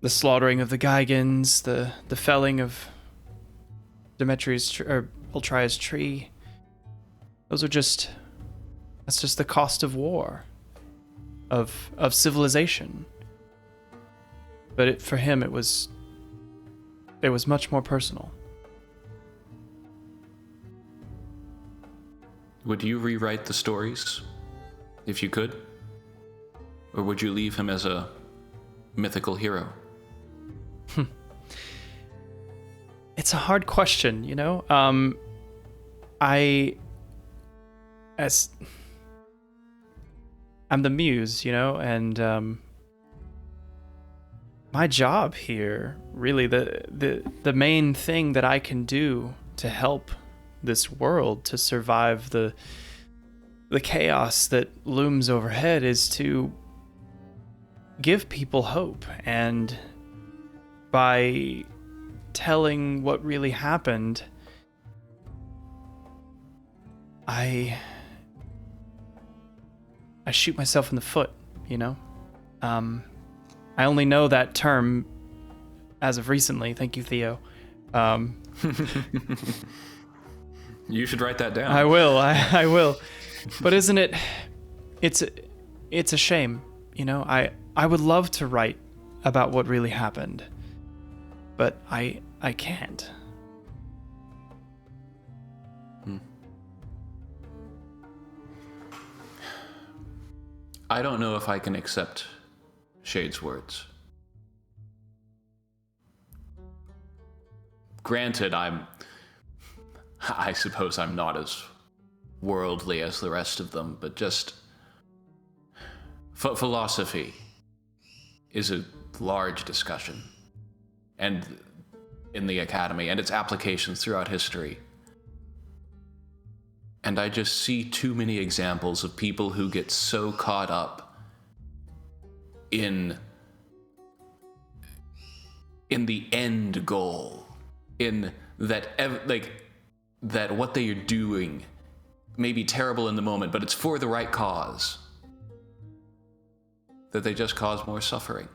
the slaughtering of the Geigans, the felling of Demetrius or Ultria's tree. That's just the cost of war, of civilization. But for him, it was much more personal. Would you rewrite the stories, if you could? Or would you leave him as a mythical hero? It's a hard question, you know? I'm the muse, you know, and my job here, really, the main thing that I can do to help this world to survive the chaos that looms overhead is to give people hope, and by telling what really happened, I shoot myself in the foot, you know? I only know that term as of recently. Thank you, Theo. You should write that down. I will. I will. But isn't it? It's a shame, you know. I would love to write about what really happened, but I can't. I don't know if I can accept Shade's words. Granted, I suppose I'm not as worldly as the rest of them, but just philosophy is a large discussion, and in the academy, and its applications throughout history. And I just see too many examples of people who get so caught up in the end goal, in that that what they are doing may be terrible in the moment, but it's for the right cause, that they just cause more suffering.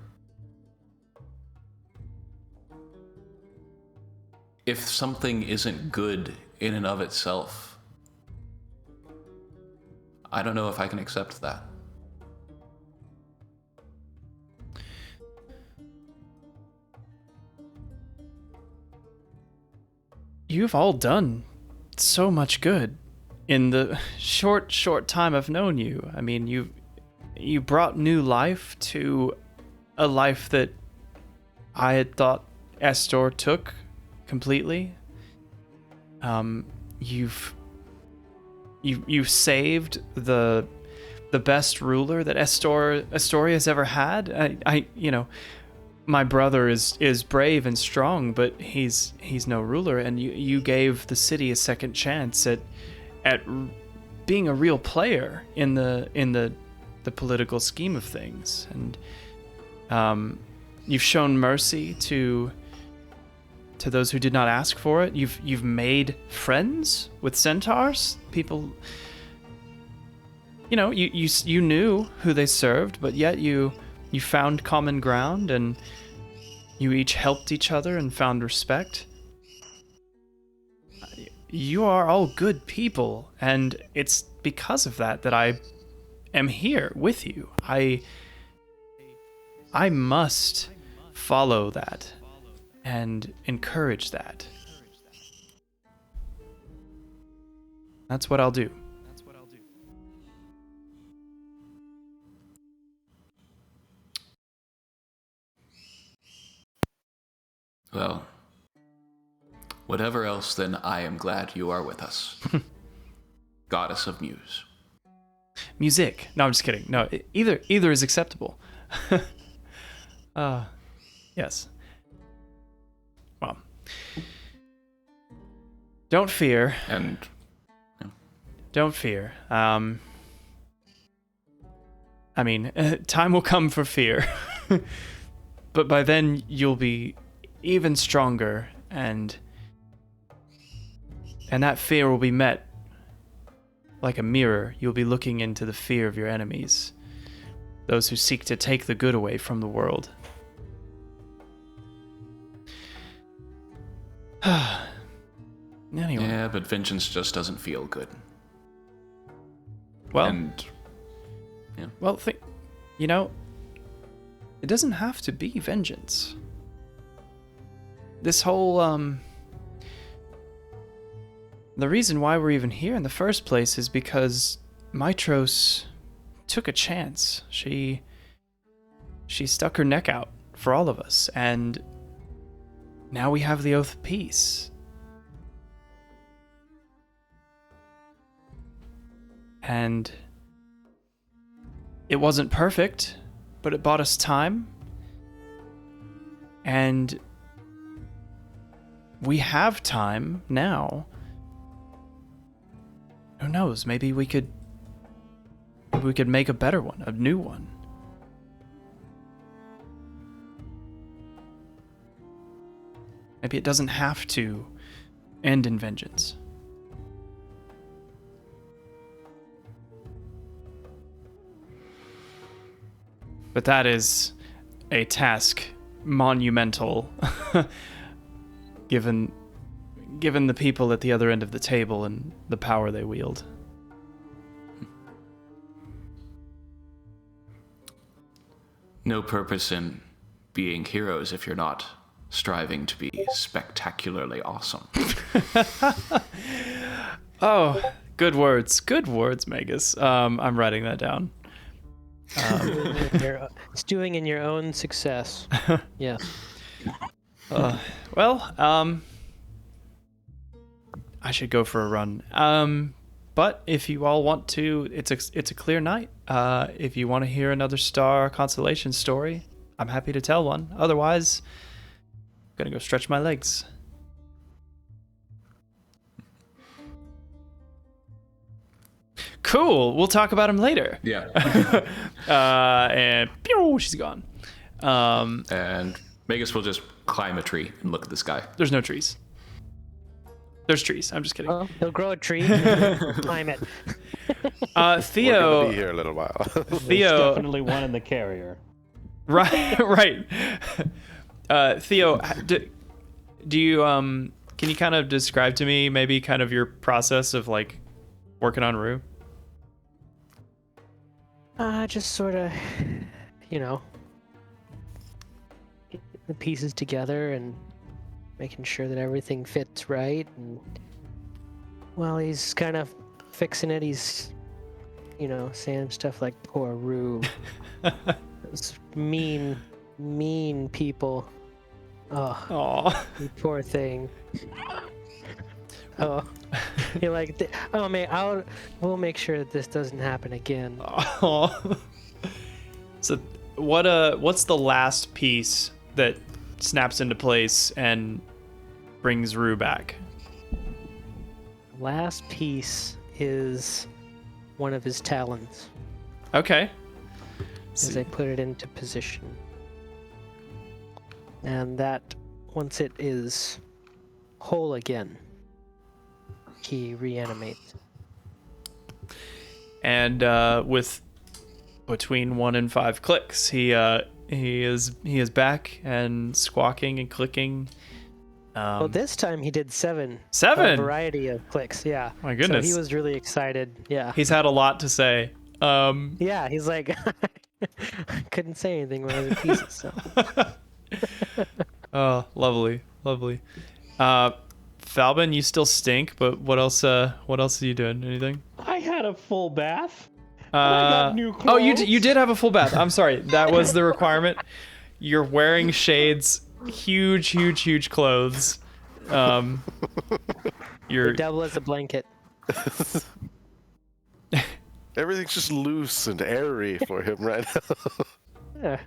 If something isn't good in and of itself, I don't know if I can accept that. You've all done so much good in the short time I've known you. I mean, you brought new life to a life that I had thought Estor took completely. You've saved the best ruler that Astoria's ever had. I you know, my brother is brave and strong, but he's no ruler, and you gave the city a second chance at being a real player in the political scheme of things, and you've shown mercy to those who did not ask for it. You've made friends with centaurs, people. You know, you knew who they served, but yet you found common ground, and you each helped each other and found respect. You are all good people, and it's because of that I am here with you. I must follow that and encourage that. That's what I'll do. Well, whatever else, then I am glad you are with us. Goddess of Muse. Music. No, I'm just kidding. No, either is acceptable. Yes. Well, don't fear. And Don't fear. I mean, time will come for fear. But by then, you'll be even stronger, and that fear will be met like a mirror. You'll be looking into the fear of your enemies, those who seek to take the good away from the world. Anyway. Yeah, but vengeance just doesn't feel good. Well, And well, you know, it doesn't have to be vengeance. This whole, the reason why we're even here in the first place is because Mitros took a chance. She stuck her neck out for all of us, and now we have the Oath of Peace. And it wasn't perfect, but it bought us time. And we have time now. Who knows? Maybe we could make a better one, a new one. Maybe it doesn't have to end in vengeance. But that is a task monumental, given the people at the other end of the table and the power they wield. no purpose in being heroes if you're not striving to be spectacularly awesome. Oh, good words, Magus. I'm writing that down. Stewing in your own success. Yeah. Well, I should go for a run. But if you all want to, it's a clear night. If you want to hear another star constellation story, I'm happy to tell one. Otherwise, I'm gonna go stretch my legs. Cool. We'll talk about him later. Yeah. And pew, she's gone. And Magus will just climb a tree and look at the sky. There's no trees. There's trees. I'm just kidding. Oh, he'll grow a tree and climb it. Theo. We're gonna be here a little while. There's Theo. definitely one in the carrier. Right. Theo, do you can you kind of describe to me maybe kind of your process of like working on Rue? Just sort of, get the pieces together and making sure that everything fits right. And while he's kind of fixing it, he's, saying stuff like, poor Rue. Those mean people. Oh, Aw. you poor thing. Oh, you're like, oh man, we'll make sure that this doesn't happen again. Aw. So what's the last piece that snaps into place and brings Rue back? Last piece is one of his talons. Okay. As I put it into position. And that, once it is whole again, he reanimates. And with between 1 and 5 clicks, he is back and squawking and clicking. Well, this time he did 7. 7? A variety of clicks, yeah. My goodness. So he was really excited, yeah. He's had a lot to say. Yeah, he's like, I couldn't say anything when I was in pieces, so. Oh, lovely. Falbin, you still stink, but what else are you doing? Anything? I had a full bath. I got new Oh, you clothes. did have a full bath. I'm sorry. That was the requirement. You're wearing shades, huge clothes. You're Double as a blanket. Everything's just loose and airy for him right now. Yeah.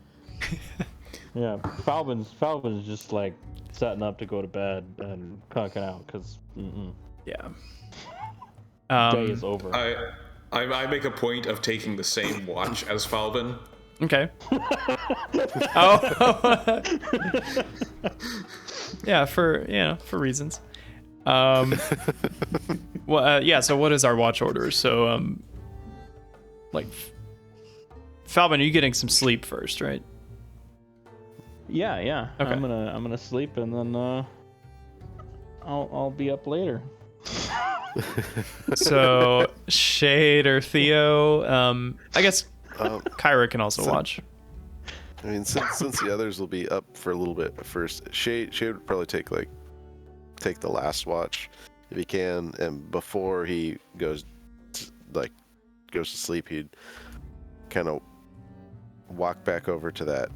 Yeah, Falvin's just like setting up to go to bed and conking out because yeah. day is over. I make a point of taking the same watch as Falvin. Okay. Oh. Yeah, for reasons. Well, yeah. So what is our watch order? So like, Falvin, are you getting some sleep first, right? Yeah. Okay. I'm gonna sleep and then I'll be up later. So Shade or Theo, I guess Kyra can also watch. I mean, since the others will be up for a little bit first, Shade would probably take the last watch if he can, and before he goes to sleep, he'd kind of walk back over to the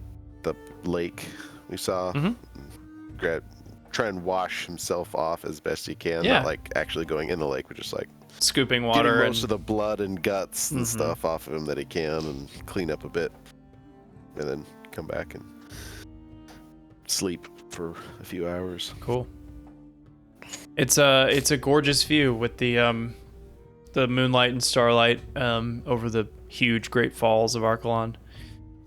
lake we saw, try and wash himself off as best he can. Yeah. Not like actually going in the lake, but just like Scooping getting water most and of the blood and guts and stuff off of him that he can, and clean up a bit, and then come back and sleep for a few hours. cool. It's a gorgeous view with the moonlight and starlight over the huge Great Falls of Archelon.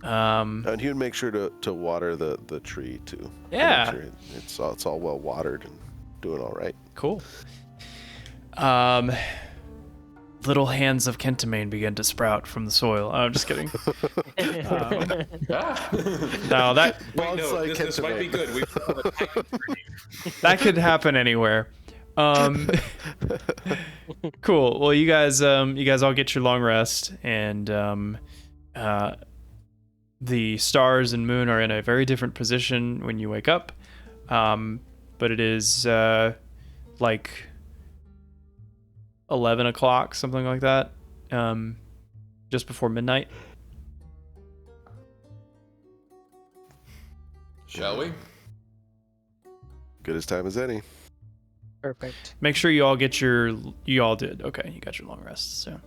And he would make sure to water the tree too. Yeah. To make sure it's all well watered and doing all right. Cool. Little hands of Kentamane begin to sprout from the soil. I'm just kidding. No, that Wait, no, like this might be good. that could happen anywhere. Cool. Well, you guys all get your long rest, and the stars and moon are in a very different position when you wake up. But it is like 11 o'clock, something like that, just before midnight. Shall we? Good as time as any. Perfect. Make sure you all did. Okay, you got your long rest. So,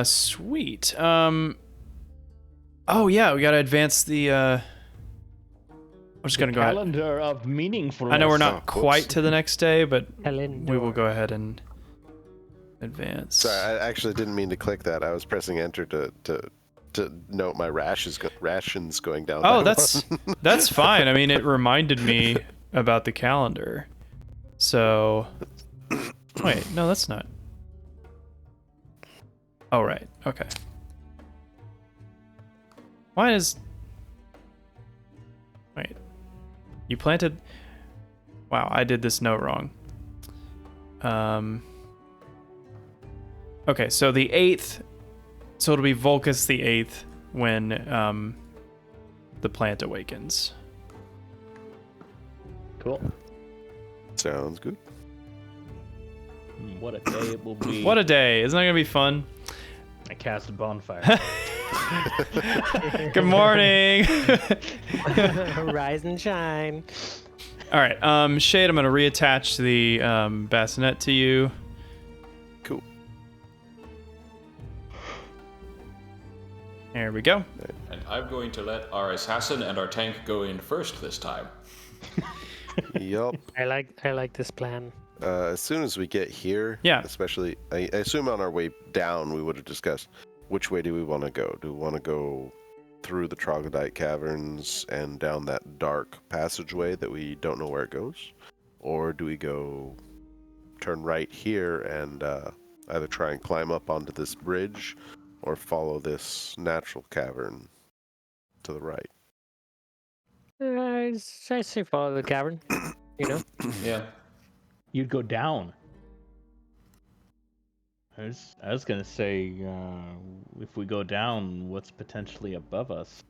sweet. Oh yeah, we gotta advance the. I'm just gonna go ahead. Calendar of meaningfulness. I know we're not Oh, whoops. quite to the next day, but Calendar. we will go ahead and advance. Sorry, I actually didn't mean to click that. I was pressing enter to note my rations going down. Oh, by that's one. that's fine. I mean, it reminded me about the calendar. So, wait, no, that's not. Oh, right. Okay. Why is... Wait. You planted... Wow, I did this note wrong. Okay, so the 8th... So it'll be Volcus the 8th when the plant awakens. Cool. Sounds good. What a day it will be. What a day. Isn't that going to be fun? I cast a bonfire. Good morning. Rise and shine. All right, Shade, I'm going to reattach the bassinet to you. Cool. There we go. And I'm going to let our assassin and our tank go in first this time. Yup. I like this plan. As soon as we get here, Yeah. especially, I assume on our way down, we would have discussed which way do we want to go. Do we want to go through the troglodyte caverns and down that dark passageway that we don't know where it goes? Or do we go turn right here and either try and climb up onto this bridge or follow this natural cavern to the right? I say follow the cavern. You know. Yeah. You'd go down. I was gonna say, if we go down, what's potentially above us?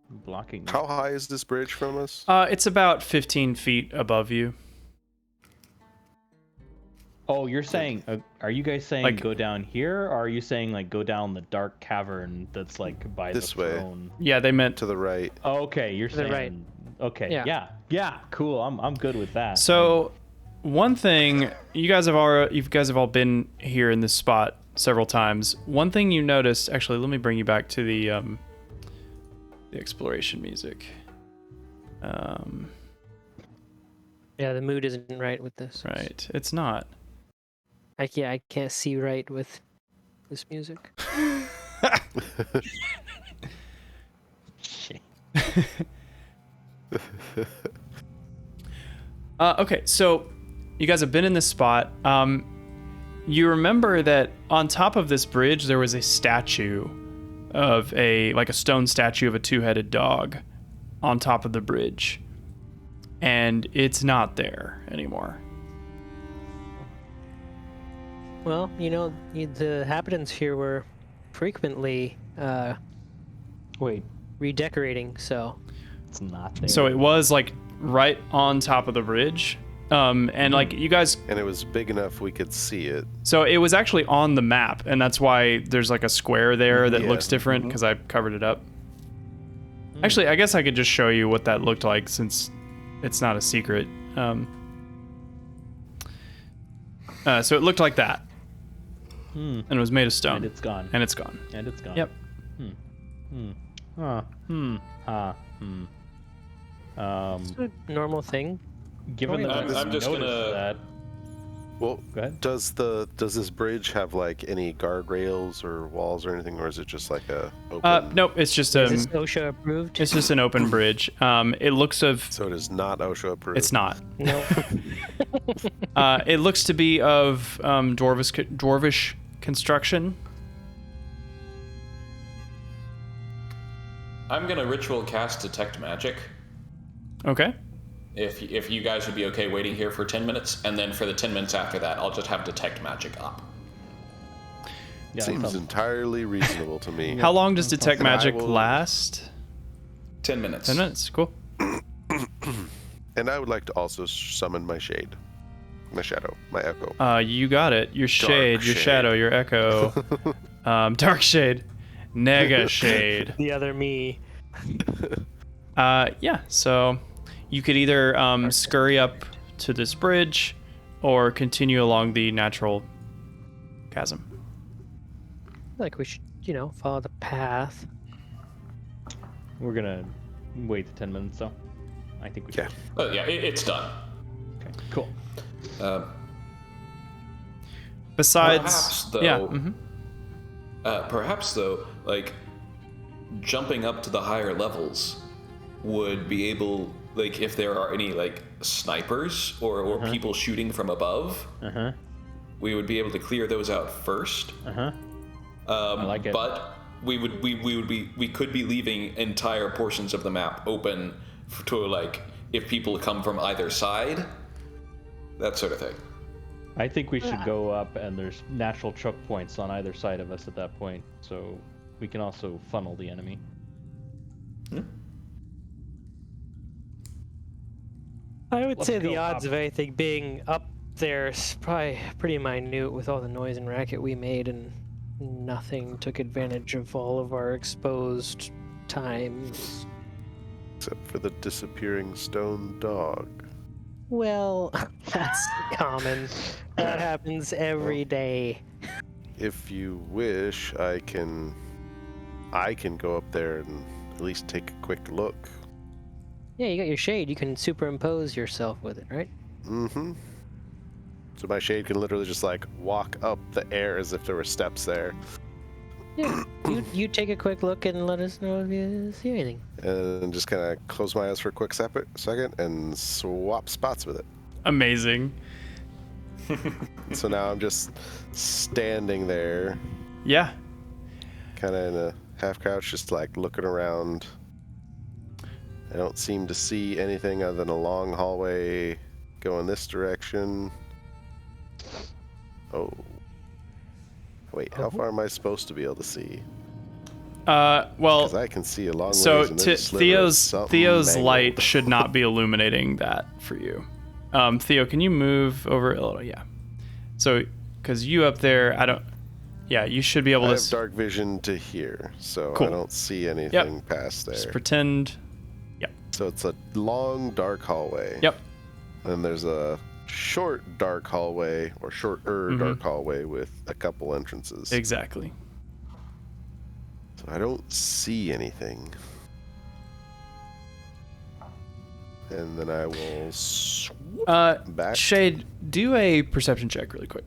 Blocking. How high is this bridge from us? It's about 15 feet above you. Oh, you're saying? Are you guys saying Like- go down here, or are you saying like go down the dark cavern that's like by This the way. throne? Yeah, they meant... To the right. Oh, okay, you're the saying. right. Okay. Yeah. Yeah. Cool. I'm good with that. So, one thing... You guys have all been here in this spot several times. One thing you noticed... Actually, let me bring you back to the exploration music. Yeah, the mood isn't right with this. Right. It's not. I can't see right with this music. Okay, so you guys have been in this spot. You remember that on top of this bridge there was a statue of a stone statue of a two-headed dog on top of the bridge. and it's not there anymore. Well, the inhabitants here were frequently Wait, redecorating, so it's not there. So it was like right on top of the bridge, and like you guys. And it was big enough we could see it. So it was actually on the map, and that's why there's like a square there that Yeah. looks different because I covered it up. Actually, I guess I could just show you what that looked like since it's not a secret. So it looked like that, and it was made of stone. And it's gone. And it's gone. And it's gone. Yep. it's a normal thing. Given that I'm I just noticed gonna- that. Well, Go ahead. does this bridge have like any guardrails or walls or anything, or is it just like a open? Nope, it's just Is this OSHA approved? it's just an open bridge. It looks of So it is not OSHA approved. it's not. No. It looks to be of dwarvish construction. I'm gonna ritual cast detect magic. Okay. If you guys would be okay waiting here for 10 minutes, and then for the 10 minutes after that, I'll just have detect magic up. Yeah, Seems sounds- entirely reasonable to me. How long does detect And I magic will- last? 10 minutes. 10 minutes. Cool. And I would like to also summon my shade, my shadow, my echo. You got it. Your shade, your shade. shadow, your echo. Dark shade. Nega shade. The other me. Yeah, so you could either scurry up to this bridge or continue along the natural chasm. Like we should, follow the path. We're gonna wait the 10 minutes, though. I think we Yeah. should. Oh, yeah, it's done. Okay, cool. Besides, Perhaps, though, yeah, mhm. Perhaps though, like jumping up to the higher levels would be able, like, if there are any like snipers or people shooting from above, we would be able to clear those out first. I like it. But we could be leaving entire portions of the map open to, like, if people come from either side, that sort of thing. I think we should go up, and there's natural choke points on either side of us at that point, so we can also funnel the enemy. I would Let's say the go odds up. of anything being up there is probably pretty minute with all the noise and racket we made, and nothing took advantage of all of our exposed times. Except for the disappearing stone dog. Well, that's common. That happens every day. If you wish, I can go up there and at least take a quick look. Yeah, you got your shade. You can superimpose yourself with it, right? Mm-hmm. So my shade can literally just like walk up the air as if there were steps there. Yeah. you take a quick look and let us know if you see anything. And just kind of close my eyes for a quick second and swap spots with it. Amazing. So now I'm just standing there, Yeah. kind of in a half crouch, just like looking around. I don't seem to see anything other than a long hallway going this direction. Oh. Wait, how far am I supposed to be able to see? Well, Because I can see a long so ways and there's a sliver of Theo's something mangled. light should not be illuminating that for you. Theo, can you move over a little? Yeah. So, because you up there, I don't. Yeah, you should be able I to have dark vision to here, so Cool. I don't see anything past there. just pretend. Yep. So it's a long, dark hallway. Yep. And there's a short, dark hallway, or shorter, dark hallway with a couple entrances. Exactly. So I don't see anything. And then I will swoop back. Shade, do a perception check really quick.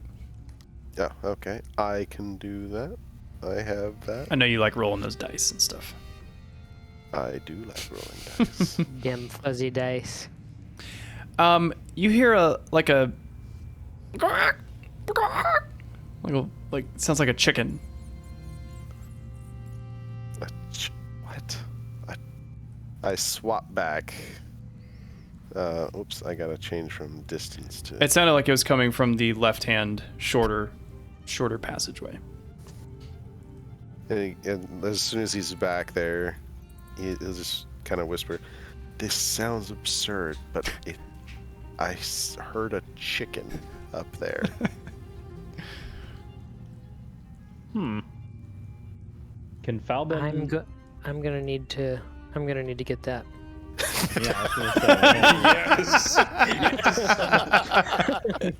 Yeah, okay. I can do that. I have that. I know you like rolling those dice and stuff. I do like rolling dice. Damn fuzzy dice. You hear like it sounds like a chicken. What? I swap back Oops, I gotta change from distance to. It sounded like it was coming from the left-hand, shorter passageway. And as soon as he's back there, he'll just kind of whisper, "This sounds absurd, but I heard a chicken up there." Can Falbin? I'm gonna need to get that. Yeah, I was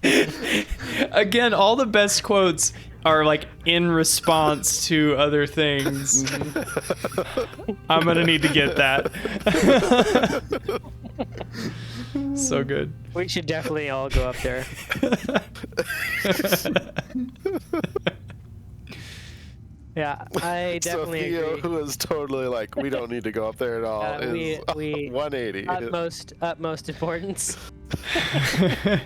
gonna say. Again, all the best quotes are like in response to other things. I'm gonna need to get that. So good. We should definitely all go up there. Yeah, I definitely so Theo, agree. who is totally like, we don't need to go up there at all, is we 180. utmost importance. All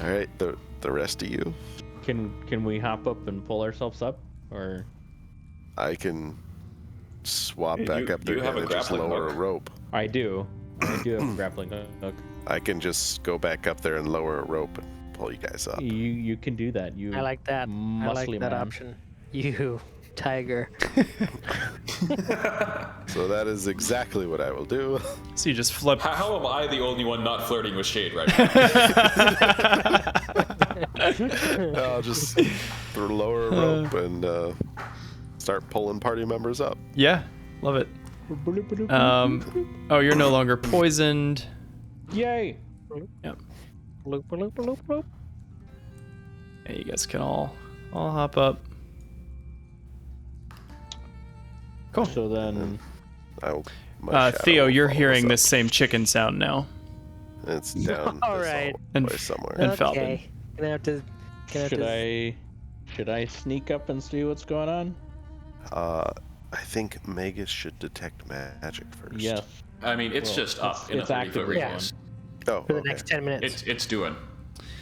right, the rest of you, Can we hop up and pull ourselves up, or? I can swap You- back up there you have and a just grappling lower hook? a rope. I do have a grappling hook. I can just go back up there and lower a rope and pull you guys up. You can do that. You. I like that. I like muscly that man. option. You tiger. So that is exactly what I will do. So you just flip. How am I the only one not flirting with Shade right now? I'll just lower a rope and start pulling party members up. Yeah, love it. Oh, you're no longer poisoned. Yay! Yep. Loop, loop, loop, loop. Yeah, you guys can all hop up. Cool. So then, My Theo, shadow you're follows hearing up. this same chicken sound now. It's down All this right. And- way somewhere. and Falbin. Okay. Gonna have to. should I sneak up and see what's going on? I think Magus should detect magic first. Yes. I mean, it's Well, just up it's in a 30-foot actively radius. Oh, For the okay. next 10 minutes. It's doing.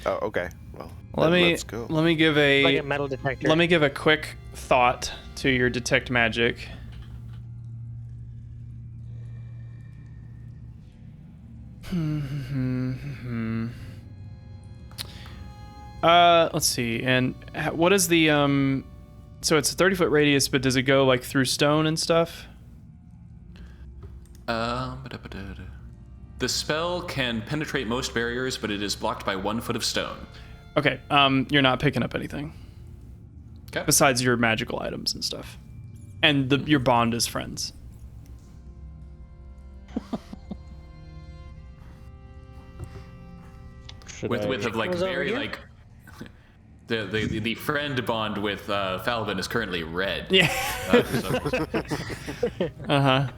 Oh, okay. Well, Let then me let's go. let me give Like a a metal detector. let me give a quick thought to your detect magic. Let's see. And what is the so it's a 30-foot radius, but does it go like through stone and stuff? The spell can penetrate most barriers, but it is blocked by 1 foot of stone. Okay. You're not picking up anything Okay. besides your magical items and stuff. And your bond is friends. Should With I? like Was over very here? like the friend bond with Falvin is currently red. Yeah. So- Uh-huh.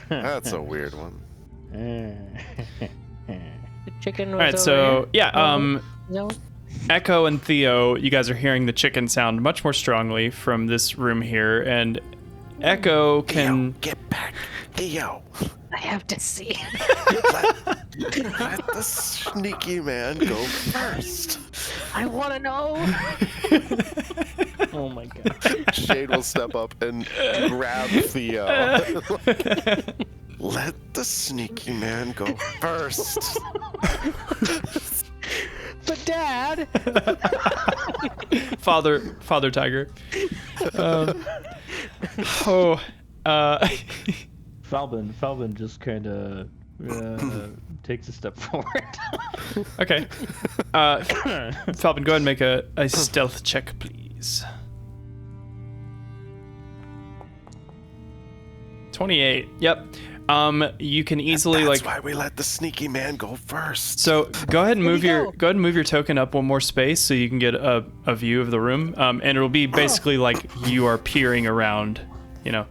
That's a weird one. The chicken was All right, over so here. yeah, No. Echo and Theo, you guys are hearing the chicken sound much more strongly from this room here, and Echo can. Theo, get back. Theo, I have to see. let the sneaky man go first. I want to know. Oh my god. Shade will step up and grab Theo. Let the sneaky man go first. But Dad. Father Tiger. Falvin just kind of takes a step forward. Okay. Falcon, go ahead and make a stealth check, please. 28. Yep. You can easily That's like. why we let the sneaky man go first. So go ahead and move Where'd he go? move your token up one more space so you can get a view of the room. And it'll be basically like you are peering around, you know.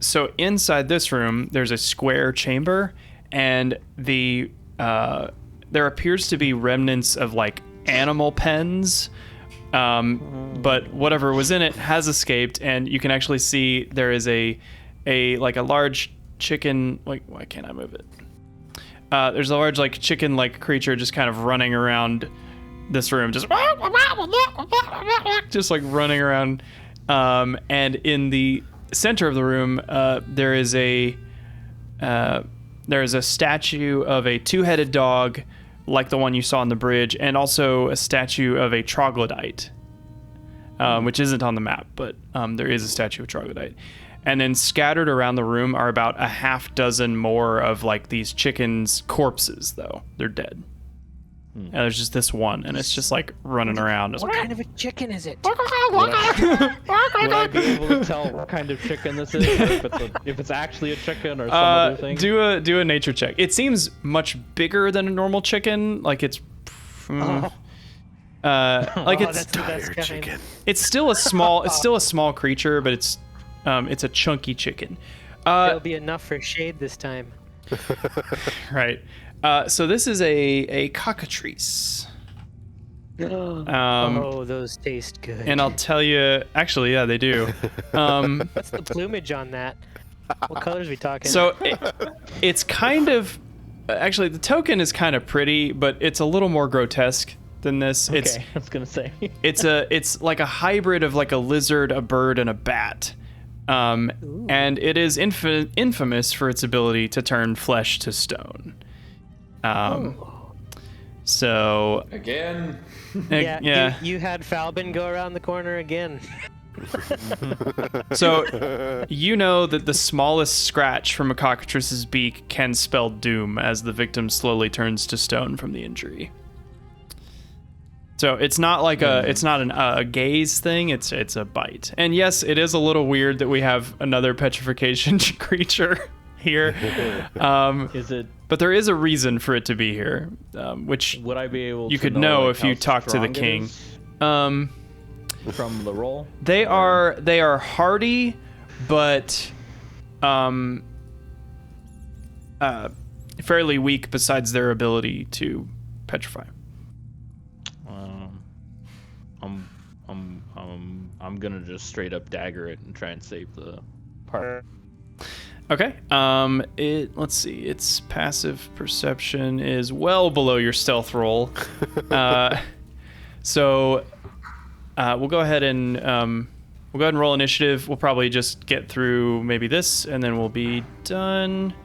So inside this room, there's a square chamber, and there appears to be remnants of like animal pens. But whatever was in it has escaped, and you can actually see there is a large chicken. Like, why can't I move it? There's a large like chicken-like creature just kind of running around this room, just like running around. And in the center of the room, there is there's a statue of a two-headed dog, like the one you saw on the bridge, and also a statue of a troglodyte, which isn't on the map, but there is a statue of troglodyte. And then scattered around the room are about a half dozen more of like these chickens' corpses, though. They're dead. And there's just this one, and it's just like running around. What kind of a chicken is it? Would I be able to tell what kind of chicken this is? If it's actually a chicken or some other thing? Do a nature check. It seems much bigger than a normal chicken. Like it's, like it's that's the best kind. chicken. it's still a small creature, but it's a chunky chicken. It'll be enough for shade this time. Right. So this is a cockatrice. Oh, those taste good. And I'll tell you, actually, yeah, they do. What's the plumage on that? What colors are we talking? So it's kind of, actually, the token is kind of pretty, but it's a little more grotesque than this. Okay, I was gonna say. It's like a hybrid of like a lizard, a bird, and a bat. And it is infamous for its ability to turn flesh to stone. So Again. yeah. You had Falbin go around the corner again. So you know that the smallest scratch from a cockatrice's beak can spell doom as the victim slowly turns to stone from the injury. So it's not like a gaze thing. It's a bite. And yes, it is a little weird that we have another petrification creature here. Is it? But there is a reason for it to be here, which Would I be able? you to could know know like, if you how talk to the strong it king. is from the roll. They are hardy, but fairly weak besides their ability to petrify. I'm gonna just straight up dagger it and try and save the part. Okay. Let's see. Its passive perception is well below your stealth roll. So we'll go ahead and roll initiative. We'll probably just get through maybe this, and then we'll be done.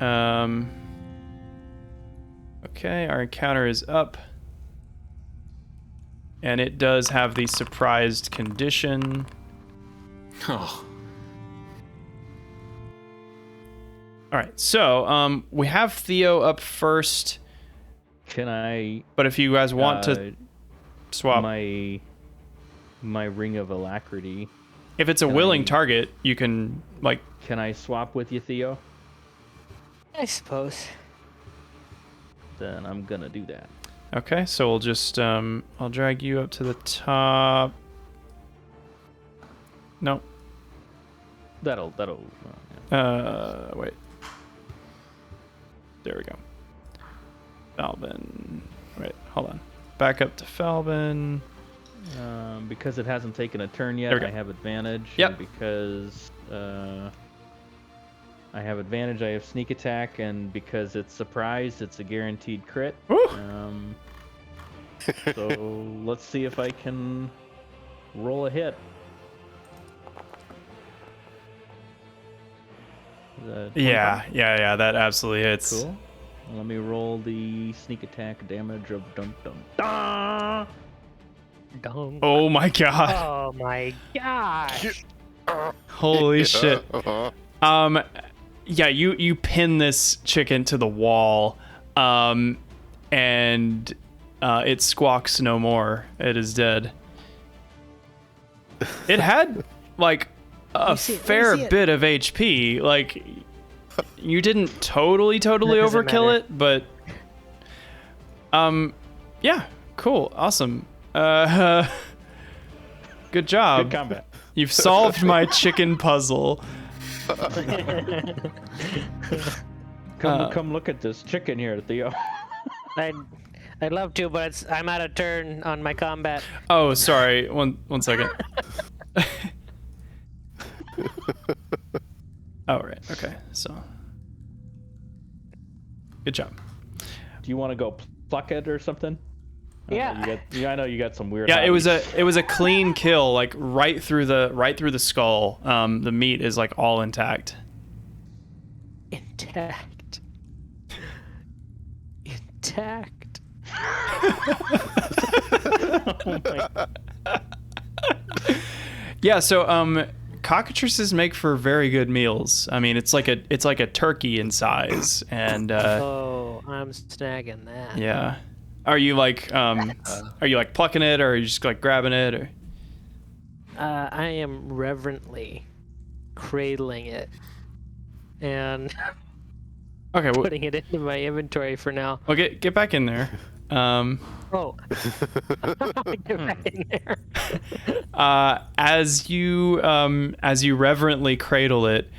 Okay, our encounter is up. And it does have the surprised condition. Oh. All right, so we have Theo up first. Can I? But if you guys want to swap, my ring of alacrity. if it's a willing target, you can like. Can I swap with you, Theo? I suppose. Then I'm gonna do that. Okay, so we'll just I'll drag you up to the top. No. That'll. Wait. There we go. Falbin. Wait, hold on. Back up to Falbin. Because it hasn't taken a turn There we yet, go. I have advantage. Yep. And because I have advantage, I have sneak attack, and because it's surprised, it's a guaranteed crit. Woo! So let's see if I can roll a hit. Yeah, that absolutely hits. Cool. Let me roll the sneak attack damage of dun dun dun. Dong. Oh my god. Oh my gosh. Holy shit. Yeah, you pin this chicken to the wall, and it squawks no more. It is dead. It had like a fair bit of HP. Like you didn't totally That doesn't overkill matter. it, but yeah, cool, awesome. Good job. Good combat. You've solved my chicken puzzle. Come look at this chicken here, Theo. I'd love to, but I'm out of turn on my combat. Oh, sorry. One second. Oh, right. Okay. So, good job. Do you want to go pluck it or something? Yeah. I know you got some weird. Yeah, it was hobbies. a clean kill, like right through the skull. The meat is like all intact. Intact. attacked. Oh my. Yeah, so cockatrices make for very good meals. I mean, it's like a turkey in size, and Oh, I'm snagging that. yeah. Are you like plucking it, or are you just like grabbing it, or? I am reverently cradling it and Okay, well, putting it into my inventory for now. get back in there. Oh, get back in there. As you reverently cradle it,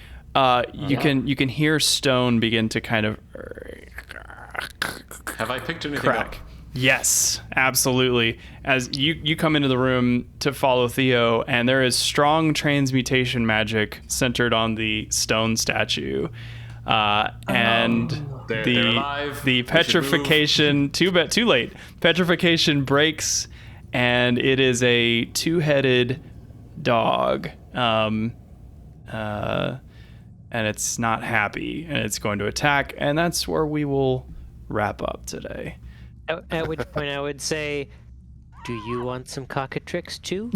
you can hear stone begin to kind of Have I picked anything crack. up? Yes, absolutely. As you come into the room to follow Theo, and there is strong transmutation magic centered on the stone statue, and They're the alive. the We should move. petrification too late. Petrification breaks, and it is a two-headed dog, and it's not happy, and it's going to attack, and that's where we will wrap up today. At which point I would say, do you want some cockatrix too?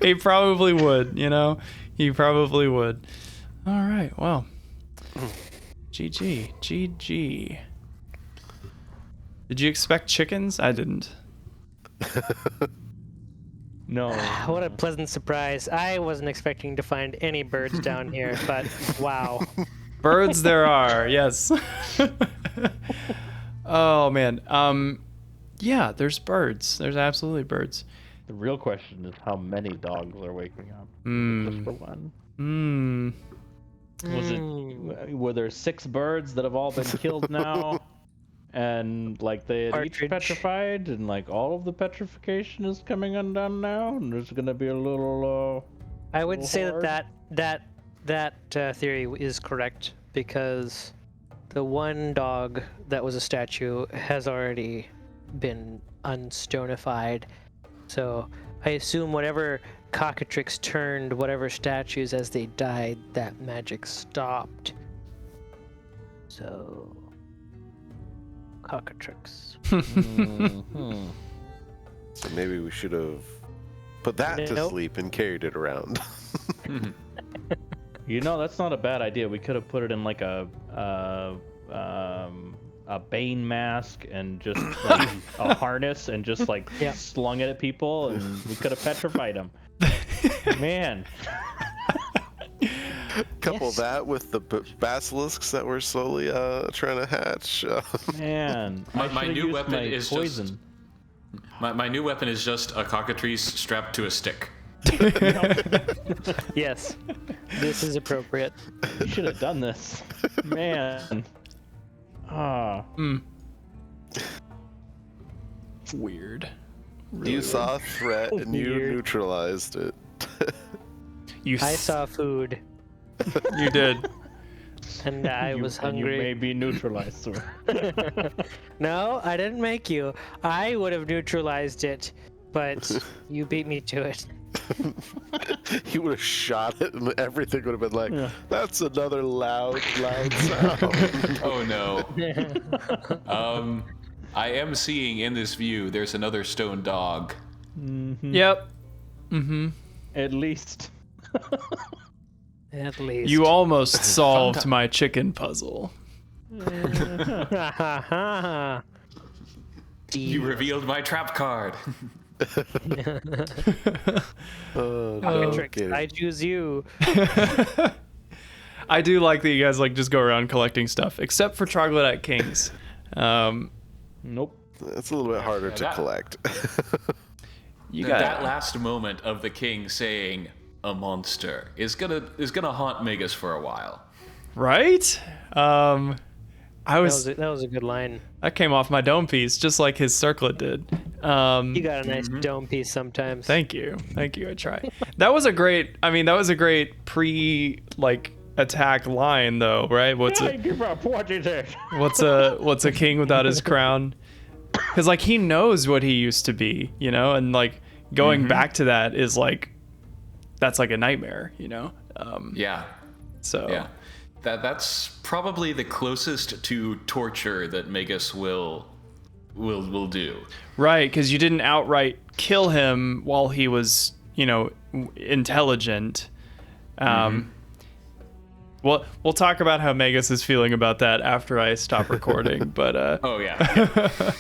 He probably would, he probably would. All right, well, GG. Did you expect chickens? I didn't. No. What a pleasant surprise. I wasn't expecting to find any birds down here, but wow. Birds there are, yes. Oh man. Yeah, there's birds. There's absolutely birds. The real question is how many dogs are waking up? Just for one. Were there 6 birds that have all been killed now? And like they had each Partridge. petrified, and like all of the petrification is coming undone now, and there's gonna be a little I would say hard. that theory is correct, because the one dog that was a statue has already been unstonified. So I assume whatever cockatrix turned whatever statues as they died, that magic stopped. So cockatrix. So maybe we should have put that to Nope. sleep and carried it around. You know, that's not a bad idea. We could have put it in like a Bane mask and just like a harness and just like Yeah. slung it at people, and we could have petrified them. Man, Couple Yes. that with the basilisks that we're slowly trying to hatch. man. I My should've new used weapon my is poison. just my new weapon is just a cockatrice strapped to a stick. Yes, this is appropriate. You should have done this, man. Weird. You saw a threat and you Weird. neutralized it. I saw food You did. and I You- was and You may hungry. be neutralized, sir. No, I didn't make you. I would have neutralized it, but you beat me to it. He would have shot it and everything would have been like, Yeah. that's another loud sound. Oh no. I am seeing in this view there's another stone dog. Yep. At least. At least. You almost solved my chicken puzzle. You revealed my trap card. Oh, Cockatrix, okay. I choose you. I do like that you guys like just go around collecting stuff, except for troglodyte kings. Nope. It's a little bit harder to that- collect. You got That last moment of the king saying a monster is gonna haunt Megas for a while. right. I was That was a good line. that came off my dome piece just like his circlet did. You got a nice Mm-hmm. dome piece sometimes. Thank you. I try. That was a great pre attack line though, right? What's Give up. What is it? a king without his crown? Because like he knows what he used to be, and like going back to that is like that's like a nightmare, Yeah. So Yeah. That's probably the closest to torture that Magus will do. Right, because you didn't outright kill him while he was, intelligent. We'll talk about how Magus is feeling about that after I stop recording. But Oh yeah.